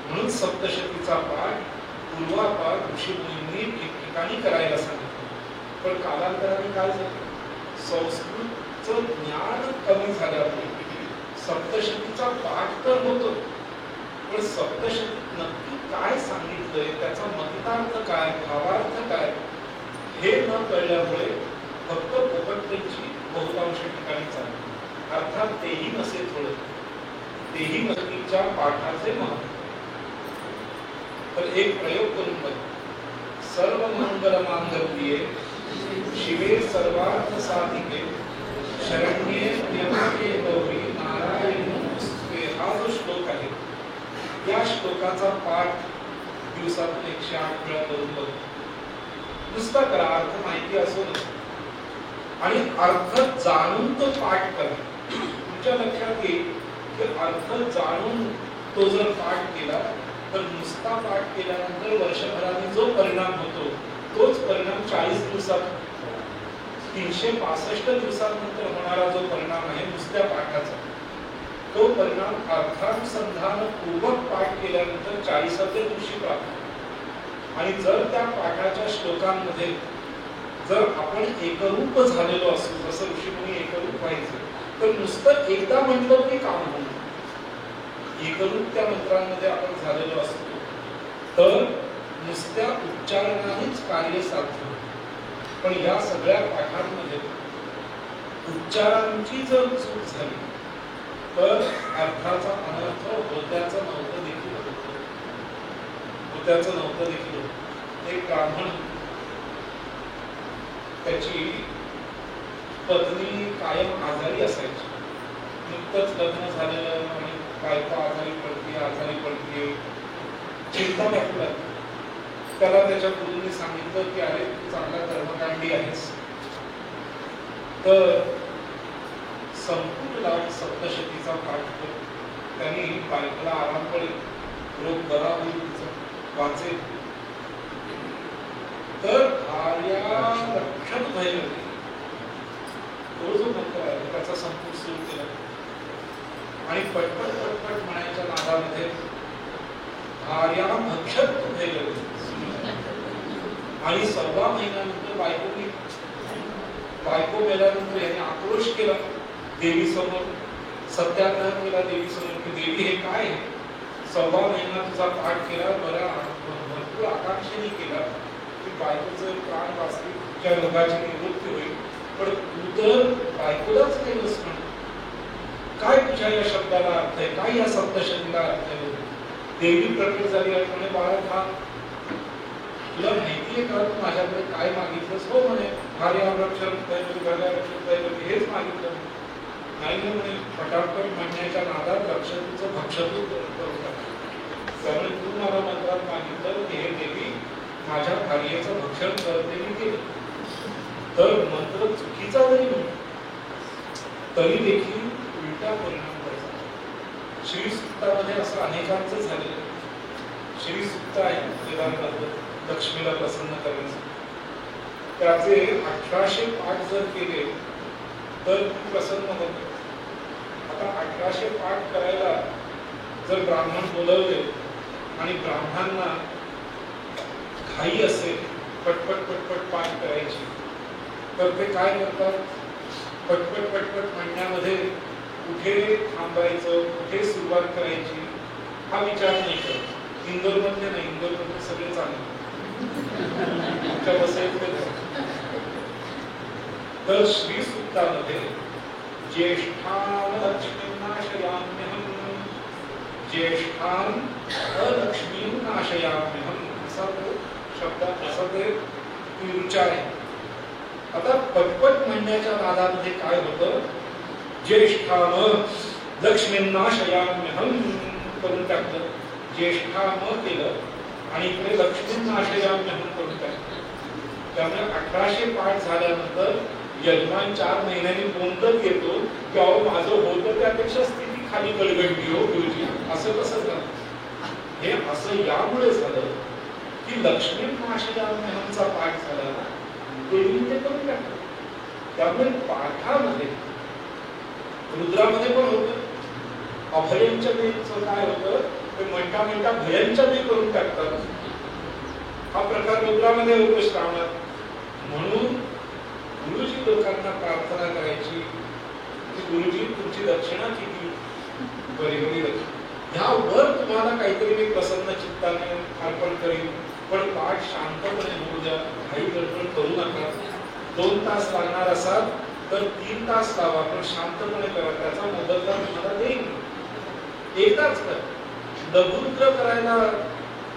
म्हणून सप्तशतीचा पाठ पूर्वापार ऋषीमुनींनी ठिकठिकाणी करायला सांगितलं. पण कालांतराने काय झालं, संस्कृतचं ज्ञान कमी झाल्यामुळे सप्तशतीचा पाठ तर होतो, पण सप्तशतीत नक्की काय सांगितलंय, त्याचा मतितार्थ काय, भावार्थ काय, हे न कळल्यामुळे फक्त पोपटची बहुतांश ठिकाणी चालली. अर्थात तेही नसे थोडं, तेही नक्कीच्या पाठाचे महत्व. तर एक प्रयोग करून बघ. सर्व मंगल मांगल्ये शिवे सर्वार्थ साधिके शरण्ये त्र्यंबके गौरी नारायणी नमोस्तुते. हा जो श्लोक आहे, या श्लोकाचा पाठ दिवसातून 108 वेळा करून बघ. नुसता करा, अर्थ माहिती असो नसो, आणि अर्थ जाणून तो पाठ करा. तुमच्या लक्षात येईल की अर्थ जाणून तो जर पाठ केला तर नुसता पाठ केल्यानंतर वर्षभराने जो परिणाम होतो तोच परिणाम 40 दिवसात 365 दिवसांनंतर होणारा जो परिणाम आहे नुसत्या पाठाचा तो परिणाम अर्थानुसंधान पूर्वक पाठ केल्यानंतर 40व्या दिवशी प्राप्त. आणि जर त्या पाठाच्या श्लोकांमध्ये जर आपण एकरूप झालेलो असू जसं ऋषीमुनी एकरूप व्हायचे तर नुसतं एकदा म्हटलं तरी काम होईल. एकरूप त्या मंत्रांमध्ये आपण झालेलो असतो तर नुसत्या उच्चारणानेच कार्य साध्य. पण या सगळ्या पाठांमध्ये उच्चारांची जर चूक झाली तर अर्थाचा अनर्थ होत्याचं नव्हतं देखील होतं. होत्याचं नव्हतं देखील होतं. एक ब्राह्मण त्याची पत्नी कायम आजारी असायची. नुकतंच लग्न झालेलं आणि बायको आजारी पडते चिंता वाटली. त्याला त्याच्या गुरुंनी सांगितलं की अरे तू चांगला कर्मकांडी आहेस तर संपूर्ण सप्तशतीचा पाठ कर. त्यांनी बायकोला आराम पडेल, रोग बरा होईल, वाचेल. तर आर्या रक्षण भैरवी तो जो मंत्र आहे त्याचा संपूर्ण सुरू केला आणि पटपट पटपट म्हणायच्या नादामध्ये आर्या भक्षत भैरवी आणि 6 महिन्यानंतर बायको मेल्यानंतर याने आक्रोश केला देवी समोर, सत्याग्रह केला देवी समोर की देवी हे काय आहे? 6 महिना तुझा पाठ केला, बरा भरपूर आकांक्षेने केला की बायकोचं प्राण वाचतील, तुझ्या रोगाची निवृत्ती होईल, पण तू तर बायकोलाच काही नसणार. काय तुझ्या या शब्दाला अर्थ आहे? काय या सप्तशतीला अर्थ आहे? देवी प्रकट झाली आणि म्हणे बाळा तुला माहितीये का तू माझ्याकडे काय मागितलंस? हो म्हणे हेच मागितलं. नाही म्हणे पटापट म्हणण्याच्या नादात लक्षातूचं भक्षतूच करू टाकलं. त्यामुळे तू मला मंत्रात मागितलं की हे देवी माझ्या कार्याचं भक्षण करते मी केलं. तर मंत्र चुकीचा जरी म्हणतो तरी देखील उलटा परिणाम करायचा. श्री सुक्तामध्ये असं अनेकांचं झालेलं. श्री सुक्त आहे वेदांत लक्ष्मीला प्रसन्न करण्यासाठी. त्याचे 1800 पाठ जर केले तर ती प्रसन्न होते. आता 1800 पाठ करायला जर ब्राह्मण बोलवले आणि ब्राह्मणांना घाई असेल पटपट पटपट पाठ करायची तर ते काय करतात? पटपट पटपट म्हणण्यामध्ये कुठे थांबायचं, कुठे सुरुवात करायची हा विचार नाही करत. इंदोरमध्ये नाही, इंदोरमध्ये सगळे चांगले तर श्री सूक्तामध्ये ज्येष्ठान लक्ष्मीनाशयाम्यहं ज्येष्ठान अलक्ष्मीनाशयाम्यहं असा तो शब्द असा ते विचार आहे. आता पटपट म्हणण्याच्या नादामध्ये काय होतं? ज्येष्ठान लक्ष्मीनाशयाम्यहं करून टाकलं, ज्येष्ठान केलं आणि इकडे लक्ष्मीनाशयाम्यहं करून टाकलं. त्यामुळे 1800 पाठ झाल्यानंतर यजमान 4 महिन्यांनी कोणतंच येतो की अहो माझं होतं त्यापेक्षा स्थिती खाली गडगडली हो गुरुजी. असं कसं झालं? हे असं यामुळे झालं की लक्ष्मीनाशयाम्यहंचा पाठ झाला ना देवीने ते करून टाकलं. त्यामुळे पाठामध्ये रुद्रामध्ये पण होतं अभयंच्या देवीचं काय होतं ते म्हणता म्हणता भयंच्या देवी करून टाकतात. हा प्रकार रुद्रामध्ये होतो श्रावणात. म्हणून गुरुजी लोकांना प्रार्थना करायची की गुरुजी तुमची दक्षिणा किती बरी बरी ह्यावर तुम्हाला काहीतरी मी प्रसन्न चित्ताने अर्पण करीन, पण पाठ शांतपणे होऊ द्या, काही गडबड करू नका. 2 तास लागणार असाल तर 3 तास लावा, पण शांतपणे करा. त्याचा मोबदला तुम्हाला देईन. एकदाच करा. लघुरुद्र करायला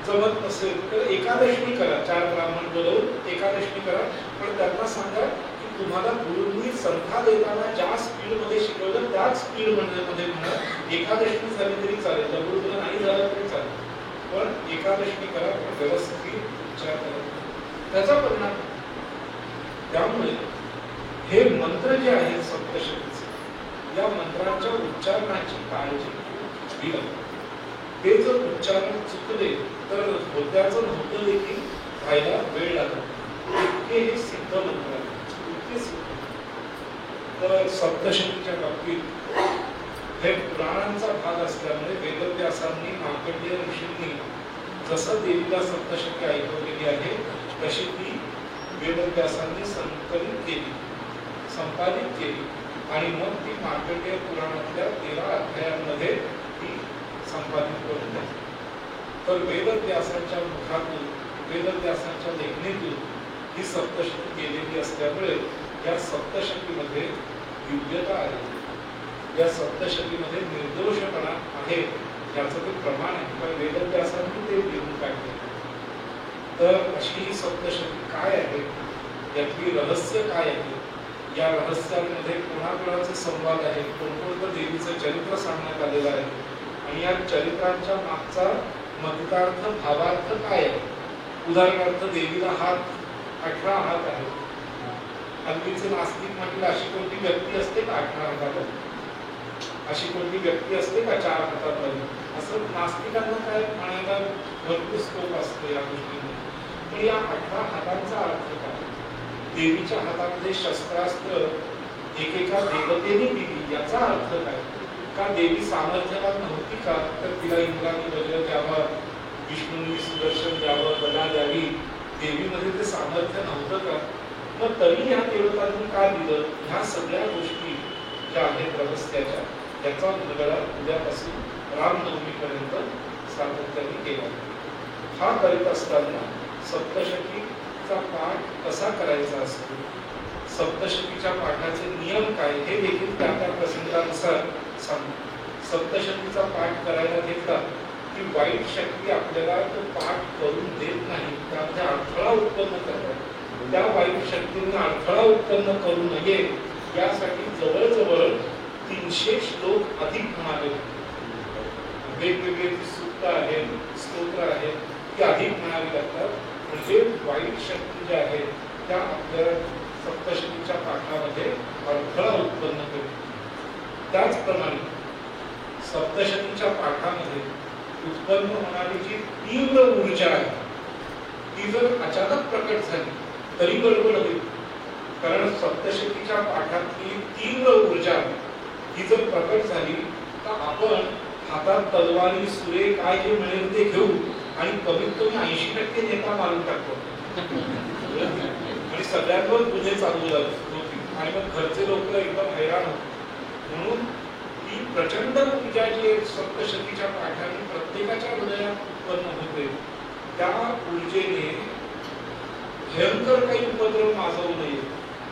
जमत नसेल तर एकादशी करा. 4 ब्राह्मण बोलवून एकादशी करा, पण त्यांना सांगा की तुम्हाला गुरुंनी संथा देताना ज्या स्पीड मध्ये शिकवलं त्याच स्पीड मध्ये म्हणा. एकादशी झाली तरी चालेल, लघुरुद्र नाही झालं तरी चालेल, पण एकादशी करा, पण व्यवस्थित उच्चार करा. त्याचा परिणाम. त्यामुळे हे मंत्र जे आहेत सप्तशतीचे या मंत्रांच्या उच्चारणाची काळजी घ्यावी लागते. ते जर उच्चारण चुकले तर होत्याचं नव्हतं देखील व्हायला वेळ लागतो. इतके हे सिद्ध मंत्र आहेत, इतके सिद्ध. तर सप्तशतीच्या बाबतीत हे पुराणांचा भाग असल्यामुळे वेदव्यासांनी मार्कंडेय ऋषींनी जसं देवीला सप्तशती ऐकवलेली आहे तशी ती वेदव्यासांनी संकलित केली, संपादित केली आणि मग ती मार्कंडेय पुराणातल्या 13 अध्यायांमध्ये ती संपादित करून घेतली. तर वेदव्यासांच्या मुखातून, वेदव्यासांच्या लेखणीतून ही सप्तशती गेलेली असल्यामुळे या सप्तशतीमध्ये दिव्यता आहे, या सप्तशतीमध्ये निर्दोषपणा आहे याचं ते प्रमाण आहे. पण वेदव्यासांनी ते लिहून काढले. तर अशी ही सप्तशती काय आहे, यातली रहस्य काय आहे, या रहस्यांमध्ये कोणाकोणाचे संवाद आहे, कोणकोणतं देवीचं चरित्र सांगण्यात आलेलं आहे आणि या चरित्रांच्या मागचा मतितार्थ, भावार्थ काय आहे. उदाहरणार्थ देवीला हात 18 हात आहे. हल्लीचे नास्तिक म्हटलं अशी कोणती व्यक्ती असते का 18 हातात, अशी कोणती व्यक्ती असते का 4 हातातली, असं नास्तिकांना काय म्हणायला भरपूर स्कोप असतो या गोष्टींमध्ये. पण या 18 हातांचा अर्थ काय. देवीच्या हातामध्ये शस्त्रास्त्र एकेका देवतेने दिली याचा अर्थ काय. का देवी सामर्थ्यवान नव्हती का, तर तिला इंद्राने वज्र द्यावा, विष्णूंनी सुदर्शन द्यावं, गदा द्यावी, देवीमध्ये ते सामर्थ्य नव्हतं का. मग तरी या देवतांनी का दिलं. ह्या सगळ्या गोष्टी ज्या आहेत रहस्याच्या, याचा उलगडा उद्यापासून रामनवमीपर्यंत सातत्याने केला. हा करीत असताना सप्तशतीचा पाठ कसा करायचा असतो, सप्तशतीच्या पाठाचे नियम काय हे देखील त्या त्या प्रसंगानुसार सांगतो. सप्तशतीचा पाठ करायला घेतला की वाईट शक्ती आपल्याला तो पाठ करून देत नाही, त्यामध्ये अडथळा उत्पन्न करतात. त्या वाईट शक्तींना अडथळा उत्पन्न करू नये यासाठी जवळजवळ 300 श्लोक अधिक म्हणावे. वेगवेगळे सूक्त आहेत, स्तोत्र आहेत, ती अधिक म्हणावी लागतात. म्हणजे वाईट शक्ती ज्या आहेत त्या आपल्या सप्तशतीच्या पाठामध्ये अडथळा उत्पन्न करते. त्याचप्रमाणे सप्तशतीच्या पाठामध्ये उत्पन्न होणारी जी तीव्र ऊर्जा आहे ती जर अचानक प्रकट झाली तरी गडबड होईल. कारण सप्तशतीच्या पाठातली तीव्र ऊर्जा ही जर प्रकट झाली तर आपण हातात तलवारी, सुरे काय जे मिळेल ते घेऊ आणि कमीत कमी 80% नेता मारून टाकतो आणि सगळ्यांवर गुन्हे चालू होतील आणि मग घरचे लोक एकदम हैराण होतील. म्हणून ही प्रचंड ऊर्जा जी सप्तशतीच्या पाठाने प्रत्येकाच्या हृदयात उत्पन्न होते, त्या ऊर्जेने भयंकर काही उपद्रव माजवू नये,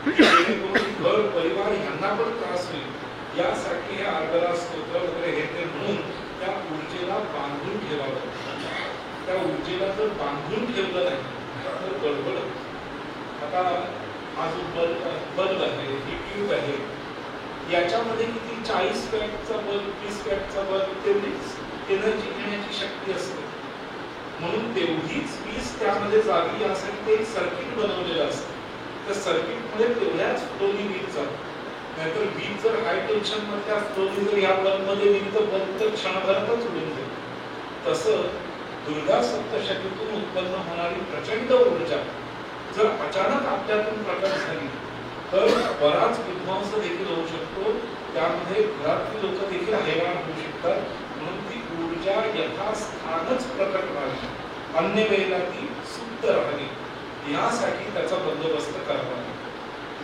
जेणेकरून घर परिवार यांना पण त्रास होईल यासाठी हे आर्गला स्तोत्र वगैरे हे ते म्हणून त्या ऊर्जेला बांधून ठेवावं. त्या ऊर्जेला जर बांधून ठेवलं नाही तर गडबड. आता हा जो बल्ब आहे, ही ट्यूब आहे, याच्यामध्ये किती 40 वॅटचा बल्ब, 30 वॅटचा बल्ब, तेवढीच एनर्जी घेण्याची शक्ती असते. म्हणून तेवढीच वीज त्यामध्ये जावी यासाठी ते एक सर्किट बनवलेलं असतं. त्या सर्किटमध्ये तेवढ्याच फ्लोनी वीज जाते. नाहीतर वीज जर हाय टेन्शन मधल्या फ्लोनी जर या बल्बमध्ये गेली तर बल्ब तर क्षणभरातच उडून जाईल. तसं दुर्गा सप्तशतीतून उत्पन्न होणारी प्रचंड ऊर्जा जर अचानक आपल्यातून प्रकट झाली तर बराच विध्वंस देखील होऊ शकतो. त्यामध्ये घरातली लोक देखील हैराण होऊ शकतात. म्हणून ती ऊर्जा यथास्थानच प्रकट व्हावी, अन्य वेळेला ती सुप्त राहावी यासाठी त्याचा बंदोबस्त करावा.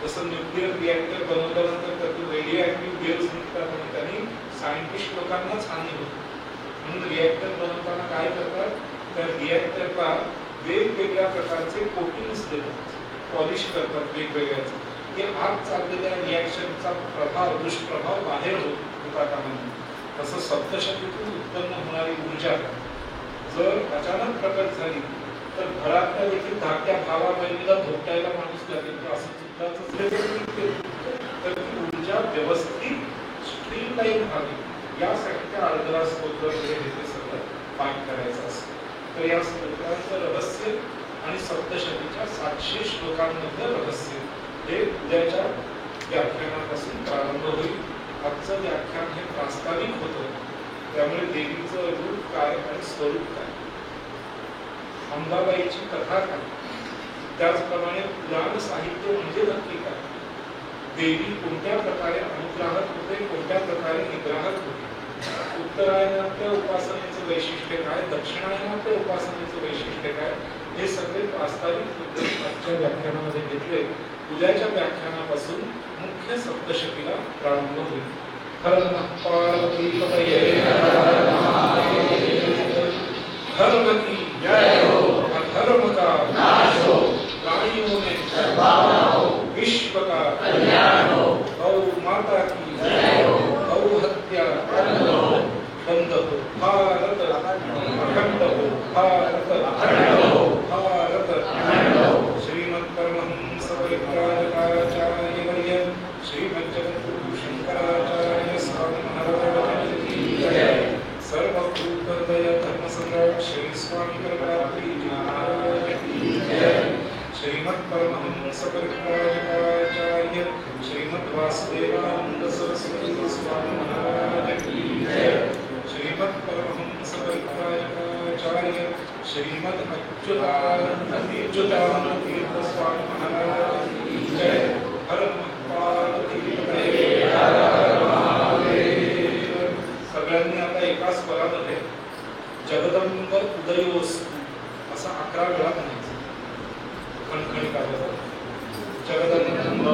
जसं न्यूक्लिअर रिॲक्टर बनवल्यानंतर त्यातून रेडिओ ऍक्टिव्ह वेव्हज निघतात आणि त्यांनी सायंटिस्ट लोकांनाच हानी होते. म्हणून रिॲक्टर बनवताना काय करतात, त्या रिॲक्टरला वेगवेगळ्या प्रकारचे कोटिंग्स देतात, पॉलिश करतात वेगवेगळ्याचे, की आत चाललेल्या रिॲक्शनचा प्रभाव, दुष्प्रभाव बाहेर होता कामा नये. तसं सप्तशतीतून उत्पन्न होणारी ऊर्जा जर अचानक प्रकट झाली तर घरातल्या देखील धाकट्या भावा बहिणीला धोक्याला माणूस लागेल असं तर ती ऊर्जा व्यवस्थित स्ट्रीमलाईन व्हावी यासाठी त्या अर्धरा स्तोत्र हे सगळं पाठ करायचं असतं. तर या स्तोत्रांचं रहस्य आणि सप्तशतीच्या 700 श्लोकांमधलं रहस्य हे उद्याच्या व्याख्यानापासून प्रारंभ होईल. आजचं व्याख्यान हे प्रास्ताविक होतं. त्यामुळे देवीचं रूप काय आणि स्वरूप काय, अंबाबाईची कथा काय, त्याचप्रमाणे पुराण साहित्य म्हणजे नक्की काय, देवी कोणत्या प्रकारे अनुग्राहक होते, कोणत्या प्रकारे निग्राहक होते, उत्तरायणातल्या उपासनेचं वैशिष्ट्य काय, दक्षिणायनातल्या उपासनेचं वैशिष्ट्य काय, हे सगळे प्रास्ताविक आजच्या व्याख्यानामध्ये घेतले. उद्याच्या व्याख्यानापासून मुख्य सप्तशतीला प्रारंभ होईल. हर नमः पार्वतीपतये धर्म की जय हो, अधर्म का नाश हो, प्राणियों में सद्भावना हो, विश्व का कल्याण हो, गौ माता की जय हो, गौ हत्या बंद हो, भारत अखंड हो, भारत अखंड हो, भारत अखंड हो. श्रीमद परमहंस परिव्राजकाचार्य वर्य श्रीमद जगद्गुरु शंकराचार्य स्वामी महाराज की जय. सर्वभूत हृदय धर्म सम्राट श्री स्वामी प्रभुपाद महाराज की जय. श्रीमद परमहंस परिव्राजकाचार्य श्रीमद वासुदेवानंद सरस्वती स्वामी महाराज की जय. श्रीमद परमहंस परिव्राजकाचार्य श्रीमद अच्युतानंद तीर्थ स्वामी महाराज की जय. हर पार्वतीपतये हर हर महादेव. सगळ्यांनी आता एका स्वरामध्ये जगदंब उदयोस्तु असं 11 वेळा म्हणायचं. खणखणी काय जगदंब